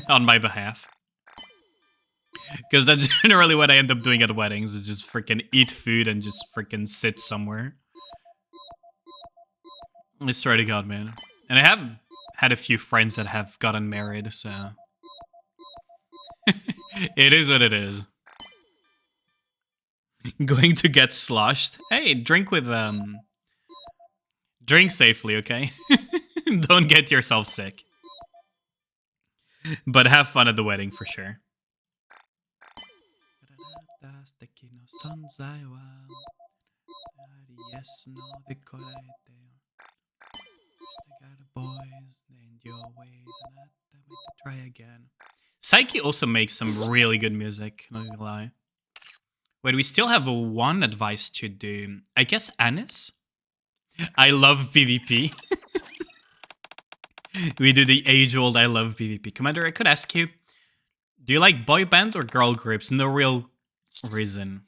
on my behalf. Because that's generally what I end up doing at weddings, is just freaking eat food and just freaking sit somewhere. I swear to God, man. And I have had a few friends that have gotten married, so... It is what it is. Going to get sloshed? Hey, drink with, Drink safely, okay? Don't get yourself sick. But have fun at the wedding for sure. Try again. Psyche also makes some really good music, not gonna lie. Wait, we still have one advice to do. I guess Anis? I love PvP. We do the age-old I love PvP. Commander, I could ask you, do you like boy band or girl groups? No real reason.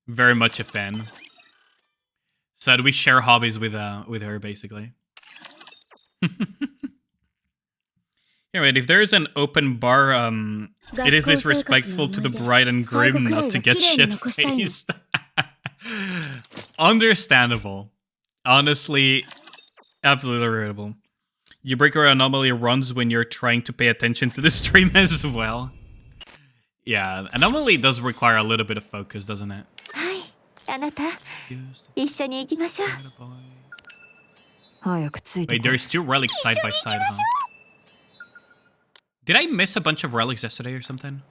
Very much a fan. So we share hobbies with her, basically. Anyway, if there is an open bar, it is disrespectful to the bride and groom not to get shit-faced. Understandable. Honestly, absolutely relatable. You break your anomaly runs when you're trying to pay attention to the stream as well. Yeah, anomaly does require a little bit of focus, doesn't it? Wait, there's 2 relics side by side, huh? Did I miss a bunch of relics yesterday or something?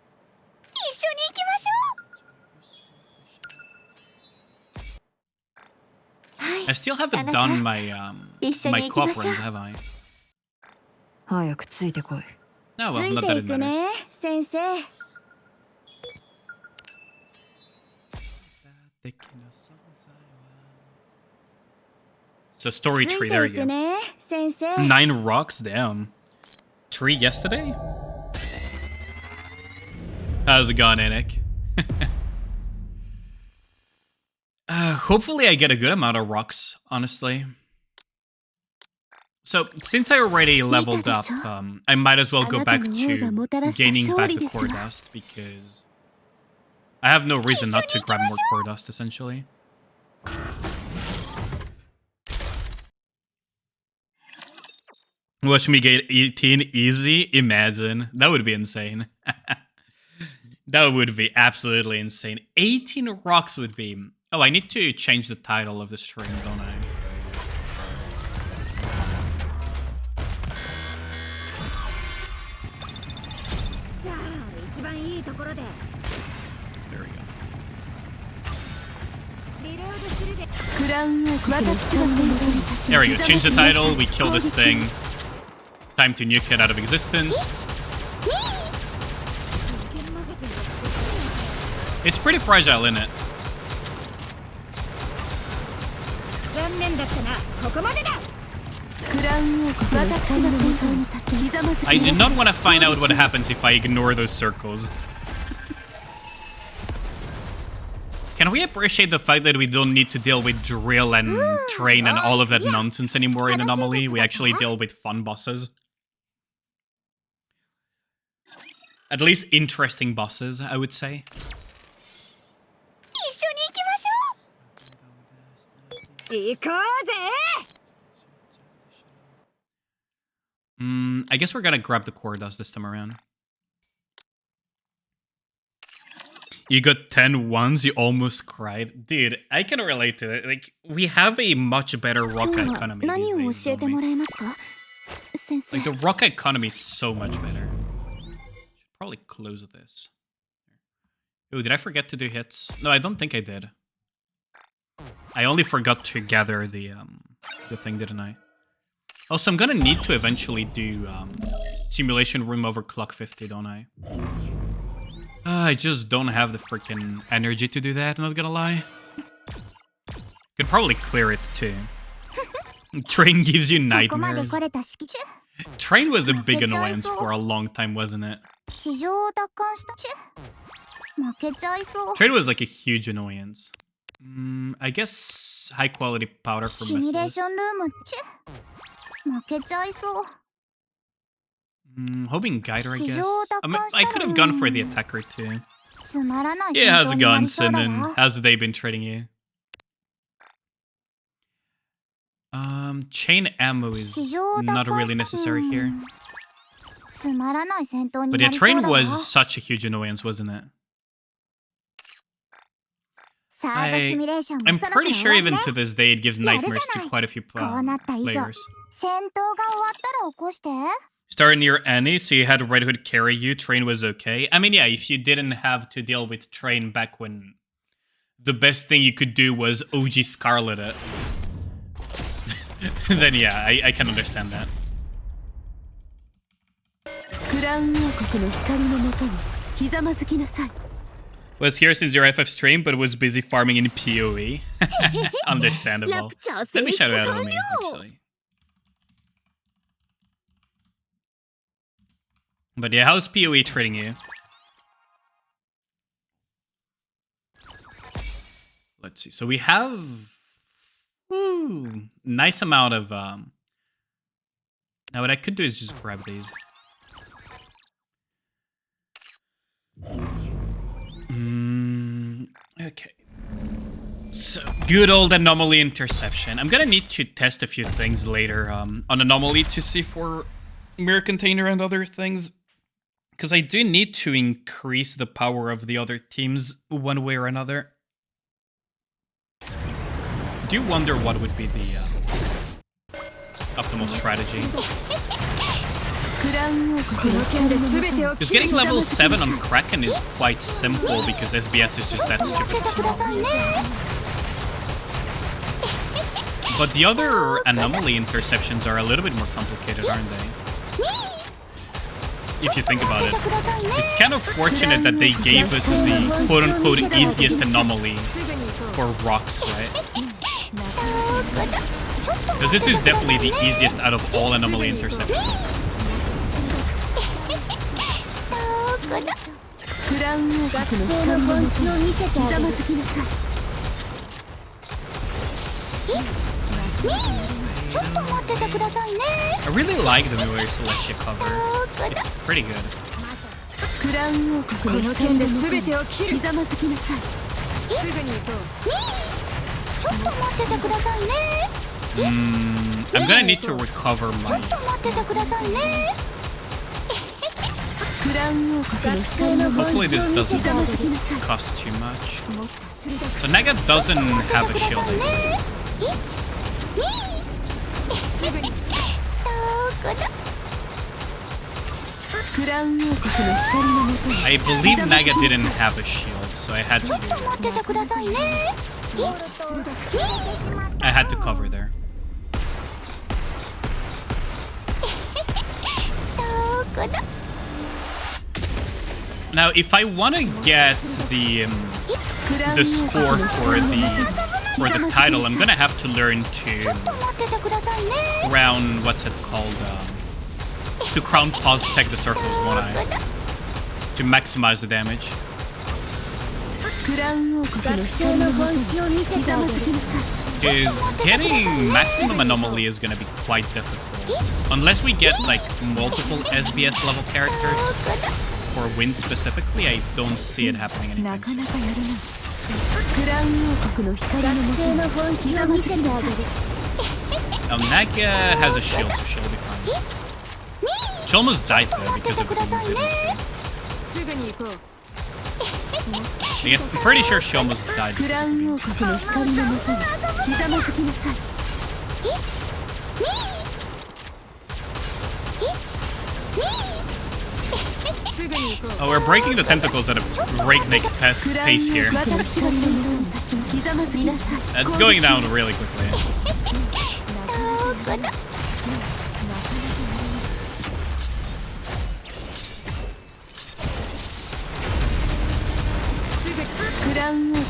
I still haven't done my my co-op runs, have I? Oh well, not that it matters. So story tree, there you go. 9 rocks, damn. 3 yesterday? How's it going, Anik? Hopefully I get a good amount of rocks, honestly. So, since I already leveled up, I might as well go back to gaining back the core dust, because I have no reason not to grab more core dust, essentially. Watch me get 18 easy? Imagine. That would be insane. That would be absolutely insane. 18 rocks would be... Oh, I need to change the title of the stream, don't I? There we go. There we go. Change the title. We kill this thing. Time to nuke it out of existence. It's pretty fragile, isn't it? I did not want to find out what happens if I ignore those circles. Can we appreciate the fact that we don't need to deal with drill and train and all of that nonsense anymore in Anomaly? We actually deal with fun bosses. At least interesting bosses, I would say. I guess we're gonna grab the core dust this time around. You got 10 ones, you almost cried. Dude, I can relate to it. Like, we have a much better rock economy these days, don't we? Like, the rock economy is so much better. Should probably close this. Oh, did I forget to do hits? No, I don't think I did. I only forgot to gather the thing, didn't I? Also, I'm gonna need to eventually do simulation room over clock 50, don't I? I just don't have the freaking energy to do that, not gonna lie. Could probably clear it too. Train gives you nightmares. Train was a big annoyance for a long time, wasn't it? Train was like a huge annoyance. I guess high quality powder for missiles. Hoping Guider, I guess. I could have gone for the attacker too. Yeah, how's it going, Sinan? How's the day been treating you? Chain ammo is not really necessary here. But yeah, train was such a huge annoyance, wasn't it? I'm pretty sure even to this day it gives nightmares to quite a few players. Start near Annie, so you had Red Hood carry you. Train was okay. I mean, yeah, if you didn't have to deal with Train back when the best thing you could do was OG Scarlet it, then yeah, I can understand that. Was here since your FF stream, but was busy farming in PoE. Understandable. Let me shout out on me, actually. But yeah, how's PoE treating you? Let's see. So we have nice amount of now what I could do is just grab these. Okay. So good old anomaly interception. I'm gonna need to test a few things later on anomaly to see for mirror container and other things. Because I do need to increase the power of the other teams one way or another. Do you wonder what would be the optimal strategy? Because getting level 7 on Kraken is quite simple because SBS is just that stupid strong. But the other anomaly interceptions are a little bit more complicated, aren't they? If you think about it. It's kind of fortunate that they gave us the quote-unquote easiest anomaly for rocks, right? Because this is definitely the easiest out of all anomaly interceptions. I really like the newer Celestia cover. It's pretty good. I'm gonna need to recover my... Hopefully this doesn't cost too much. So Naga doesn't have a shield anymore. I believe Naga didn't have a shield, so I had to cover there. Now, if I want to get the score for the title, I'm gonna have to learn to crown, what's it called? To crown pause tech the circles one eye to maximize the damage. Because getting maximum anomaly is gonna be quite difficult unless we get like multiple SBS level characters. For win specifically, I don't see it happening anytime soon. Naga has a shield, so she'll be fine. She almost died though because of the I'm pretty sure she almost died. Oh, we're breaking the tentacles at a breakneck pace here. That's going down really quickly.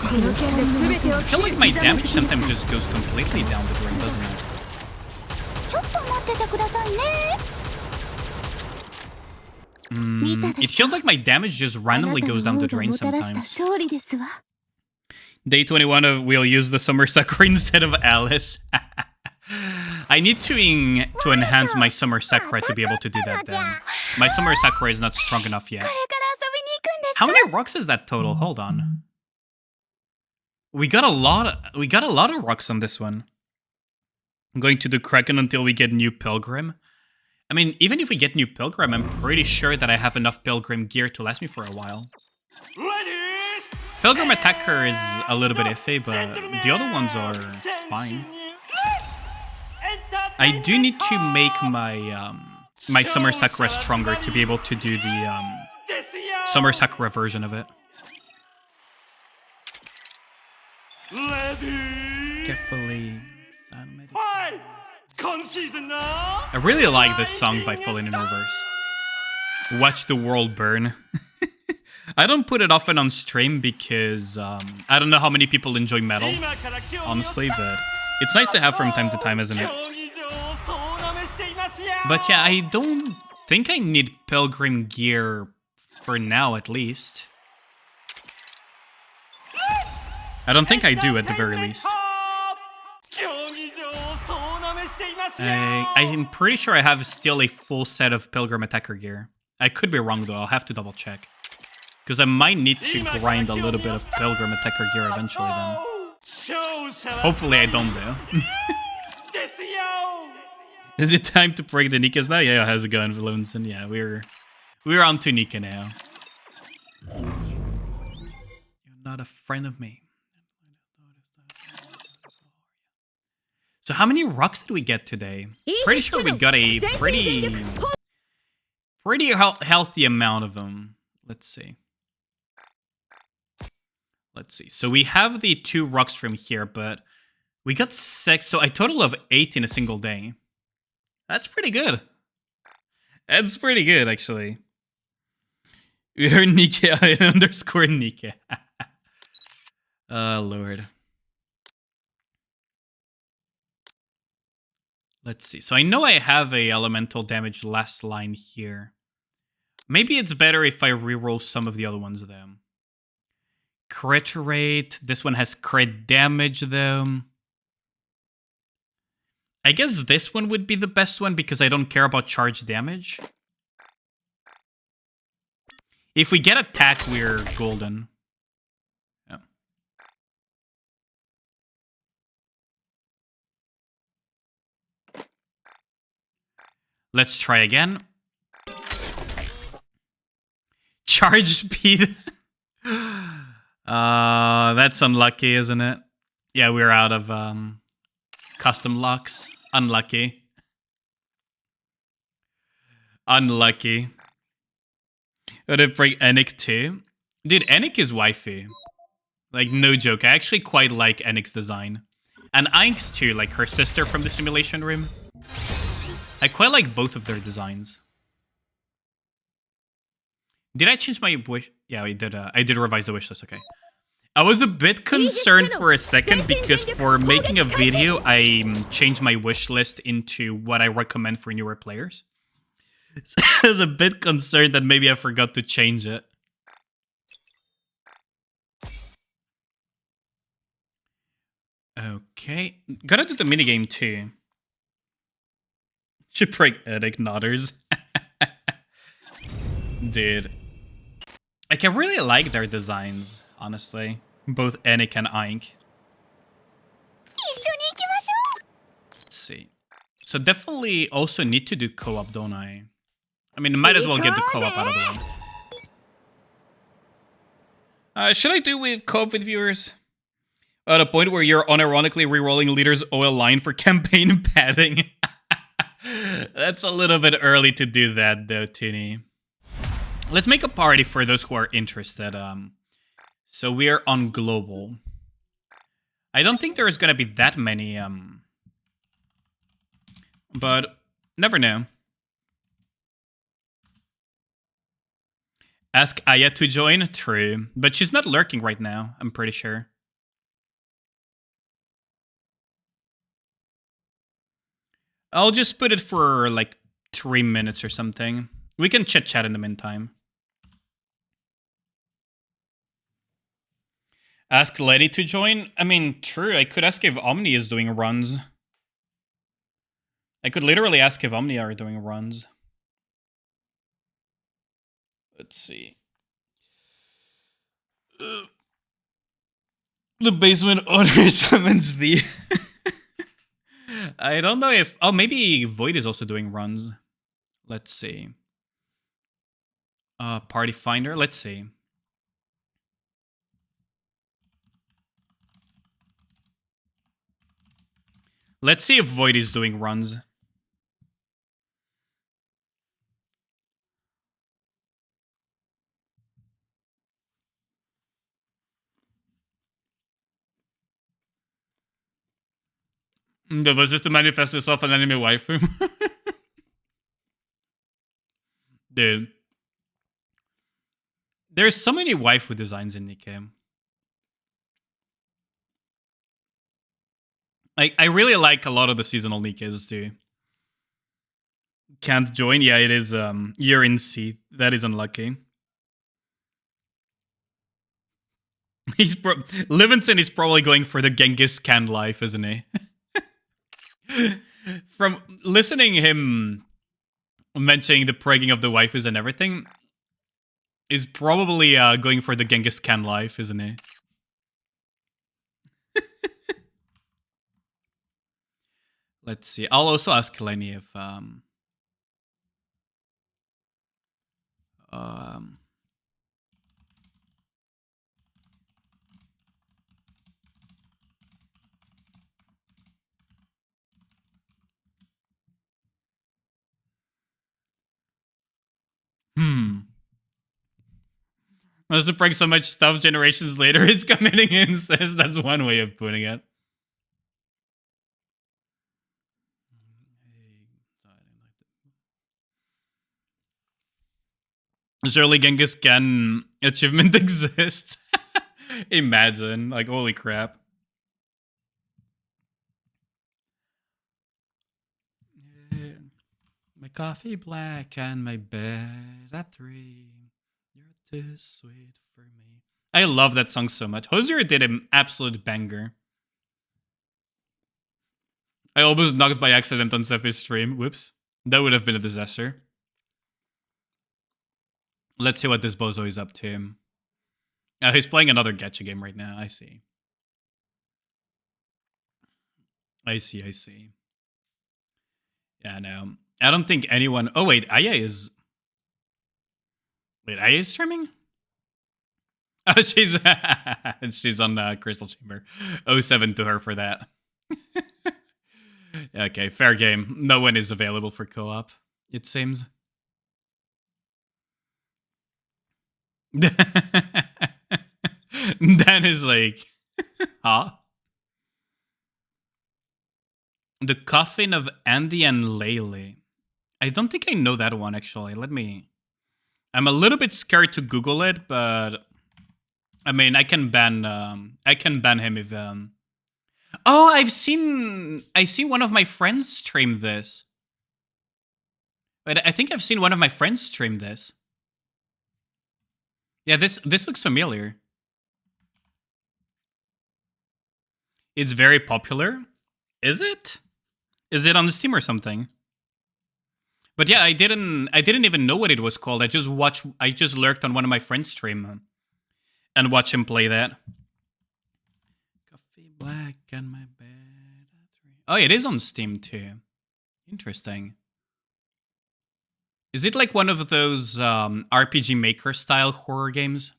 I feel like my damage sometimes just goes completely down the drain, doesn't it? It feels like my damage just randomly goes down the drain sometimes. Day 21 we'll use the Summer Sakura instead of Alice. I need to enhance my Summer Sakura to be able to do that then. My Summer Sakura is not strong enough yet. How many rocks is that total? Hold on. We got a lot of rocks on this one. I'm going to do Kraken until we get new Pilgrim. I mean, even if we get new Pilgrim, I'm pretty sure that I have enough Pilgrim gear to last me for a while. Pilgrim Attacker is a little bit iffy, but the other ones are fine. I do need to make my my Summer Sakura stronger to be able to do the Summer Sakura version of it. Carefully. I really like this song by Fallen in Reverse. Watch the world burn. I don't put it often on stream because I don't know how many people enjoy metal, honestly, but it's nice to have from time to time, isn't it? But yeah, I don't think I need Pilgrim gear for now, at least. I don't think I do, at the very least. I'm pretty sure I have still a full set of Pilgrim Attacker gear. I could be wrong, though. I'll have to double check. Because I might need to grind a little bit of Pilgrim Attacker gear eventually, then. Hopefully I don't, though. Is it time to break the Nikkes now? Yeah, how's it going, Levinson? Yeah, we're on to Nikke now. You're not a friend of me. So how many rocks did we get today? Pretty sure we got a pretty healthy amount of them. Let's see. So we have the 2 rocks from here, but we got 6. So a total of 8 in a single day. That's pretty good. That's pretty good, actually. We're Nikke underscore Nikke. Oh, Lord. Let's see. So I know I have a elemental damage last line here. Maybe it's better if I reroll some of the other ones, though. Crit rate. This one has crit damage, though. I guess this one would be the best one because I don't care about charge damage. If we get attack, we're golden. Yeah. Let's try again. Charge speed. That's unlucky, isn't it? Yeah, we're out of custom locks. Unlucky. Unlucky. Did it break Enic too? Dude, Enic is wifey. Like, no joke. I actually quite like Enic's design. And Aink's too, like her sister from the simulation room. I quite like both of their designs. Did I change my wish? Yeah, I did revise the wish list, okay. I was a bit concerned for a second because for making a video, I changed my wish list into what I recommend for newer players. So I was a bit concerned that maybe I forgot to change it. Okay. Gotta do the minigame too. Should break Edic Nodders. Dude. Like, I really like their designs, honestly. Both Enic and Aink. Let's see. So definitely also need to do co-op, don't I? I mean, might as well get the co-op out of the way. Should I do with co-op with viewers? At a point where you're unironically re-rolling leader's oil line for campaign padding. That's a little bit early to do that, though, Tini. Let's make a party for those who are interested. So we're on global. I don't think there's gonna be that many, but never know. Ask Aya to join? True. But she's not lurking right now, I'm pretty sure. I'll just put it for like 3 minutes or something. We can chit-chat in the meantime. Ask Letty to join? I mean, true, I could ask if Omni is doing runs. I could literally ask if Omni are doing runs. Let's see. The basement owner summons the... I don't know if... Oh, maybe Void is also doing runs. Let's see. Party Finder, let's see. Let's see if Void is doing runs. That was just to manifest yourself an anime waifu. Dude. There's so many waifu designs in Nikke. Like, I really like a lot of the seasonal Nikkes too. Can't join? Yeah, it is. You're in C. That is unlucky. Livingston is probably going for the Genghis Khan life, isn't he? From listening him mentioning the pragging of the waifus and everything, is probably going for the Genghis Khan life, isn't he? Let's see. I'll also ask Lenny if Must have pranked so much stuff generations later, it's committing incest. That's one way of putting it. Surely Genghis Khan achievement exists. Imagine. Like, holy crap. My coffee black and my bed at 3. You're too sweet for me. I love that song so much. Hosier did an absolute banger. I almost knocked by accident on Sephi's stream. Whoops. That would have been a disaster. Let's see what this bozo is up to. He's playing another gacha game right now. I see. I see. Yeah, no. I don't think anyone... Oh, wait. Aya is... Wait, Aya is streaming? Oh, she's... she's on Crystal Chamber. 07 to her for that. Okay, fair game. No one is available for co-op, it seems. Dan is like... Huh? The Coffin of Andy and Laylee. I don't think I know that one, actually. Let me... I'm a little bit scared to Google it, but... I mean, I can ban him if... Oh, I see one of my friends stream this. Wait, I think I've seen one of my friends stream this. Yeah, this looks familiar. It's very popular. Is it? Is it on Steam or something? But yeah, I didn't even know what it was called. I just lurked on one of my friends' stream and watched him play that. Coffee black on my bed. Oh, it is on Steam too. Interesting. Is it like one of those RPG Maker style horror games?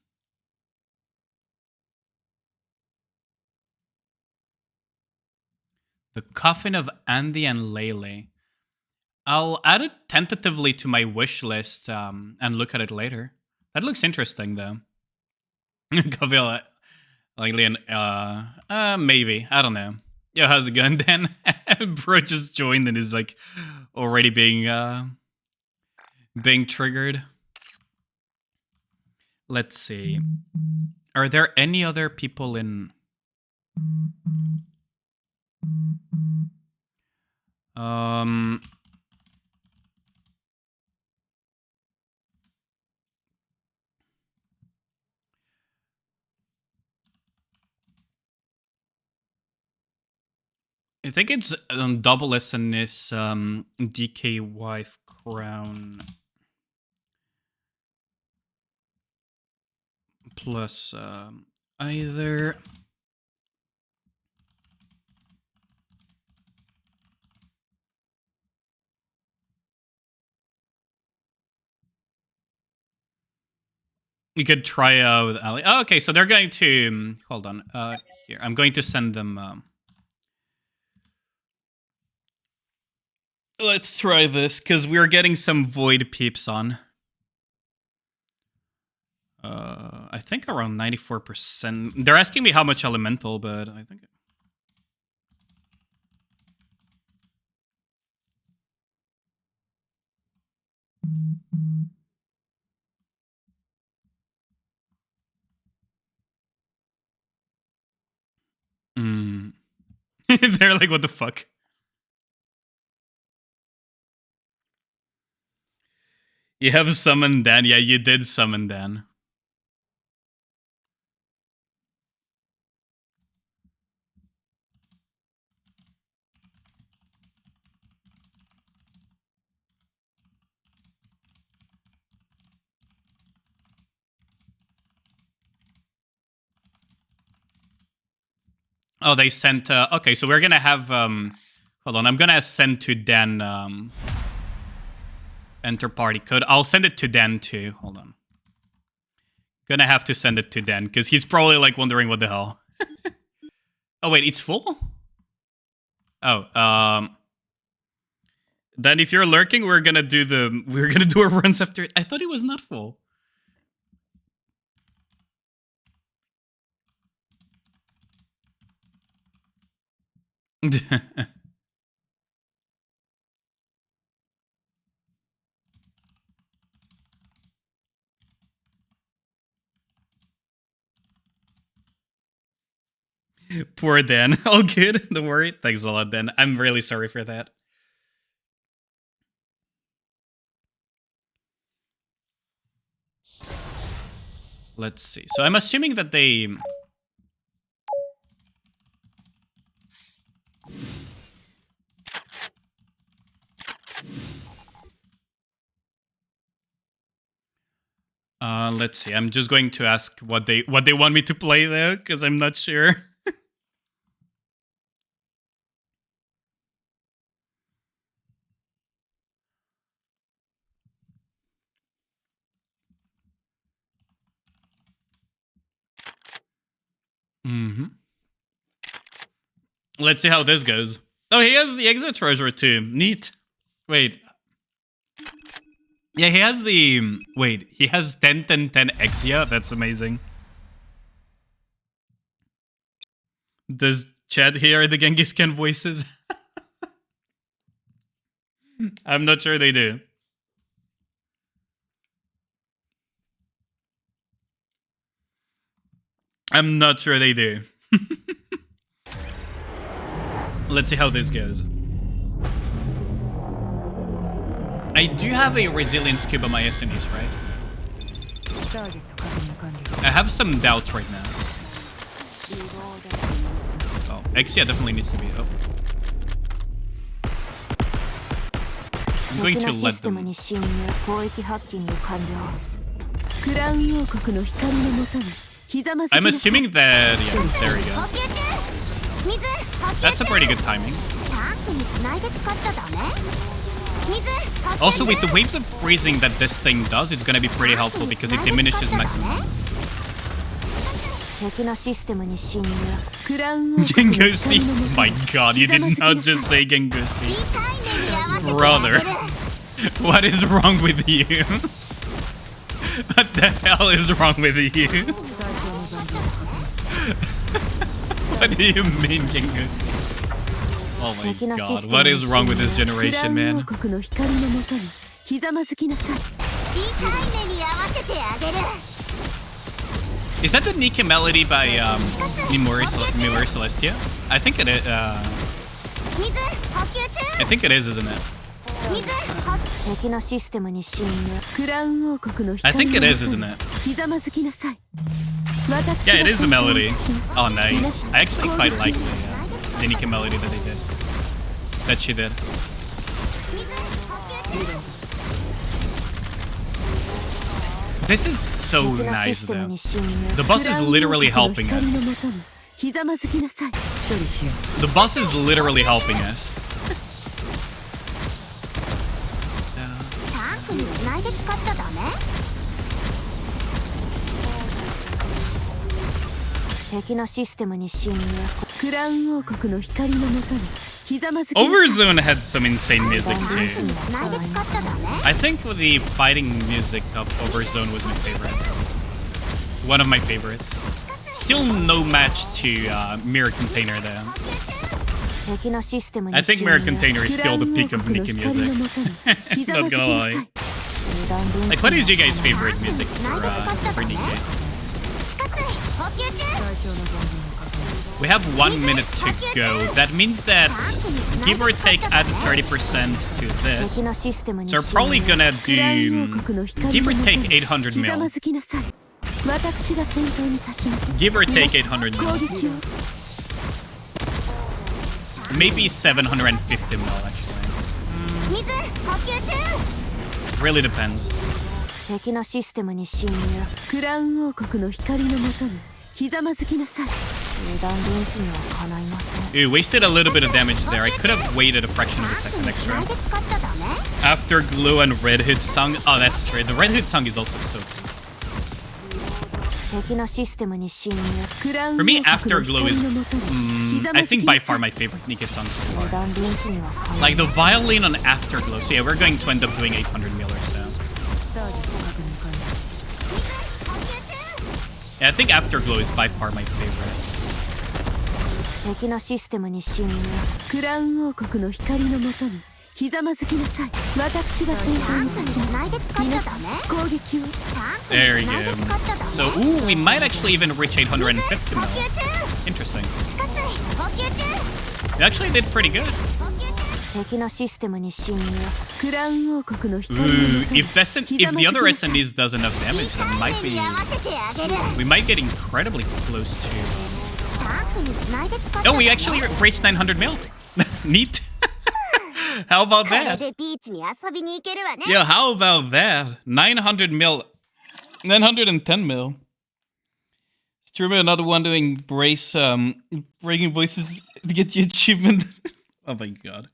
The Coffin of Andy and Laylee. I'll add it tentatively to my wish list and look at it later. That looks interesting, though. Coffee like maybe. I don't know. Yo, how's it going, Dan? Bro just joined and is like already being triggered. Let's see. Are there any other people in... I think it's double SNS DK wife crown plus either. You could try with Ali. Oh, okay, so they're going to hold on. Here, I'm going to send them. Let's try this, because we're getting some void peeps on. I think around 94%. They're asking me how much elemental, but I think... They're like, what the fuck? You have summoned Dan. Yeah, you did summon Dan. Oh, they sent... okay, so we're gonna have... hold on, I'm gonna send to Dan... enter party code. I'll send it to Dan too. Hold on. Gonna have to send it to Dan, because he's probably like wondering what the hell. Oh, wait, it's full? Oh, then if you're lurking, we're gonna do our runs after it. I thought it was not full. Poor Dan. All good. Don't worry. Thanks a lot, Dan. I'm really sorry for that. Let's see. So I'm assuming that they... let's see. I'm just going to ask what they want me to play though, because I'm not sure. Let's see how this goes. Oh, he has the exit treasure too. Neat. Wait. Yeah, he has the... Wait, he has 10, 10, 10 Exia? That's amazing. Does Chad hear the Genghis Khan voices? I'm not sure they do. I'm not sure they do. Let's see how this goes. I do have a resilience cube on my SNEs, right? I have some doubts right now. Oh, Exia definitely needs to be up. I'm going to let them... I'm assuming that... Yeah, there we go. That's a pretty good timing. Also, with the waves of freezing that this thing does, it's gonna be pretty helpful because it diminishes maximum. Gengusi. Oh my god, you did not just say Gengusi. Brother. What is wrong with you? What the hell is wrong with you? What do you mean, Gengusi? Oh my god, what is wrong with this generation, man? Is that the Nikke melody by Mimori Celestia? I think it is. I think it is, isn't it? I think it is, isn't it? Yeah, it is the melody. Oh, nice. I actually quite like the Nikke melody that they did. That she did. This is so nice, though. The boss is literally helping us. The boss is literally helping us. Overzone had some insane music too. I think the fighting music of Overzone was my favorite. One of my favorites. Still no match to Mirror Container though. I think Mirror Container is still the peak of Nikke music. Not gonna lie. Like, what is your guys' favorite music for Nikke? We have 1 minute to go. That means that give or take add 30% to this. So we're probably gonna do give or take 800 mil. Give or take 800 mil. Maybe 750 mil actually. Really depends. Ooh, wasted a little bit of damage there. I could have waited a fraction of a second extra. Afterglow and Red Hood song. Oh, that's true. The Red Hood song is also so cool. For me, Afterglow is, I think, by far my favorite Nikke song so far. Like the violin on Afterglow. So yeah, we're going to end up doing 800 mil or so. Yeah, I think Afterglow is by far my favorite. There we go. So, ooh, we might actually even reach 850 mil. Interesting. We actually did pretty good. Ooh, if the other SNEs does enough damage, then we might get incredibly close to. Oh, we actually reached 900 mil. Neat. How about that? Yeah, how about that? 900 mil. 910 mil. Streamer, another one doing brace, breaking voices to get the achievement. Oh my god.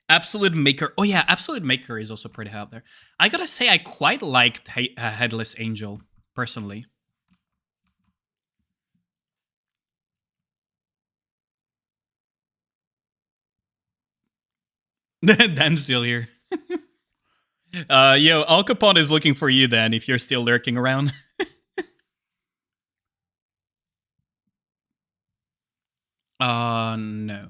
Absolute Maker. Oh yeah, Absolute Maker is also pretty high up there. I gotta say, I quite liked Headless Angel, personally. Dan's still here. Yo, Al Capone is looking for you, Dan, if you're still lurking around. No.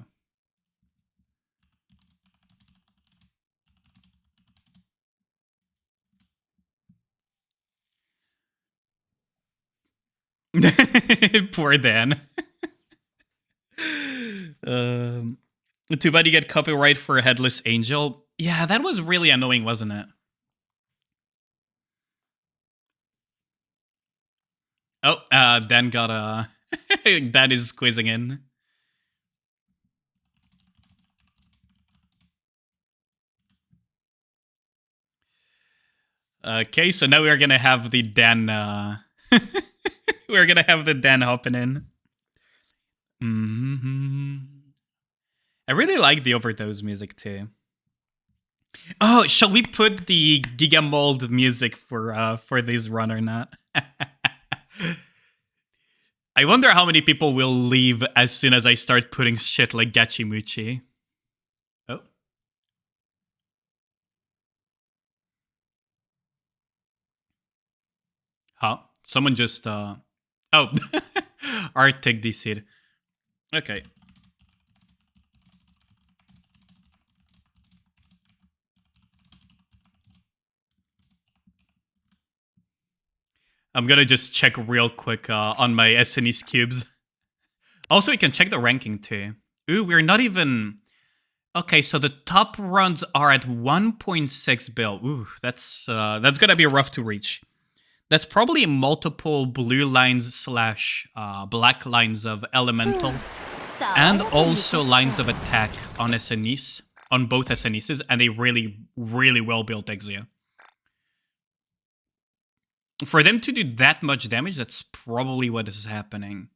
Poor Dan. Too bad you get copyright for Headless Angel. Yeah, that was really annoying, wasn't it? Oh, Dan got a... Dan is quizzing in. Okay, so now we're gonna have the Dan... we're gonna have the Dan hopping in. I really like the Overdose music too. Oh, shall we put the Gigamold music for this run or not? I wonder how many people will leave as soon as I start putting shit like Gachimuchi. Oh. Huh? Someone just Oh. Art take this hit. Okay. I'm gonna just check real quick on my SNES cubes. Also, we can check the ranking too. Ooh, we're not even... Okay, so the top runs are at 1.6 bill. Ooh, that's gonna be rough to reach. That's probably multiple blue lines slash black lines of elemental, and also lines of attack on SNEs, on both SNEs, and a really, really well built Exia. For them to do that much damage, that's probably what is happening.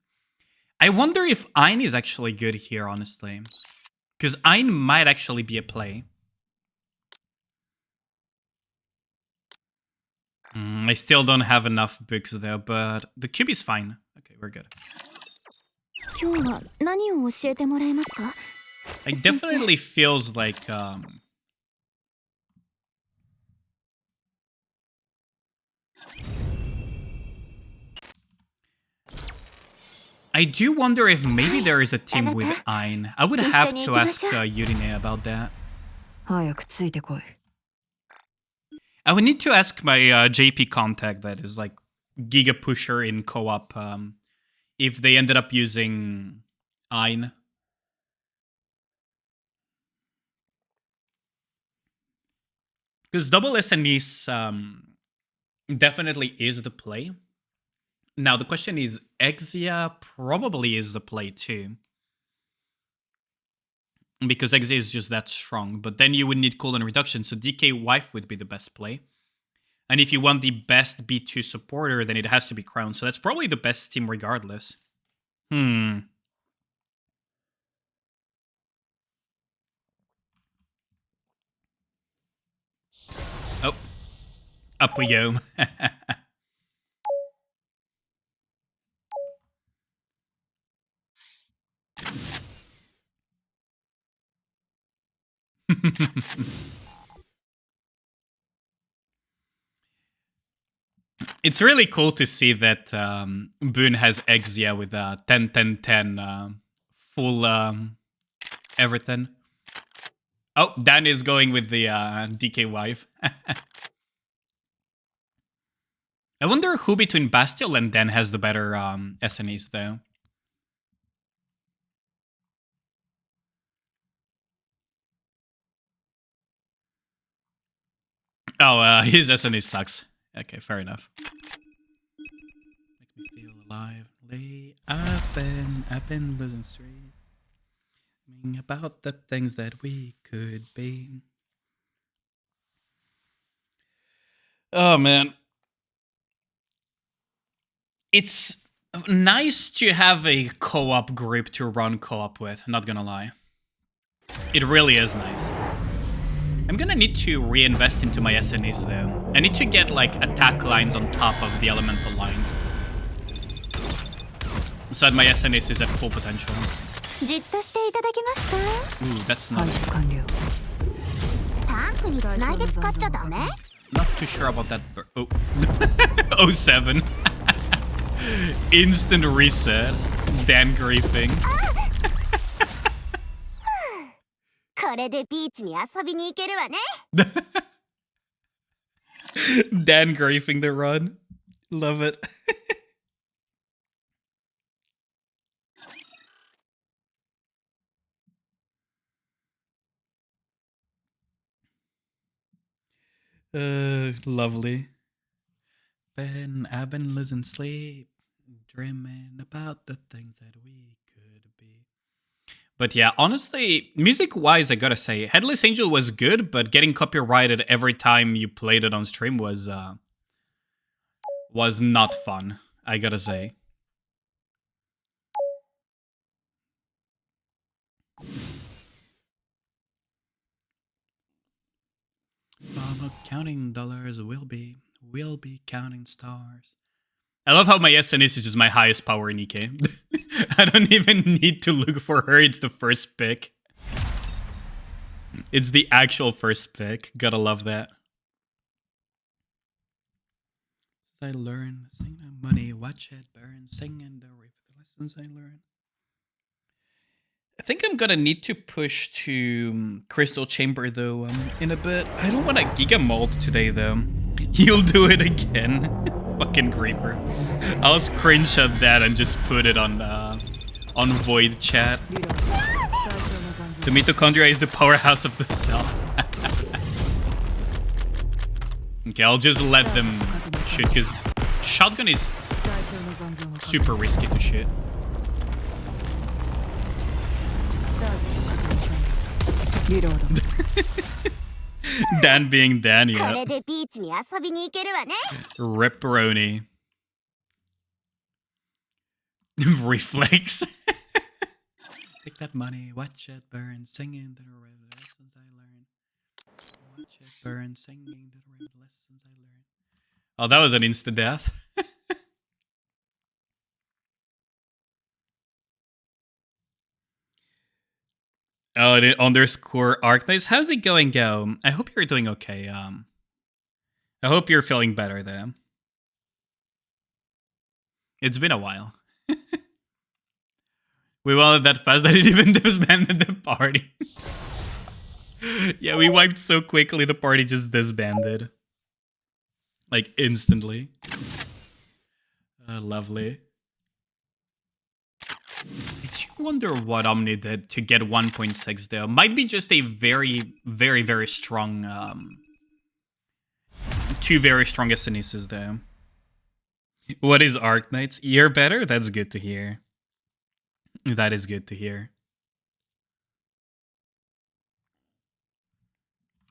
I wonder if Ein is actually good here, honestly. Because Ein might actually be a play. I still don't have enough books though, but the cube is fine. Okay, we're good. Like, definitely feels like I do wonder if maybe there is a team with Ein. I would have to ask Yurine about that. I would need to ask my JP contact that is like Giga Pusher in co-op if they ended up using Ein. Because double SNEs definitely is the play. Now the question is, Exia probably is the play too. Because Exia is just that strong. But then you would need cooldown reduction, so DK Wife would be the best play. And if you want the best B2 supporter, then it has to be Crown. So that's probably the best team regardless. Oh, up we go. It's really cool to see that Boone has Exia with 10-10-10 full everything. Oh, Dan is going with the DK wife. I wonder who between Bastille and Dan has the better SNEs though. Oh, his SNE sucks. Okay, fair enough. Make me feel alive. I've been losing streak. About the things that we could be. Oh man. It's nice to have a co-op group to run co-op with, not gonna lie. It really is nice. I'm gonna need to reinvest into my SNEs though. I need to get like attack lines on top of the elemental lines. So that my SNEs is at full potential. Ooh, that's not Not too sure about that. Oh. 07. Instant reset. Dan griefing. Dan griefing the run. Love it. Lovely. I've been losing sleep, dreaming about the things that we could be. But yeah, honestly, music-wise, I gotta say, Headless Angel was good, but getting copyrighted every time you played it on stream was not fun, I gotta say. I'm not counting dollars, we'll be counting stars. I love how my SNES is just my highest power Nikke. I don't even need to look for her, it's the first pick. It's the actual first pick. Gotta love that. I learn, sing the money, watch it burn, sing and the lessons I learn. I think I'm gonna need to push to Crystal Chamber though in a bit. I don't want to Giga Mold today though. You'll do it again. Fucking Griefer. I'll screenshot that and just put it on Void chat. The mitochondria is the powerhouse of the cell. Okay, I'll just let them shoot, because shotgun is super risky to shoot. Dan being Dan, yeah. Ripperoni. Reflex. Take that money, watch it burn, singing the lessons I learned. Watch it burn, singing the lessons I learned. Oh, that was an instant death. Oh, the underscore Arknights. How's it going, Go? I hope you're doing okay. I hope you're feeling better though. It's been a while. We wanted that fast that it even disbanded the party. Yeah, we wiped so quickly the party just disbanded. Like instantly. Lovely. Did you wonder what Omni did to get 1.6 though? Might be just a very, very, very strong, two very strong SNESs though. What is Arknights? You're better? That's good to hear. That is good to hear.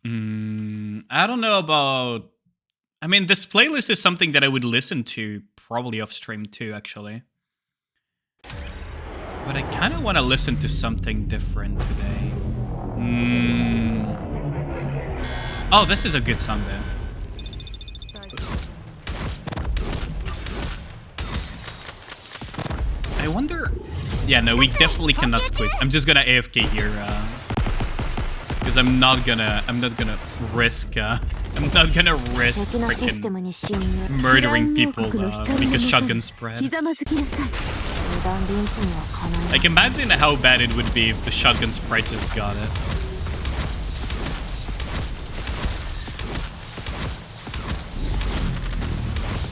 I don't know about... I mean, this playlist is something that I would listen to probably off stream too, actually. But I kind of want to listen to something different today. Oh, this is a good song though. I wonder... Yeah, no, we definitely cannot squeeze. I'm just gonna AFK here, because I'm not gonna risk freaking murdering people because shotgun spread. Like, imagine how bad it would be if the shotgun spread just got it.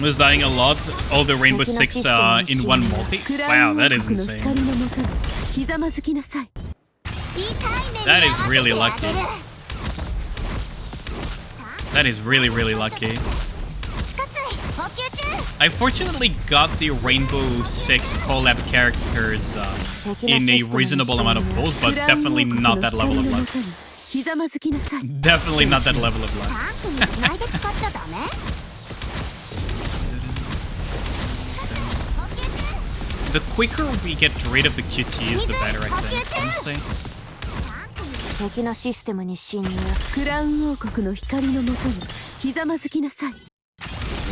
Was dying a lot. All the Rainbow Six in one multi. Wow, that is insane. That is really lucky. That is really, really lucky. I fortunately got the Rainbow Six collab characters in a reasonable amount of pulls, but definitely not that level of luck. Definitely not that level of luck. The quicker we get rid of the QTs, the better, I think, honestly.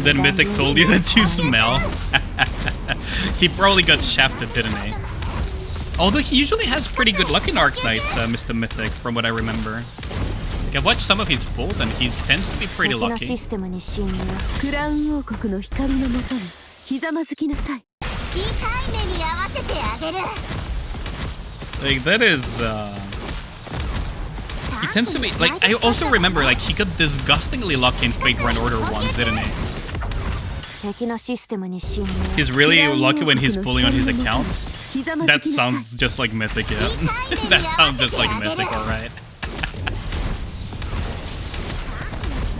Then Mythic told you that you smell. He probably got shafted, didn't he? Although he usually has pretty good luck in Arknights, Mr. Mythic, from what I remember. Like, I've watched some of his pulls and he tends to be pretty lucky. Like, that is, he tends to be, like, I also remember, like, he got disgustingly lucky in Fate Grand Order once, didn't he? He's really lucky when he's pulling on his account. That sounds just like Mythic, yeah. That sounds just like Mythic, alright.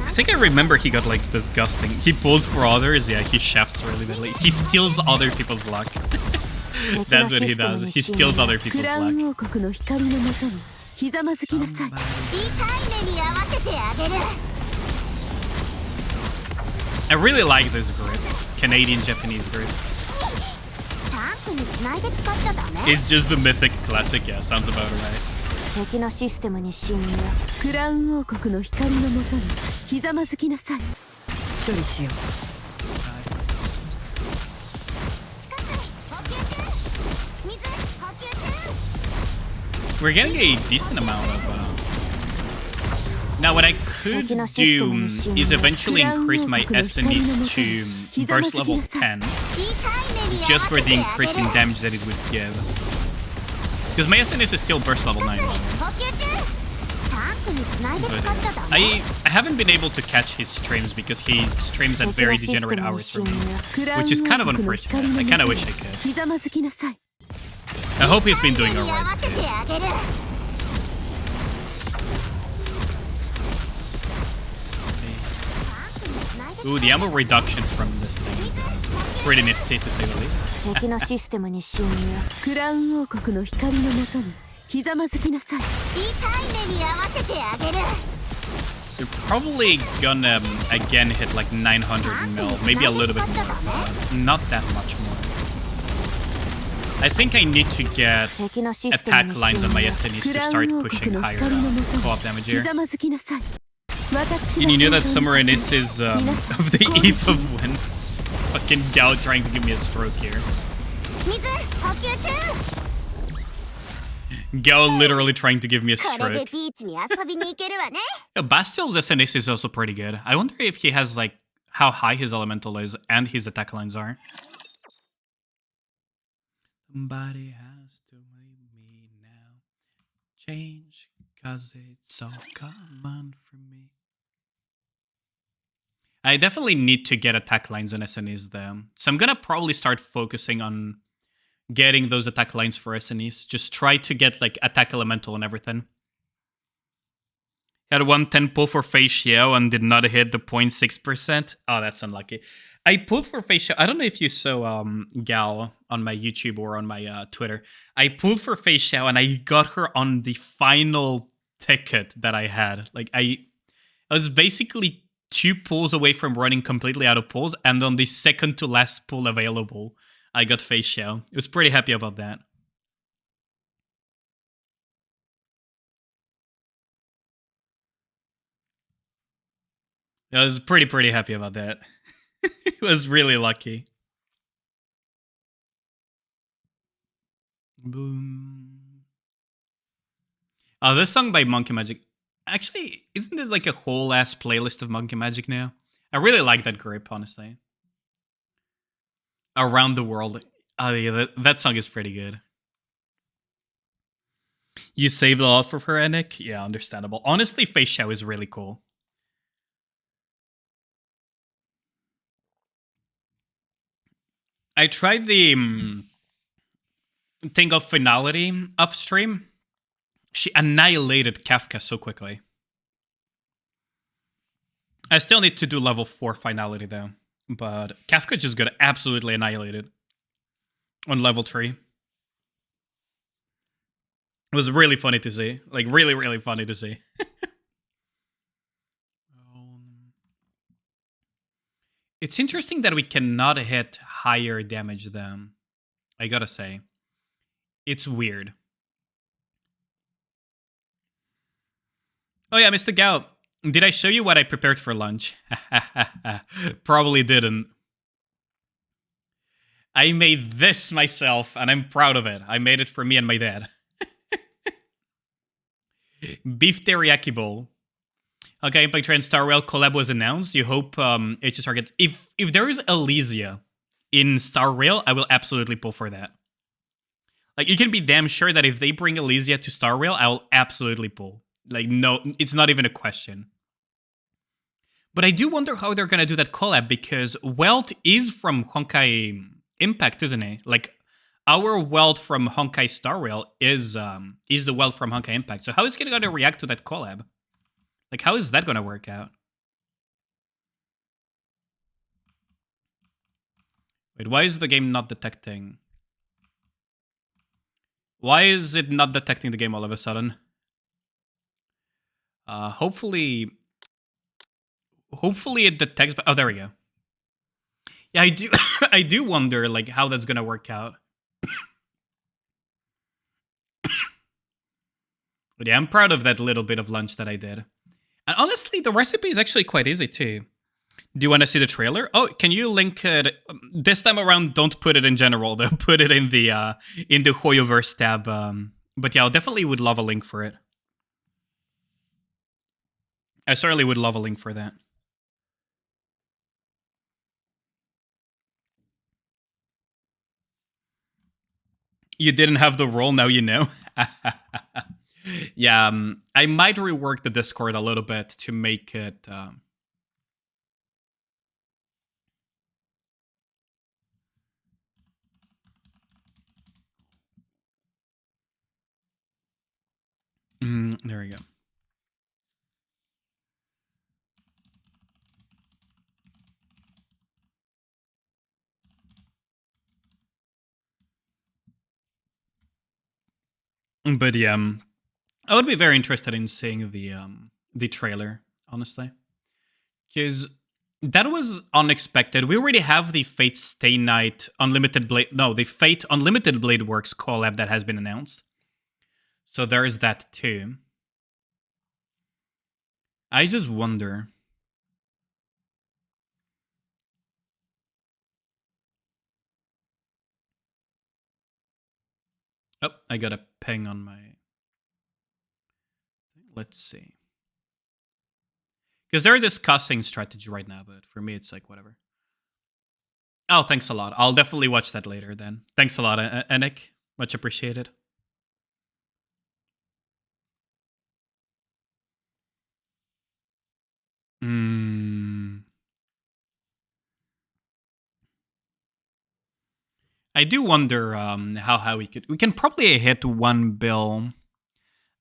I think I remember he got, like, disgusting. He pulls for others, yeah, he shafts really badly. He steals other people's luck. That's what he does. He steals other people's luck. I really like this grip. Canadian-Japanese grip. It's just the Mythic classic, yeah, sounds about right. We're getting a decent amount of... Now, what I could do is eventually increase my SNEs to burst level 10, just for the increase in damage that it would give. Because my SNEs is still burst level 9. But I haven't been able to catch his streams because he streams at very degenerate hours for me, which is kind of unfortunate. I kind of wish I could. I hope he's been doing alright too. Ooh, the ammo reduction from this thing is pretty nifty to say the least. You're probably gonna again hit like 900 mil, maybe a little bit more, but not that much more. I think I need to get attack lines on my SNEs to start pushing higher co-op damage here. And you knew that Summer Innis is of the eve of when fucking Gao trying to give me a stroke here. Gao literally trying to give me a これで stroke. ビーチに遊びに行けるわね。 Bastiel's SNS is also pretty good. I wonder if he has like how high his elemental is and his attack lines are. Somebody has to make me now change, cause it's so common for me. I definitely need to get attack lines on SNEs though. So I'm gonna probably start focusing on getting those attack lines for SNEs. Just try to get like attack elemental and everything. Had 110 pull for Fei Xiao and did not hit the 0.6%. Oh, that's unlucky. I pulled for Fei Xiao. I don't know if you saw Gao on my YouTube or on my Twitter. I pulled for Fei Xiao and I got her on the final ticket that I had. Like I was basically 2 pulls away from running completely out of pulls, and on the second to last pull available, I got Fei Xiao. I was pretty happy about that. I was pretty happy about that. It was really lucky. Boom. Oh, this song by Monkey Magic. Actually, isn't this like a whole ass playlist of Monkey Magic now? I really like that group, honestly. Around the World. Oh yeah, that song is pretty good. You saved a lot for her, Nick? Yeah, understandable. Honestly, Fei Xiao is really cool. I tried the thing of finality off stream. She annihilated Kafka so quickly. I still need to do level 4 finality though. But Kafka just got absolutely annihilated on level 3. It was really funny to see. Like, really funny to see. It's interesting that we cannot hit higher damage though. I gotta say. It's weird. Oh yeah, Mr. Gao. Did I show you what I prepared for lunch? Probably didn't. I made this myself, and I'm proud of it. I made it for me and my dad. Beef teriyaki bowl. Okay, Impact Train Star Rail collab was announced. You hope HSR gets... If there is Elysia in Star Rail, I will absolutely pull for that. Like, you can be damn sure that if they bring Elysia to Star Rail, I will absolutely pull. Like, no, it's not even a question. But I do wonder how they're gonna do that collab, because Welt is from Honkai Impact, isn't it? Like, our Welt from Honkai Star Rail is the Welt from Honkai Impact. So how is it gonna react to that collab? Like, how is that gonna work out? Wait, why is the game not detecting? Why is it not detecting the game all of a sudden? Hopefully it detects. Oh, there we go. Yeah, I do. I do wonder like how that's gonna work out. But yeah, I'm proud of that little bit of lunch that I did. And honestly, the recipe is actually quite easy too. Do you want to see the trailer? Oh, can you link it? This time around, don't put it in general, though. Put it in the Hoyoverse tab. But yeah, I definitely would love a link for it. I certainly would love a link for that. You didn't have the role, now you know. Yeah, I might rework the Discord a little bit to make it... there we go. But yeah, I would be very interested in seeing the trailer, honestly, because that was unexpected. We already have the Fate Stay Night Unlimited Blade. No, the Fate Unlimited Blade Works collab that has been announced. So there is that too. I just wonder. Oh, I got a ping on my Let's see. Because they're discussing strategy right now, but for me, it's like whatever. Oh, thanks a lot. I'll definitely watch that later then. Thanks a lot, Enik. Much appreciated. I do wonder how we can probably hit 1 bill.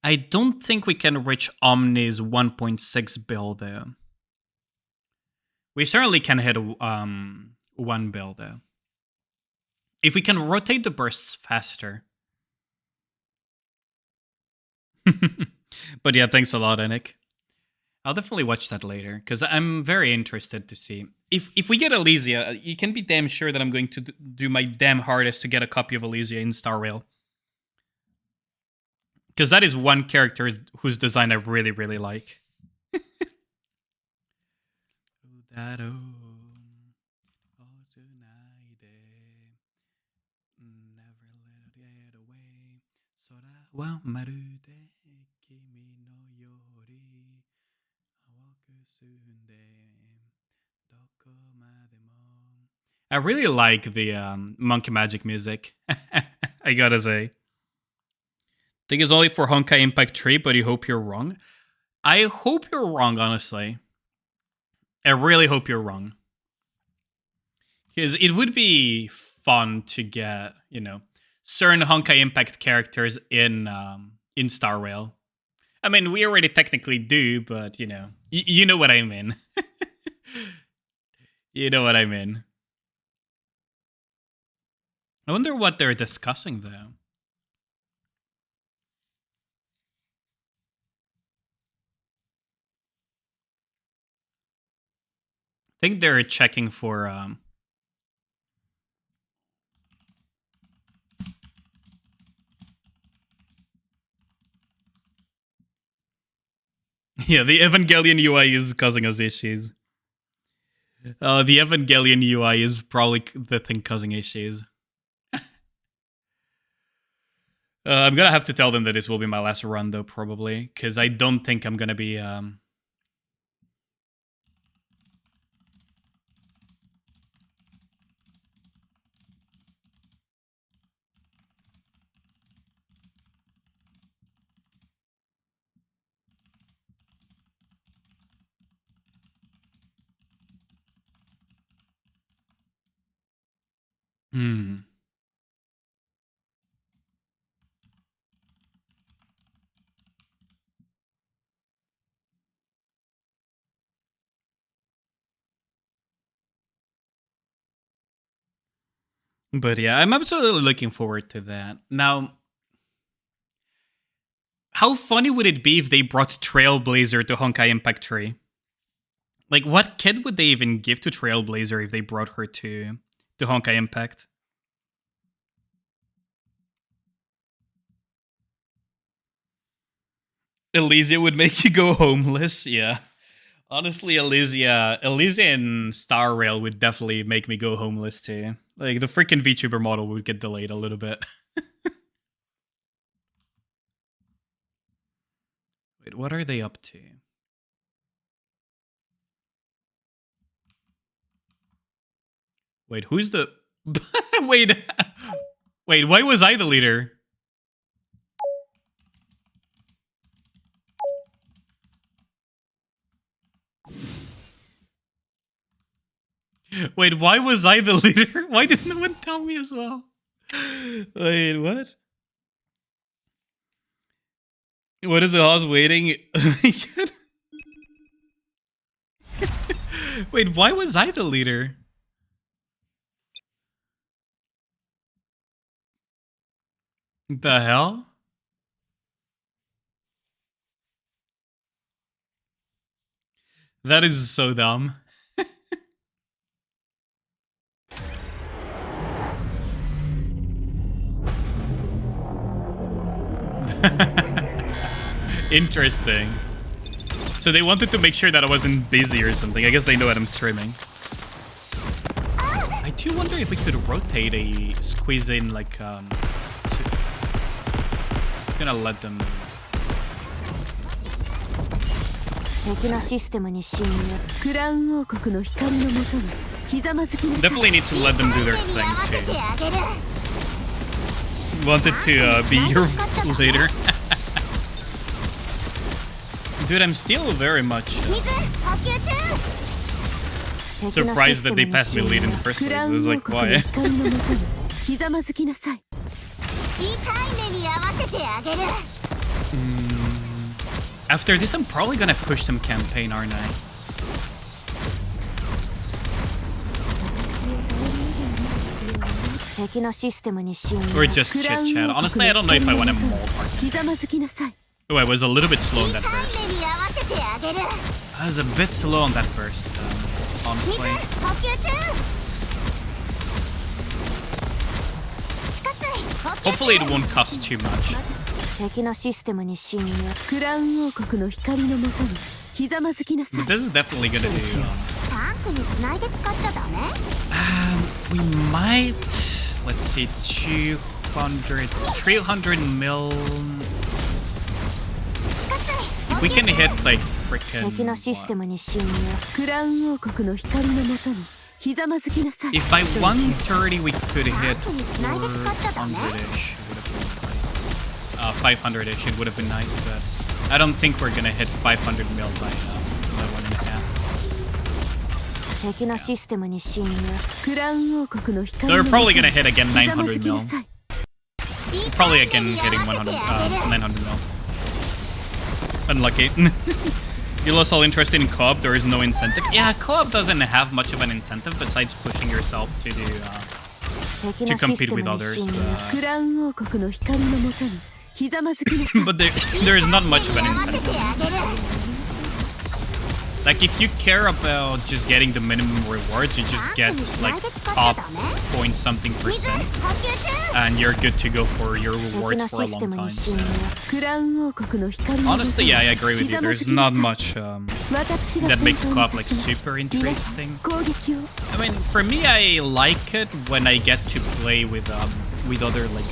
I don't think we can reach Omni's 1.6 bill though. We certainly can hit 1 bill though. If we can rotate the bursts faster. But yeah, thanks a lot, Enik. I'll definitely watch that later, because I'm very interested to see. If we get Elysia, you can be damn sure that I'm going to do my damn hardest to get a copy of Elysia in Star Rail. Because that is one character whose design I really, really like. I really like the Monkey Magic music. I gotta say. Think it's only for Honkai Impact 3, but you hope you're wrong. I hope you're wrong, honestly. I really hope you're wrong. Because it would be fun to get, you know, certain Honkai Impact characters in Star Rail. I mean, we already technically do, but, you know, you know what I mean. You know what I mean. I wonder what they're discussing, though. I think they're checking for... Yeah, the Evangelion UI is causing us issues. The Evangelion UI is probably the thing causing issues. I'm gonna have to tell them that this will be my last run, though, probably. Because I don't think I'm gonna be... But yeah, I'm absolutely looking forward to that. Now, how funny would it be if they brought Trailblazer to Honkai Impact 3? Like, what kid would they even give to Trailblazer if they brought her to Honkai Impact? Elysia would make you go homeless, yeah. Honestly, Elysia in Star Rail would definitely make me go homeless too. Like, the freaking VTuber model would get delayed a little bit. Wait, what are they up to? Wait, who's the... Wait, why was I the leader? Wait, why was I the leader? Why did no one tell me as well? Wait, what? What is the house waiting? Wait, why was I the leader? The hell? That is so dumb. Interesting. So they wanted to make sure that I wasn't busy or something. I guess they know that I'm streaming. I do wonder if we could rotate a squeeze in, like, I'm gonna let them... 敵のシステムに侵入。クラウン王国の光のもとにひざまずきなさい。 Definitely need to let them do their thing too. Wanted to be your leader. Dude, I'm still very much surprised that they passed me lead in the first place. It was like, why? ひざまずきなさい。 After this, I'm probably gonna push some campaign, aren't I? Or just chit chat. Honestly, I don't know if I want to mold hard. Oh, I was a little bit slow on that first. I was a bit slow on that first, honestly. Hopefully it won't cost too much. 敵のシステムに侵入。クラウン王国の光のもとにひざまずきなさい。 But this is definitely gonna do. タンクに繋いで使っちゃダメ？ We might. Let's see, 300 mil. If we can hit like freaking. 敵のシステムに侵入。クラウン王国の光のもとにひざまずきなさい。 If by 130 we could hit 400-ish, it would have been nice. 500-ish, it would have been nice, but I don't think we're gonna hit 500 mil by 1.5. 敵のシステムに侵入。クラウン王国の光 They're の probably gonna hit again 900 mil. Probably again hitting 900 mil. Unlucky. You're also interested in co-op, there is no incentive. Yeah, co-op doesn't have much of an incentive besides pushing yourself to do to compete with others. But there is not much of an incentive. Like if you care about just getting the minimum rewards, you just get like top point something percent, and you're good to go for your rewards for a long time. So. Honestly, yeah, I agree with you. There's not much that makes co-op like super interesting. I mean, for me, I like it when I get to play with other like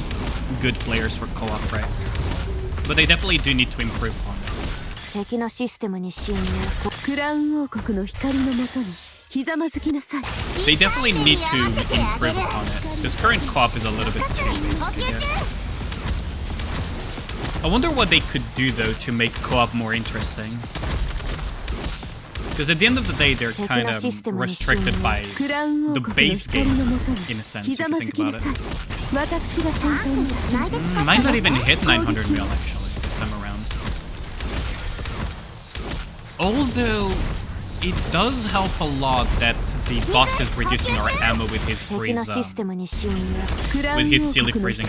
good players for co-op, right? But they definitely do need to improve on it. 敵のシステムに侵入。クラウン王国の光のもとにひざまずきなさい。 They definitely need to improve upon it. This current co-op is a little bit too basic, I guess. I wonder what they could do though to make co-op more interesting. Because at the end of the day, they're kind of restricted by the base game, in a sense, if you think about it. Might not even hit 900 mil actually this time around. Although it does help a lot that the boss is reducing our ammo with his freeze, with his silly freezing.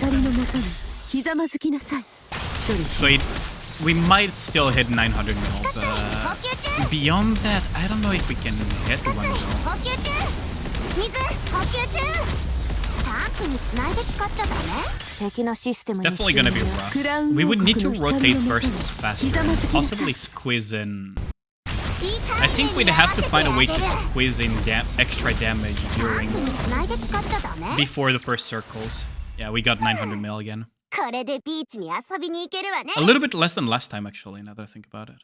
So we might still hit 900 mil, but beyond that, I don't know if we can hit 1 mil. It's definitely gonna be rough. We would need to rotate bursts faster and possibly squeeze in. I think we'd have to find a way to squeeze in extra damage before the first circles. Yeah, we got 900 mil again. A little bit less than last time, actually, now that I think about it.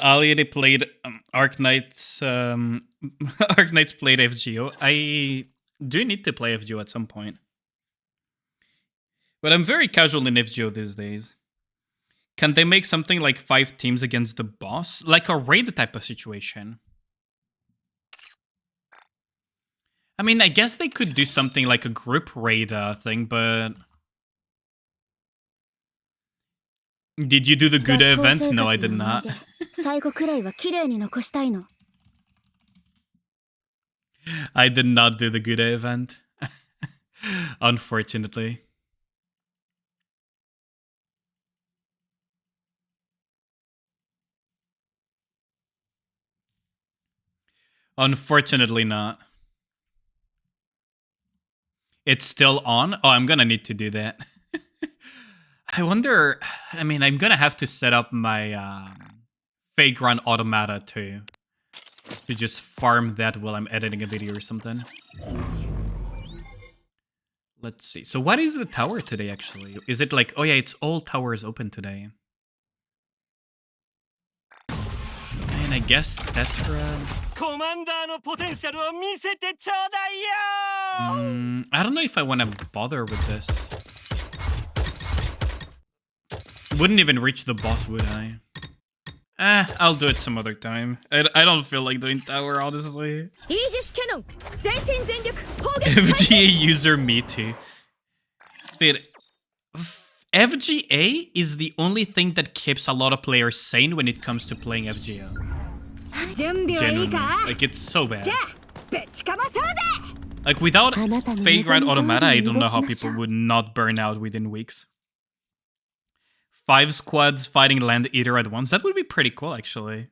Ali, they played Arc Knights. Arc Knights played FGO. I do need to play FGO at some point. But I'm very casual in FGO these days. Can they make something like 5 teams against the boss? Like a raid type of situation? I mean, I guess they could do something like a group raid thing, but... Did you do the Gouda event? No, I did not. I did not do the Gouda event. Unfortunately. Unfortunately not. It's still on? Oh, I'm gonna need to do that. I wonder... I mean, I'm gonna have to set up my fake run automata to just farm that while I'm editing a video or something. Let's see. So what is the tower today, actually? Is it like... Oh yeah, it's all towers open today. I guess Tetra. I don't know if I want to bother with this. Wouldn't even reach the boss, would I? I'll do it some other time. I don't feel like doing tower, honestly. FGA user, me too. Dude, FGA is the only thing that keeps a lot of players sane when it comes to playing FGO. Genuinely. Like, it's so bad. Like, without Vagrant Automata, I don't know how people would not burn out within weeks. 5 squads fighting Land Eater at once. That would be pretty cool, actually.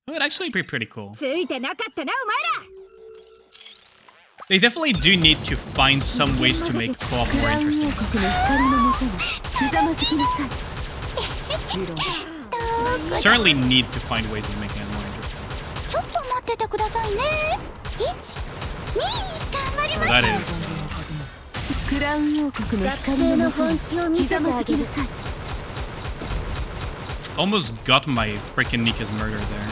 It would actually be pretty cool. They definitely do need to find some ways to make co-op more interesting. Certainly need to find ways of making it more interesting. Oh, that is. Almost got my freaking Nikke's murder there.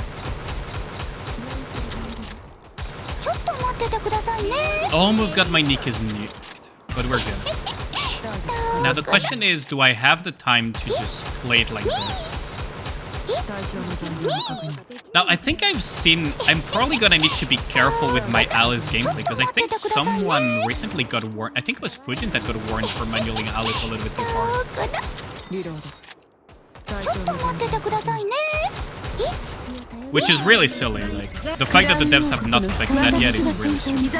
Almost got my Nikke's nuked, but we're good. Now the question is, do I have the time to just play it like this? Now I think I've seen, I'm probably gonna need to be careful with my Alice gameplay, because I think someone recently got warned, I think it was Fujin that got warned for manualing Alice a little bit too hard. Which is really silly, like, the fact that the devs have not fixed that yet is really stupid.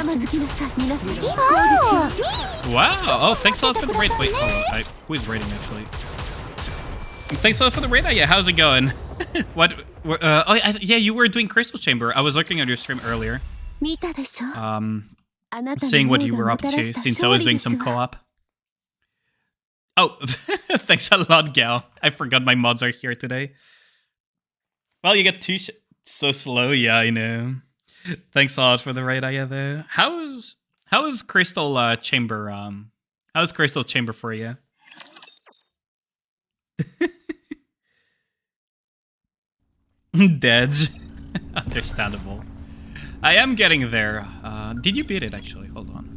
Wow, oh, thanks a lot for the raid. Wait, hold on, who is raiding actually? Thanks a lot for the raid, yeah, how's it going? What, yeah, you were doing Crystal Chamber. I was looking at your stream earlier. Seeing what you were up to, since I was doing some co-op. Oh, thanks a lot, Gal. I forgot my mods are here today. Well, you get 2 so slow, yeah, I know. Thanks a lot for the raid, yeah, though. How's Crystal Chamber? How's Crystal Chamber for you? Dead. Understandable. I am getting there. Did you beat it, actually? Hold on.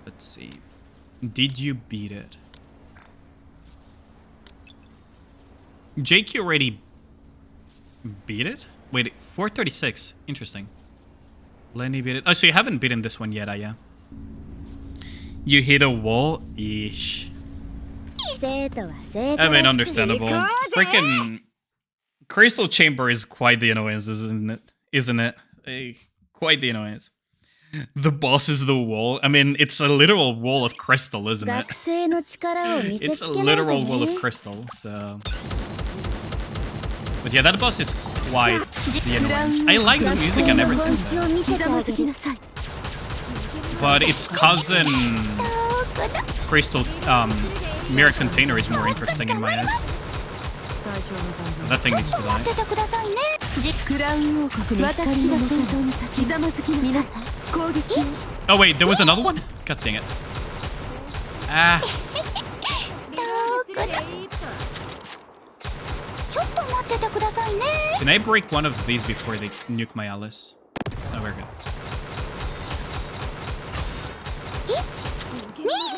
Let's see. Did you beat it? JQ already beat it? Wait, 436. Interesting. Lenny beat it. Oh, so you haven't beaten this one yet, yeah? You hit a wall? Eesh. I mean, understandable. Freaking Crystal Chamber is quite the annoyance, isn't it? Quite the annoyance. The boss is the wall. I mean, it's a literal wall of crystal, isn't it? It's a literal wall of crystal, so... But yeah, that boss is quite the annoyance. I like the music and everything, but its cousin Crystal Mirror Container is more interesting in my eyes. That thing needs to die. Oh wait, there was another one? God dang it. Ah. Can I break one of these before they nuke my Alice? Oh, we're good.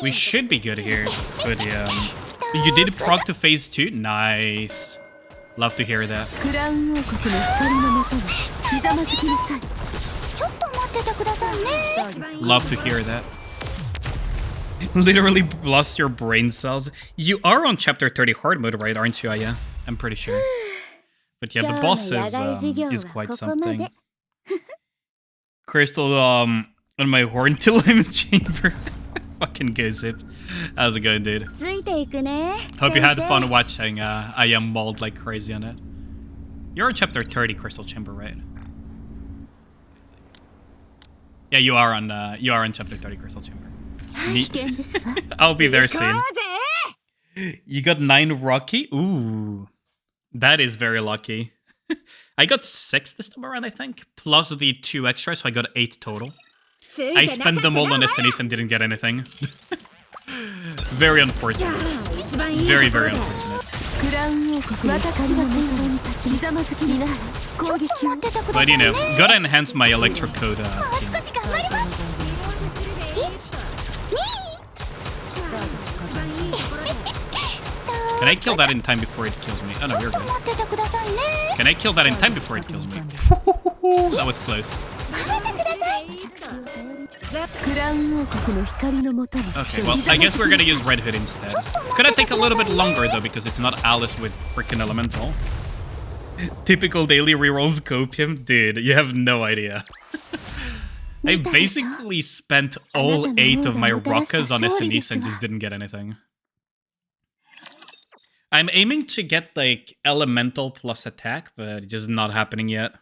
We should be good here, but yeah. You did proc to phase 2? Nice. Love to hear that. Love to hear that. Literally lost your brain cells. You are on chapter 30 hard mode, right? Aren't you, Aya? I'm pretty sure. But yeah, the boss is quite something. Crystal on my horn till I'm in chamber. Fucking go Zip. How's it going, dude? Hope you had fun watching I am mauled like crazy on it. You're on chapter 30 Crystal Chamber, right? Yeah, you are on chapter 30 Crystal Chamber. Neat. I'll be there soon. You got 9 Rocky? Ooh. That is very lucky. I got 6 this time around, I think. Plus the 2 extras, so I got 8 total. I spent them all on SNEs and didn't get anything. Very unfortunate. Very, very unfortunate. But you know, gotta enhance my electrocode team. Can I kill that in time before it kills me? Oh no, you're good. Can I kill that in time before it kills me? That was close. Okay, well, I guess we're gonna use Red Hood instead. It's gonna take a little bit longer though, because it's not Alice with freaking Elemental. Typical daily rerolls copium? Dude, you have no idea. I basically spent all 8 of my Rockas on SNEs and just didn't get anything. I'm aiming to get like Elemental plus attack, but it's just not happening yet.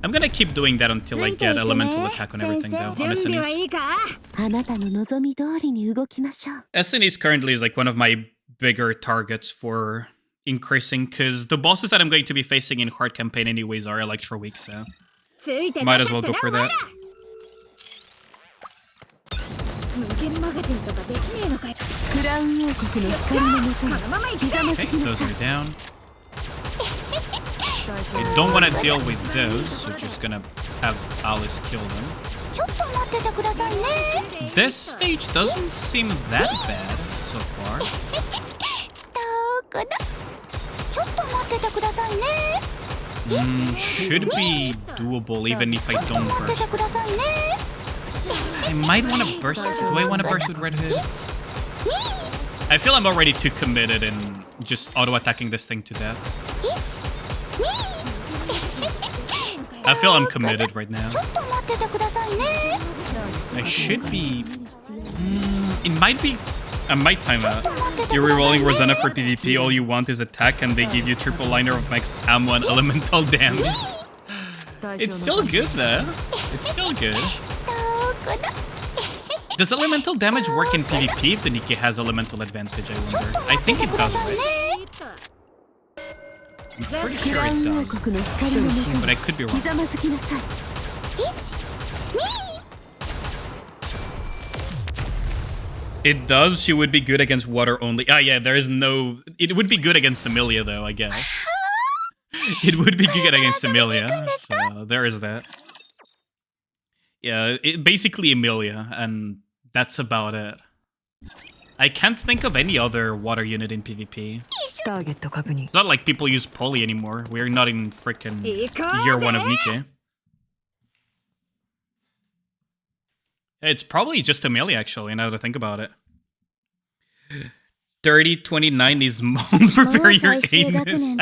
I'm gonna keep doing that until I get Elemental attack on everything though, on SNEs. SNEs currently is like one of my bigger targets for increasing, because the bosses that I'm going to be facing in hard campaign anyways are Electro weak, so might as well go for that. Okay, those are down. I don't want to deal with those, so just gonna have Alice kill them. This stage doesn't seem that bad so far. Should be doable even if I don't burst. I might want to burst. Do I want to burst with Red Hood? I feel I'm already too committed in just auto-attacking this thing to death. I feel I'm committed right now. I should be... It might be... I might time out. You're rerolling Rosanna for PvP, all you want is attack, and they give you triple liner of max ammo and elemental damage. It's still good though. It's still good. Does elemental damage work in PvP if the Nikke has elemental advantage, I wonder? I think it does, right? I'm pretty sure it does. But I could be wrong. It does. She would be good against water only. Ah, yeah, there is no... It would be good against Amelia, though, I guess. It would be good against Amelia. So there is that. Yeah, basically Amelia, and that's about it. I can't think of any other water unit in PvP. It's not like people use Poly anymore. We're not in frickin' year 1 of Nikke. It's probably just Amelia, actually, now that I think about it. 3029 is mom. Prepare your anus.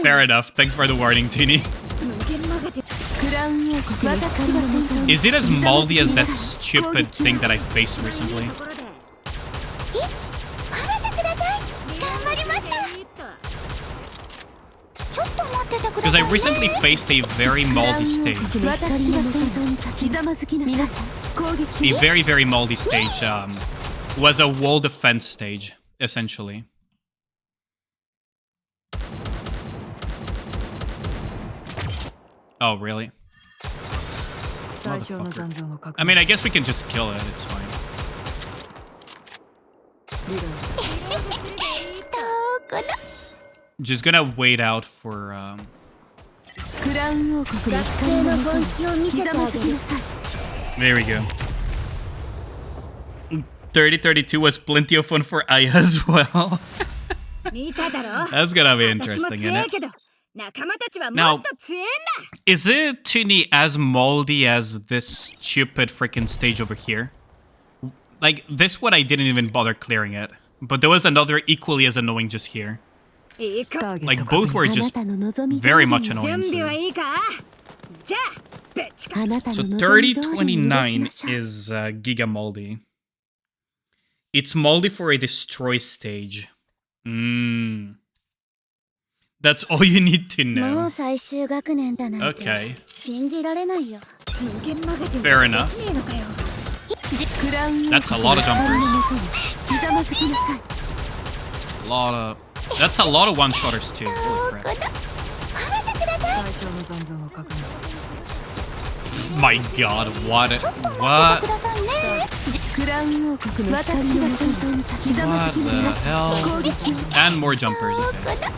Fair enough. Thanks for the warning, Tini. Is it as moldy as that stupid thing that I faced recently? Because I recently faced a very moldy stage. A very, very moldy stage. Was a wall defense stage, essentially. Oh, really? I mean, I guess we can just kill it, it's fine. Just gonna wait out for, There we go. 3032 was plenty of fun for Aya as well. That's gonna be interesting, isn't it? Now, is it, Tini, as moldy as this stupid freaking stage over here? Like, this one I didn't even bother clearing it. But there was another equally as annoying just here. Like, both were just very much annoyances. So 3029 is Giga Moldy. It's moldy for a destroy stage. That's all you need to know. Okay. Fair enough. That's a lot of jumpers. That's a lot of one-shotters too. Holy crap. My god, what? What the hell? And more jumpers. Okay.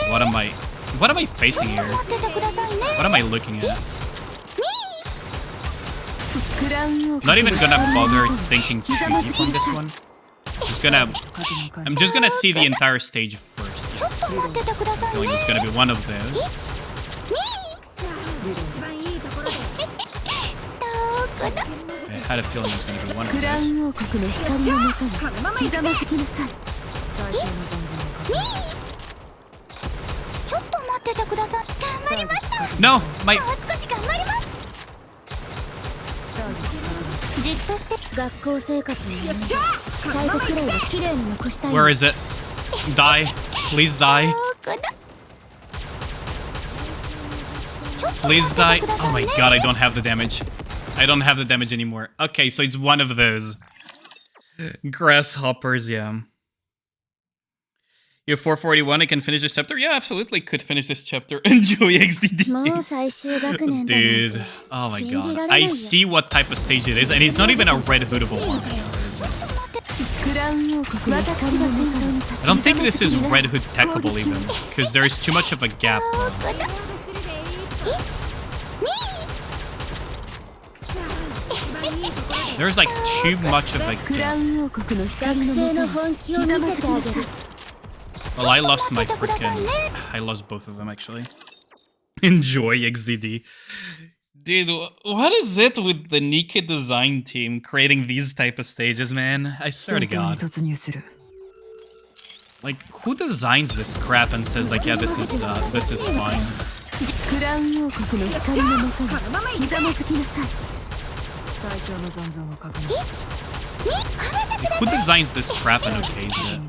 What am I facing here? What am I looking at? Not even gonna bother thinking too deep on this one. I'm just gonna see the entire stage first. I feel like it's gonna be one of those. I had a feeling it was gonna be one of those. No, my. Where is it? Die. Please die. Please die. Oh my god, I don't have the damage. I don't have the damage anymore. Okay, so it's one of those. Grasshoppers, yeah. You're 441, I can finish this chapter? Yeah, absolutely could finish this chapter. Enjoy XDD. Dude, oh my god. I see what type of stage it is, and it's not even a red hoodable one. I don't think this is red hood techable even, because there is too much of a gap. There's like too much of a gap. Well, I lost my freaking... I lost both of them, actually. Enjoy XDD. Dude, what is it with the Nikke design team creating these type of stages, man? I swear to God. Like, who designs this crap and says, like, yeah, this is fine? Like, who designs this crap and okays it?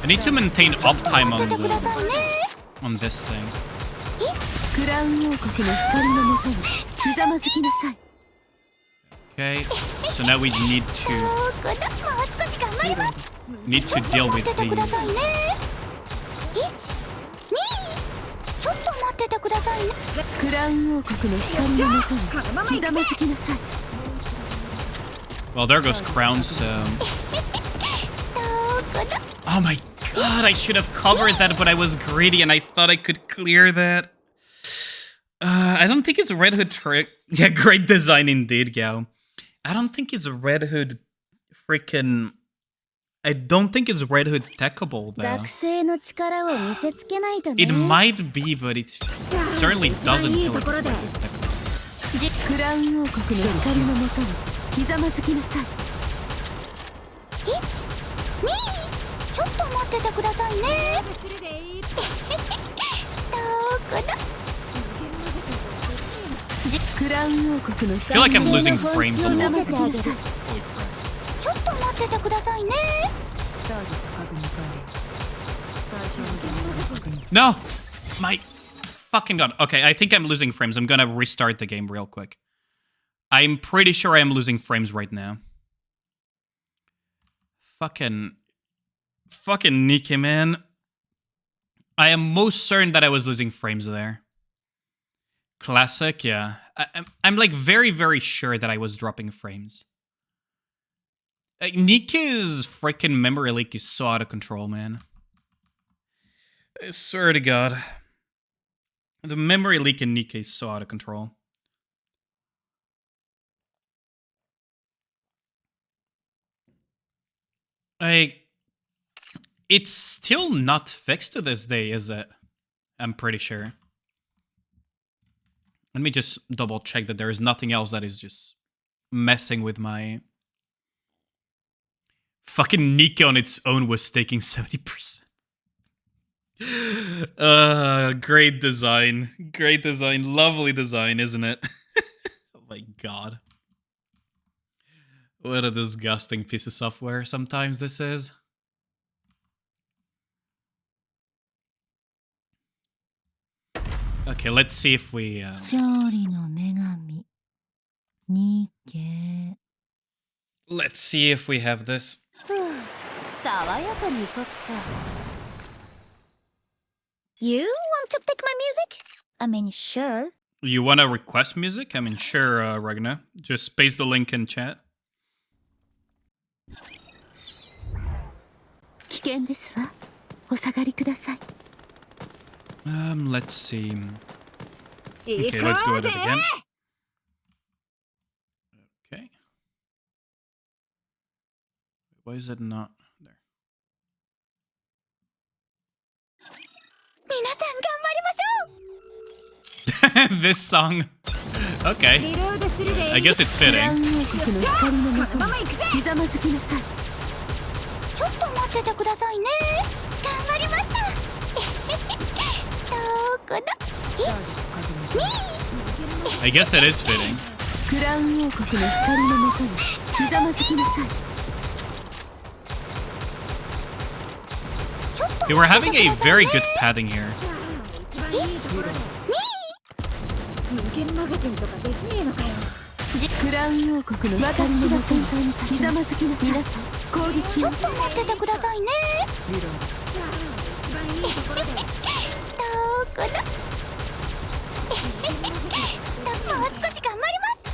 I need to maintain uptime on this thing. Okay, so now we need to deal with these. Well, there goes Crown, so... Oh my god, I should have covered that, but I was greedy and I thought I could clear that. I don't think it's a Red Hood trick. Yeah, great design indeed, Gao. I don't think it's a Red Hood freaking... I don't think it's Red Hood techable, though. It might be, but it certainly doesn't feel like it's Red Hood techable. I feel like I'm losing frames a lot. Holy crap. No! My fucking god. Okay, I think I'm losing frames. I'm gonna restart the game real quick. I'm pretty sure I am losing frames right now. Fucking Nikke, man. I am most certain that I was losing frames there. Classic, yeah. I'm like very, very sure that I was dropping frames. Nikke's freaking memory leak is so out of control, man. I swear to God. The memory leak in Nikke is so out of control. It's still not fixed to this day, is it? I'm pretty sure. Let me just double check that there is nothing else that is just messing with my... Fucking Nikke on its own was taking 70%. Great design. Great design. Lovely design, isn't it? Oh my god. What a disgusting piece of software sometimes this is. Okay, let's see if we... Nikke. Let's see if we have this. 爽やかに行こっか。You want to pick my music? I mean, sure. You want to request music? I mean, sure, Ragna. Just paste the link in chat. 危険ですわ。お下がりください。Let's see. Okay, let's go at it again. Okay. Why is it not there? 皆さん頑張りましょう。 This song. Okay. I guess it's fitting. ちょっと待っててくださいね。頑張りました。どこだ。1、2。 I guess it is fitting. クラウン王国の光のもとにひざまずきなさい。 They were having a very good padding here. クラウン王国の光のもとにひざまずきなさい。攻撃。ちょっと待っててくださいね。どこだ。もう少し頑張ります。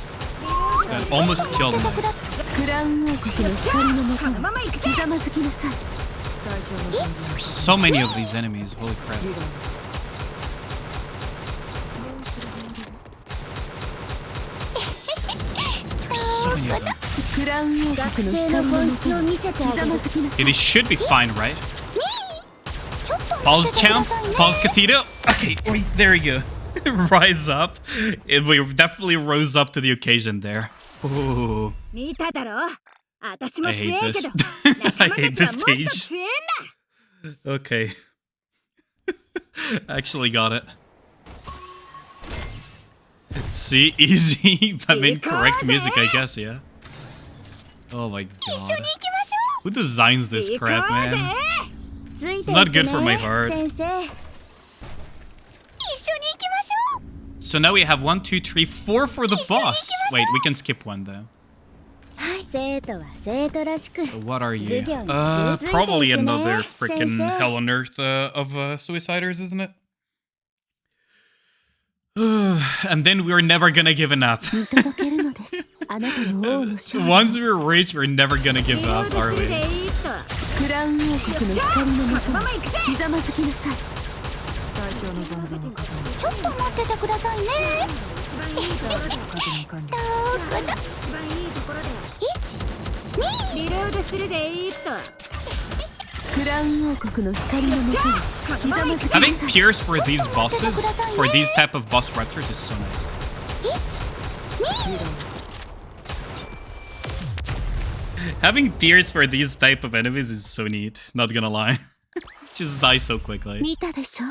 That almost killed me. クラウン王国の光のもとにひざまずきなさい。 There's so many of these enemies. Holy crap. There's so many of them. クラウン王国の光のもとにひざまずきなさい。 Okay, this should be fine, right? Pause champ. Pause Katito. Okay, wait, there we go. Rise up. We definitely rose up to the occasion there. Ooh. I hate this. I hate this stage. Okay. Actually got it. See, easy. I mean, correct music, I guess, yeah. Oh my god. Who designs this crap, man? It's not good for my heart. So now we have 1, 2, 3, 4 for the boss. Wait, we can skip one though. What are you? Probably another freaking hell on earth of suiciders, isn't it? And then we're never gonna give up. Once we're rich, we're never gonna give up, are we? クラウン王国の光のもとにひざまずきなさい。ちょっと待っててくださいね。どこだ。1、2。リロードするでいいと。クラウン王国の光のもとにひざまずきなさい。 Having Pierce for these bosses, for these type of boss raptors is so nice. 1、2。 Having Pierce for these type of enemies is so neat, not gonna lie. Just die so quickly. 見たでしょ？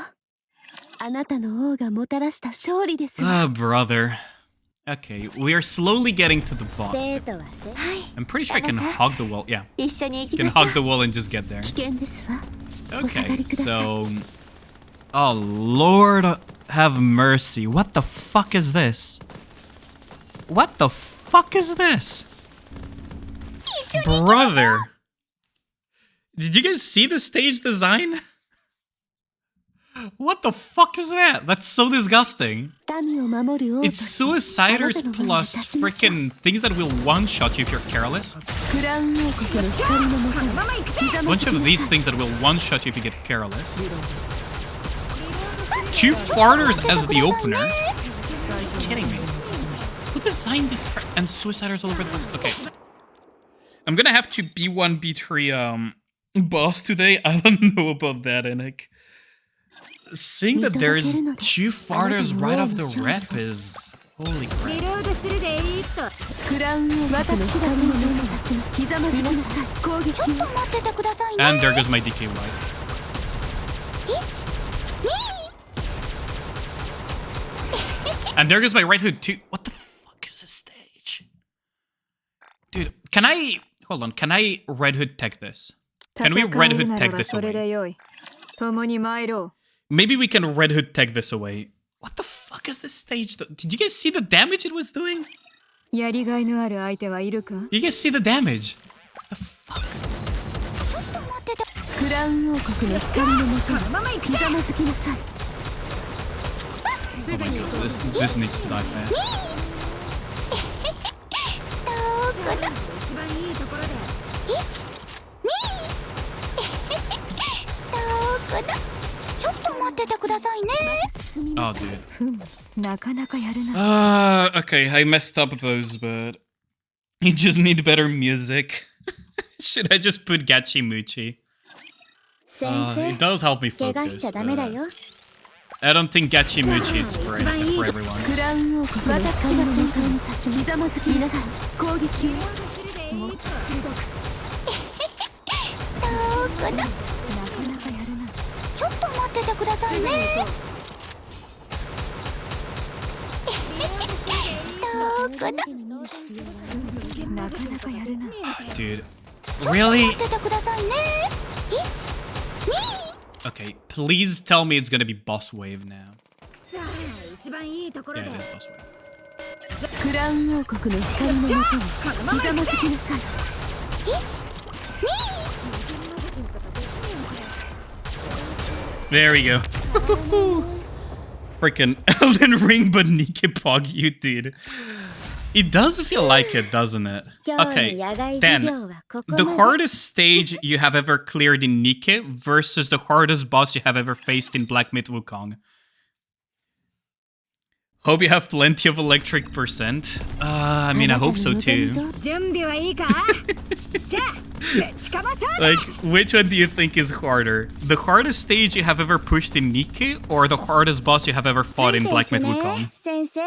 あなたの王がもたらした勝利ですわ。 Ah, brother. Okay, we are slowly getting to the boss. I'm pretty sure I can hug the wall. Yeah, 一緒に行き can ましょう。 hug the wall and just get there. 危険ですわ。 Okay, so... Oh, Lord have mercy. What the fuck is this? What the fuck is this? Brother. Did you guys see the stage design? What the fuck is that? That's so disgusting. 民を守る王と It's して suiciders あなたの前に plus 立ちましょう。 freaking things that will one-shot you if you're careless. クラウン王国の光のもとにひざ A ま bunch ずき of な these さい。 things that will one-shot you if you get careless. 2 farters as the opener? Are you kidding me? Who designed this crap? And suiciders all over the place. Okay. I'm gonna have to B1, B3 boss today. I don't know about that, Enik. Seeing that there's 2 farters right off the rep is... Holy crap. クラウン王国の光のもとに立ちます。ひざまずきなさい。攻撃を。 And there goes my DK wife. 1、2。 And there goes my right hood too. What the fuck is this stage? Dude, can I... Hold on, can I red hood tech this? Can we red hood tech this away? Maybe we can red hood tech this away. What the fuck is this stage? Did you guys see the damage it was doing? やりがいのある相手はいるか？ You can see the damage. The fuck? クラウン王国の光のもとにひざまずきなさい。 Oh my god, this needs to die fast. ちょっと待っててくださいね。 Oh, dude. ふむ、なかなかやるな。Okay, I messed up those, but you just need better music. Should I just put Gachimuchi? 先 It 生、 does help me 怪我 focus, しちゃダメだ but よ。 I don't think Gachimuchi is for everyone. クラウン王国の私が先頭に立ちひざまずきなさい。攻撃をもっと鋭く。なかなかやるな。ちょっと待っててくださいね。どこだ。なかなかやるな。 Dude, really? 待っててくださいね。Okay, please tell me it's gonna be boss wave now. さあ、一番いいところ Yeah, で。 it is boss wave. クラウン王国の光のもとにひざまずきなさい。 There we go. Freaking Elden Ring, but Nikke pog you, dude. It does feel like it, doesn't it? Okay, then the hardest stage you have ever cleared in Nikke versus the hardest boss you have ever faced in Black Myth Wukong. Hope you have plenty of electric percent. I mean, I hope so too. 準備はいいか？じゃあ、近場さ。 Like, which one do you think is harder? The hardest stage you have ever pushed in Nikke, or the hardest boss you have ever fought in Black Myth Wukong? 先生。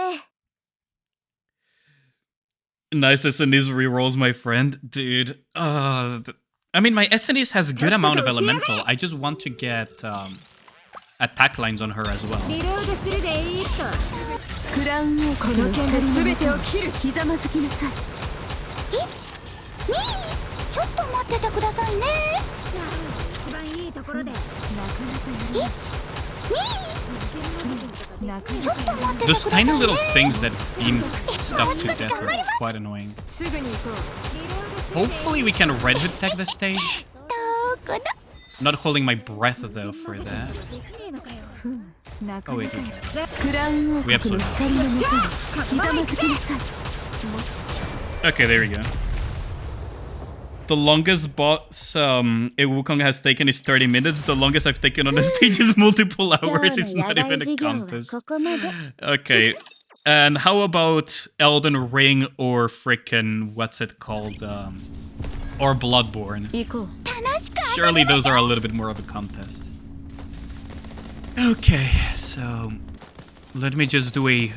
Nice SNES rerolls, my friend. Dude, I mean, my SNES has a good amount of elemental. I just want to get attack lines on her as well. リロードするでいいと。クラウン王国の剣で全てを切る。ひざまずきなさい。ちょっと待っててくださいね。一番いいところで。なかなかやる。なかなか。 Those tiny little things that beam stuff to death are quite annoying. すぐに行こう。 Hopefully we can red hood tech this stage. どこだ。 Not holding my breath though for that. なか Oh な wait, か we や can. る。クラウン王国の光のもとにひざまずきなさい。 Okay, there we go. The longest boss Wukong has taken is 30 minutes. The longest I've taken on the stage is multiple 今 hours. 日 It's の野 not 外 even a 授業は contest. ここまで。 Okay. And how about Elden Ring or frickin' what's it called? Or Bloodborne? 行こう。 楽しく。 Surely those are a little bit more of a contest. Okay, so let me just do a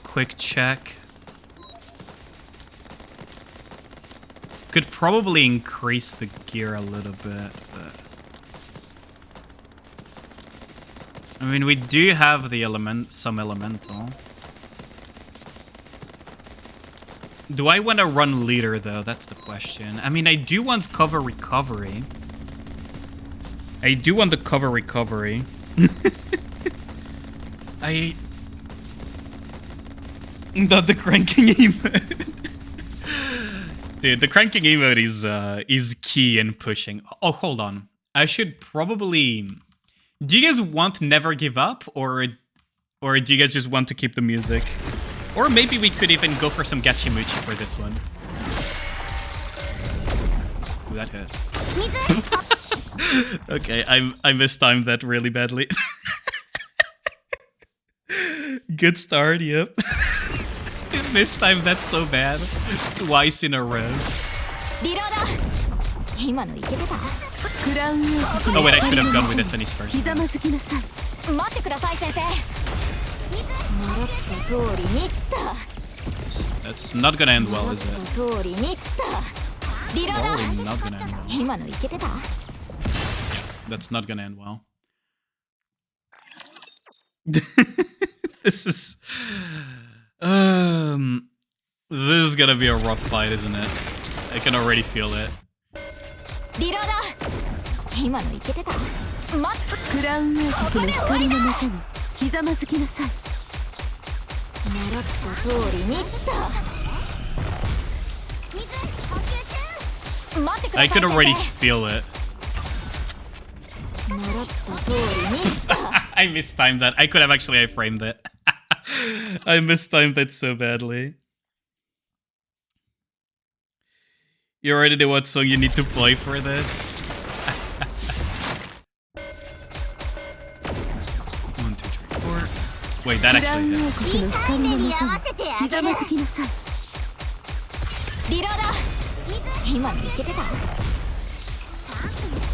quick check. Could probably increase the gear a little bit, but I mean, we do have the some elemental. Do I want to run leader though? That's the question. I mean, I do want cover recovery. I do want the cover recovery. Not the cranking emote. Dude, the cranking emote is key in pushing. Oh, hold on. I should probably. Do you guys want Never Give Up, or do you guys just want to keep the music? Or maybe we could even go for some Gachimuchi for this one. Ooh, that hurt. Okay, I mistimed that really badly. Good start, yep. Mistimed that so bad. Twice in a row. Oh wait, I should have gone with SNEs first. ひざまずきなさい。 待ってください先生。 習った通りにっ That's not gonna end well, is it? た。通りにっ Probably not gonna end well. 今のいけてた。 That's not gonna end well. This is gonna be a rough fight, isn't it? I can already feel it. リローダー。今のいけてた。クラウン王国の光のもとにひざまずきなさい。習った通りにっ I could already feel it. I mistimed that. I could have actually iframed it. I mistimed that so badly. You already know what song you need to play for this? 1, 2, 3, 4. Wait, that actually hit.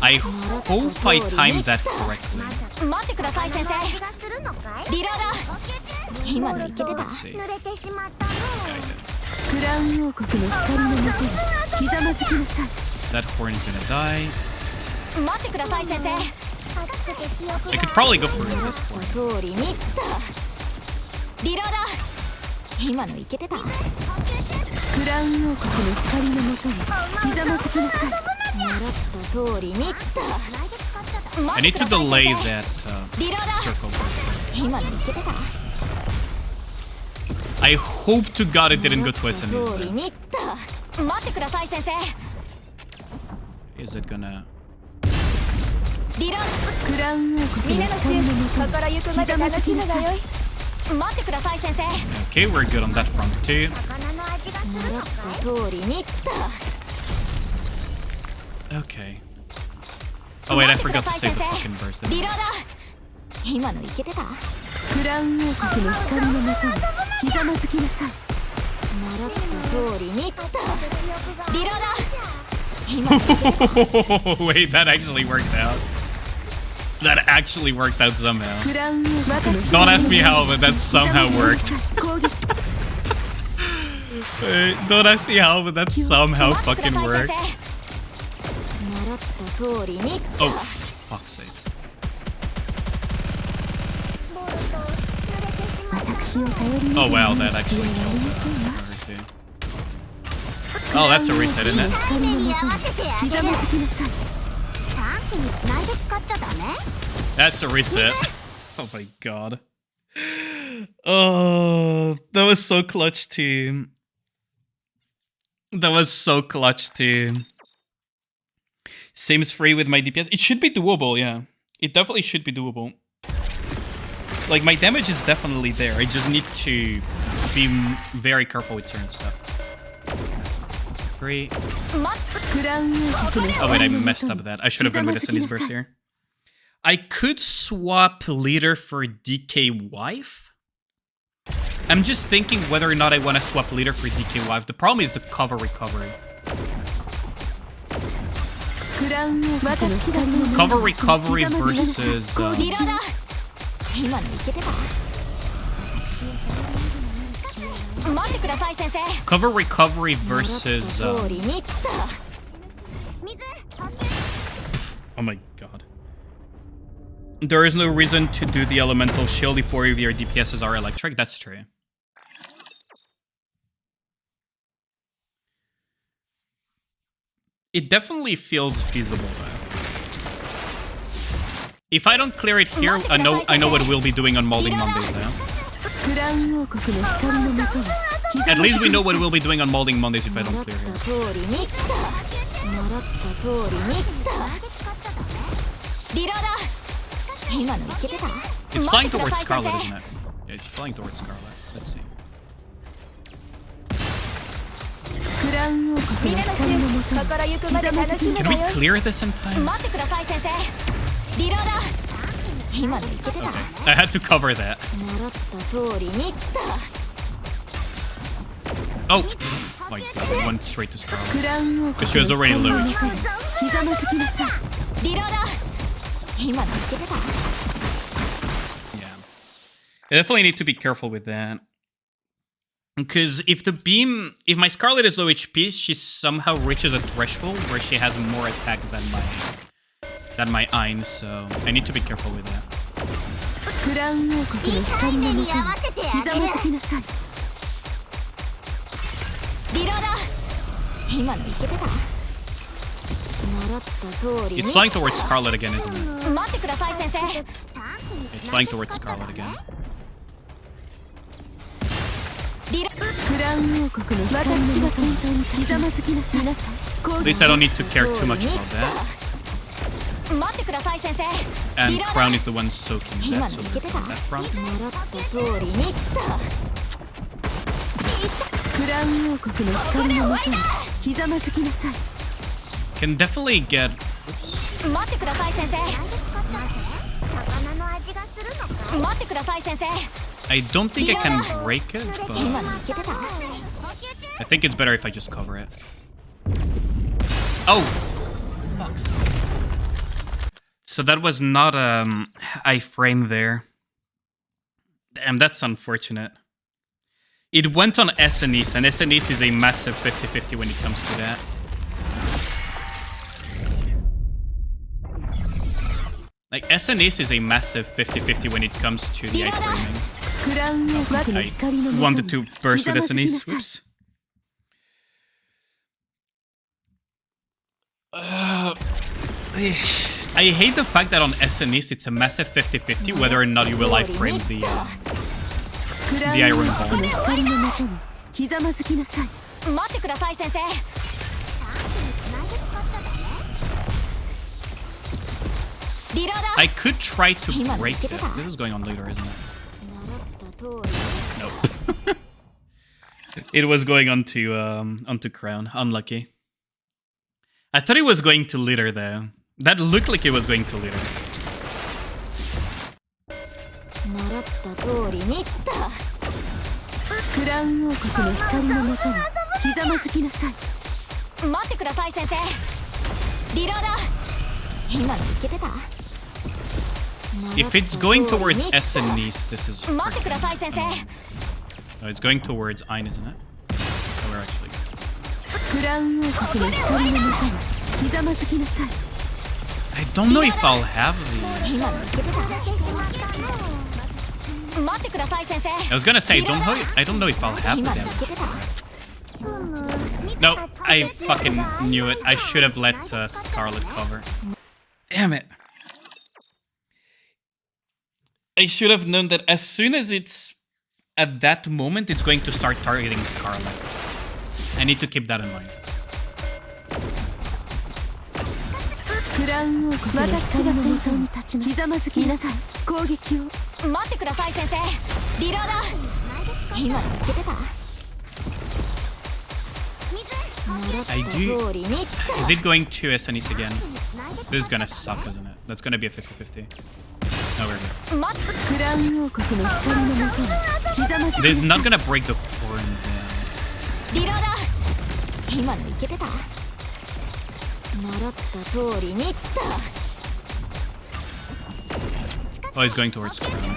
I hope I timed that correctly. Let's see. Yeah, that horn is gonna die. I could probably go for this horn. I need to delay that circle. I hope to God it didn't go to SNEs. Is it gonna... Okay, we're good on that front too. Okay. Oh wait, I forgot to save the fucking burst. Wait, that actually worked out. That actually worked out somehow. Don't ask me how, but that somehow worked. Wait, don't ask me how, but that somehow fucking worked. Oh, fuck's sake. Oh wow, that actually killed her too. Oh, that's a reset, isn't it? That's a reset. Oh my god. Oh, that was so clutch, team. That was so clutch, team. Seems free with my DPS. It should be doable, yeah. It definitely should be doable. Like, my damage is definitely there. I just need to be very careful with certain stuff. 3. Oh wait, I messed up that. I should have gone with the Sunny's Burst here. I could swap leader for DK Wife. I'm just thinking whether or not I want to swap leader for DK Wife. The problem is the cover recovery. Cover recovery versus... cover recovery versus... oh my god. There is no reason to do the elemental shield if 4 of your DPSs are electric. That's true. It definitely feels feasible though. If I don't clear it here, I know what we'll be doing on Molding Mondays now. At least we know what we'll be doing on Molding Mondays if I don't clear here. It's flying towards Scarlet, isn't it? Yeah, it's flying towards Scarlet. Let's see. Can we clear this in time? Okay. I had to cover that. Oh! My god, I went straight to Scarlet. Because she was already low HP. Yeah. I definitely need to be careful with that. Because if my Scarlet is low HP, she somehow reaches a threshold where she has more attack than my Ein, so I need to be careful with that. It's flying towards Scarlet again, isn't it? It's flying towards Scarlet again. At least I don't need to care too much about that. And Crown is the one soaking that, so they're on that front. Can definitely get... I don't think I can break it, but... I think it's better if I just cover it. Oh! Fucks. So that was not iframe there. Damn, that's unfortunate. It went on SNEs, and SNEs is a massive 50-50 when it comes to that. Like, SNEs is a massive 50-50 when it comes to the iframing. I wanted to burst with SNEs. Whoops. I hate the fact that on SNEs it's a massive 50-50 whether or not you will iframe the iron ball. I could try to break it. This is going on later, isn't it? Nope. It was going onto Crown. Unlucky. I thought it was going to litter though. That looked like it was going to litter. If it's going towards SNEs, this is... No, it's going towards Ein, isn't it? Oh, we're actually... I don't know if I'll have the... I was gonna say, I don't know if I'll have the damage. No, I fucking knew it. I should have let Scarlet cover. Damn it. I should have known that as soon as it's at that moment, it's going to start targeting Scarlet. I need to keep that in mind. I do... Is it going to SNEs again? This is gonna suck, isn't it? That's gonna be a 50-50. No, we're good. This is not gonna break the core in there. Oh, he's going towards Crown.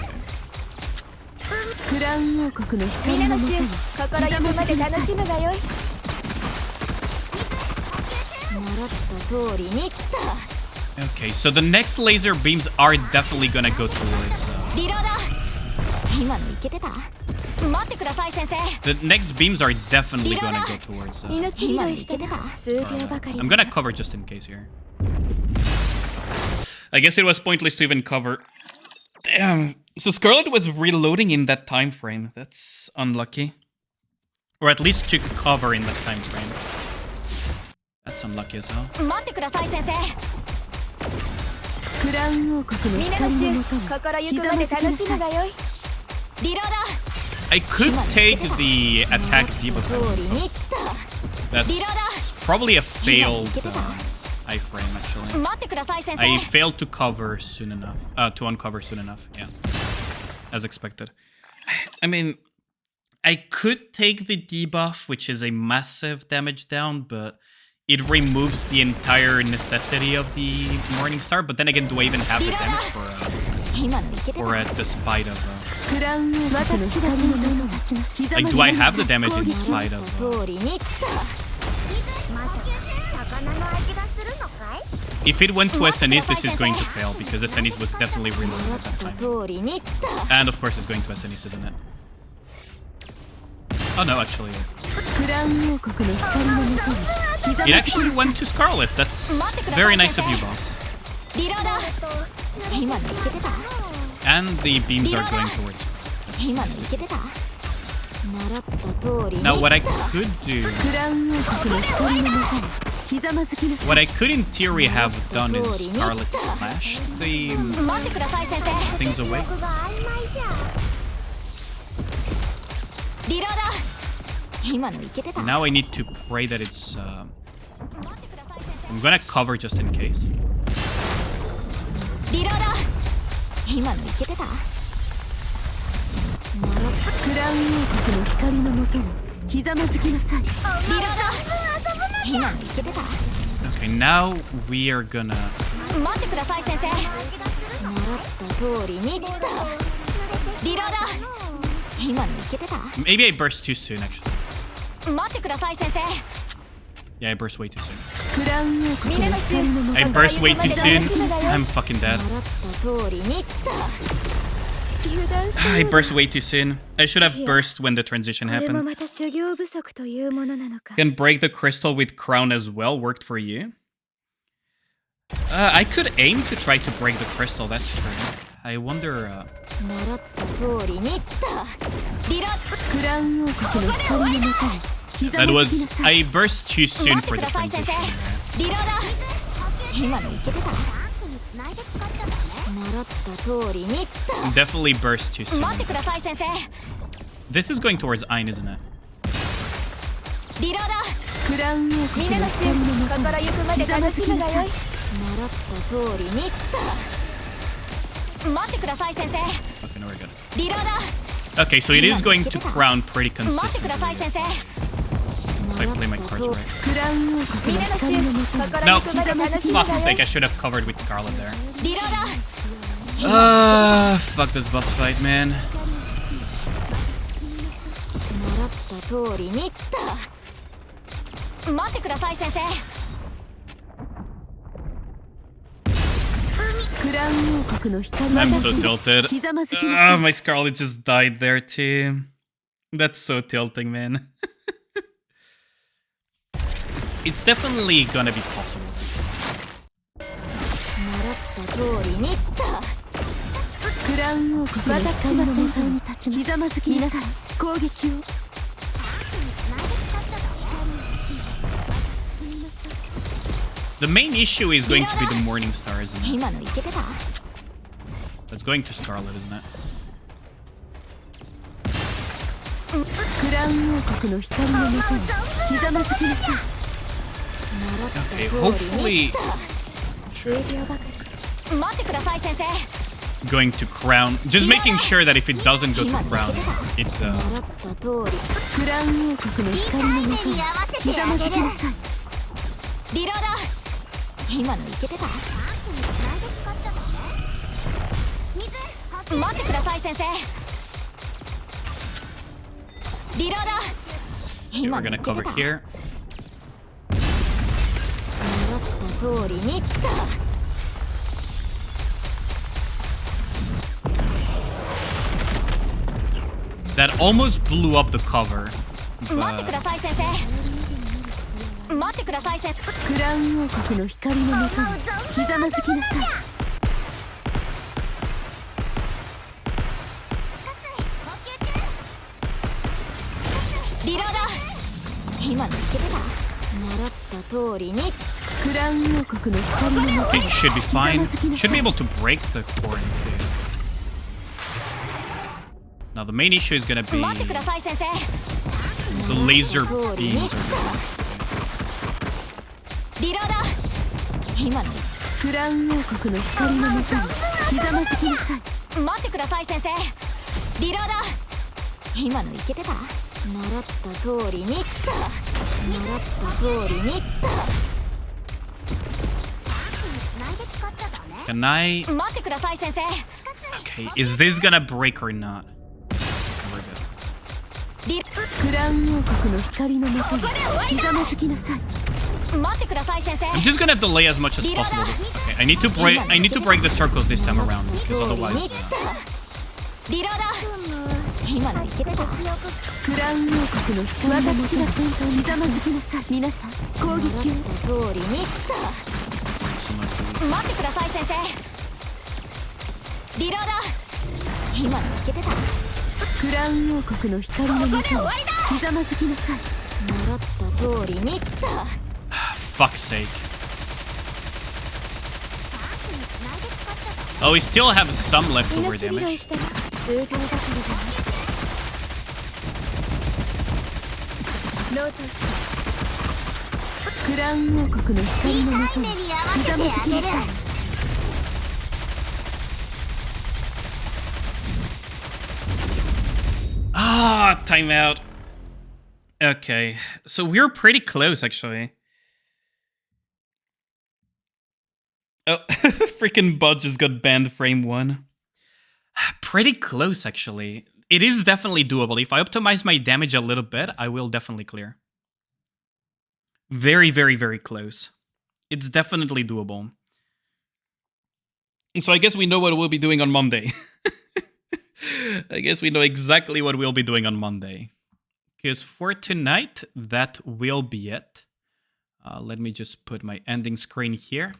Okay, so the next laser beams are definitely gonna go towards... The next beams are definitely gonna go towards... I'm gonna cover just in case here. I guess it was pointless to even cover. Damn. So Scarlet was reloading in that time frame. That's unlucky. Or at least to cover in that time frame. That's unlucky as hell. I could take the attack debuff. That's probably a failed iframe, actually. I failed to cover soon enough. To uncover soon enough, yeah. As expected. I mean, I could take the debuff, which is a massive damage down, but it removes the entire necessity of the Morning Star. But then again, do I even have the damage for at the spite of... like, do I have the damage in spite of... If it went to SNEs, this is going to fail, because SNEs was definitely reloaded at that time. And of course it's going to SNEs, isn't it? Oh no, actually... It actually went to Scarlet. That's very nice of you, boss. And the beams are going towards... Now what I could do, what I could in theory have done is Scarlet slash the things away. Now I need to pray that it's I'm gonna cover just in case. Okay, now we are gonna maybe I burst too soon actually. Yeah, I burst way too soon. I burst way too soon. I'm fucking dead. I burst way too soon. I should have burst when the transition happened. Can break the crystal with crown as well. Worked for you. I could aim to try to break the crystal. That's true. I wonder. That was... I burst too soon for the transition. Definitely burst too soon. This is going towards Ein, isn't it? Okay, no, we're good. Okay, so it is going to crown pretty consistently. If I play my cards right. No, fuck's sake, I should have covered with Scarlet there. Fuck this boss fight, man. I'm so tilted. My Scarlet just died there too. That's so tilting, man. It's definitely gonna be possible. The main issue is going to be the Morning Star, isn't it? That's going to Scarlet, isn't it? Okay, hopefully... Going to crown. Just making sure that if it doesn't go to crown, it... Okay, we're gonna cover here. That almost blew up the cover. But... Okay, should be fine. Should be able to break the cord too. Now the main issue is gonna be the laser beams are gonna... Can I... Okay, is this gonna break or not? I'm just gonna delay as much as possible. Okay, I need to break the circles this time around because otherwise クラウン王国の光のもとにひざまずきなさい。習った通りにった。 Fuck's sake. Oh, we still have some leftover 命拾い damage. したら数秒ばかりじゃない。ノートしてクラウン王国の光のもとにひざまずきなさい。 Ah, timeout. Okay, so we're pretty close, actually. Oh, freaking bot just got banned frame 1. Pretty close, actually. It is definitely doable. If I optimize my damage a little bit, I will definitely clear. Very, very, very close. It's definitely doable. So I guess we know what we'll be doing on Monday. I guess we know exactly what we'll be doing on Monday. Because for tonight, that will be it. Let me just put my ending screen here.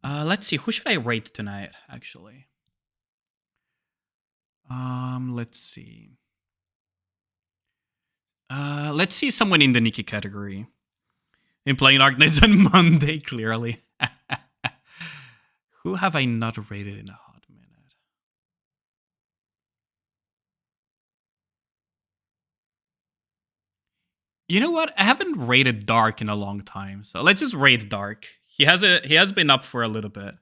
Let's see, who should I rate tonight, actually? Let's see. Let's see someone in the Nikke category. I'm playing Arknights on Monday, clearly. Who have I not rated in a hot minute? You know what? I haven't rated Dark in a long time, so let's just rate Dark. He has been up for a little bit.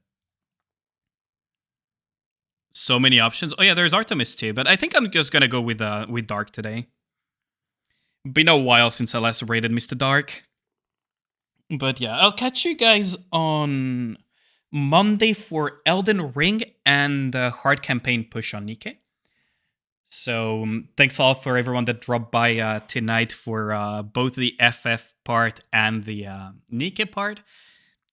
So many options. Oh yeah, there's Artemis too, but I think I'm just gonna go with Dark today. Been a while since I last rated Mr. Dark. But yeah, I'll catch you guys on Monday for Elden Ring and the hard campaign push on Nikke. So thanks all for everyone that dropped by tonight for both the FF part and the Nikke part.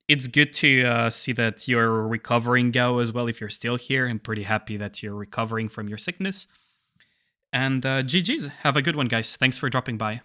It's good to see that you're recovering, Gao, as well. If you're still here, I'm pretty happy that you're recovering from your sickness. And GG's. Have a good one, guys. Thanks for dropping by.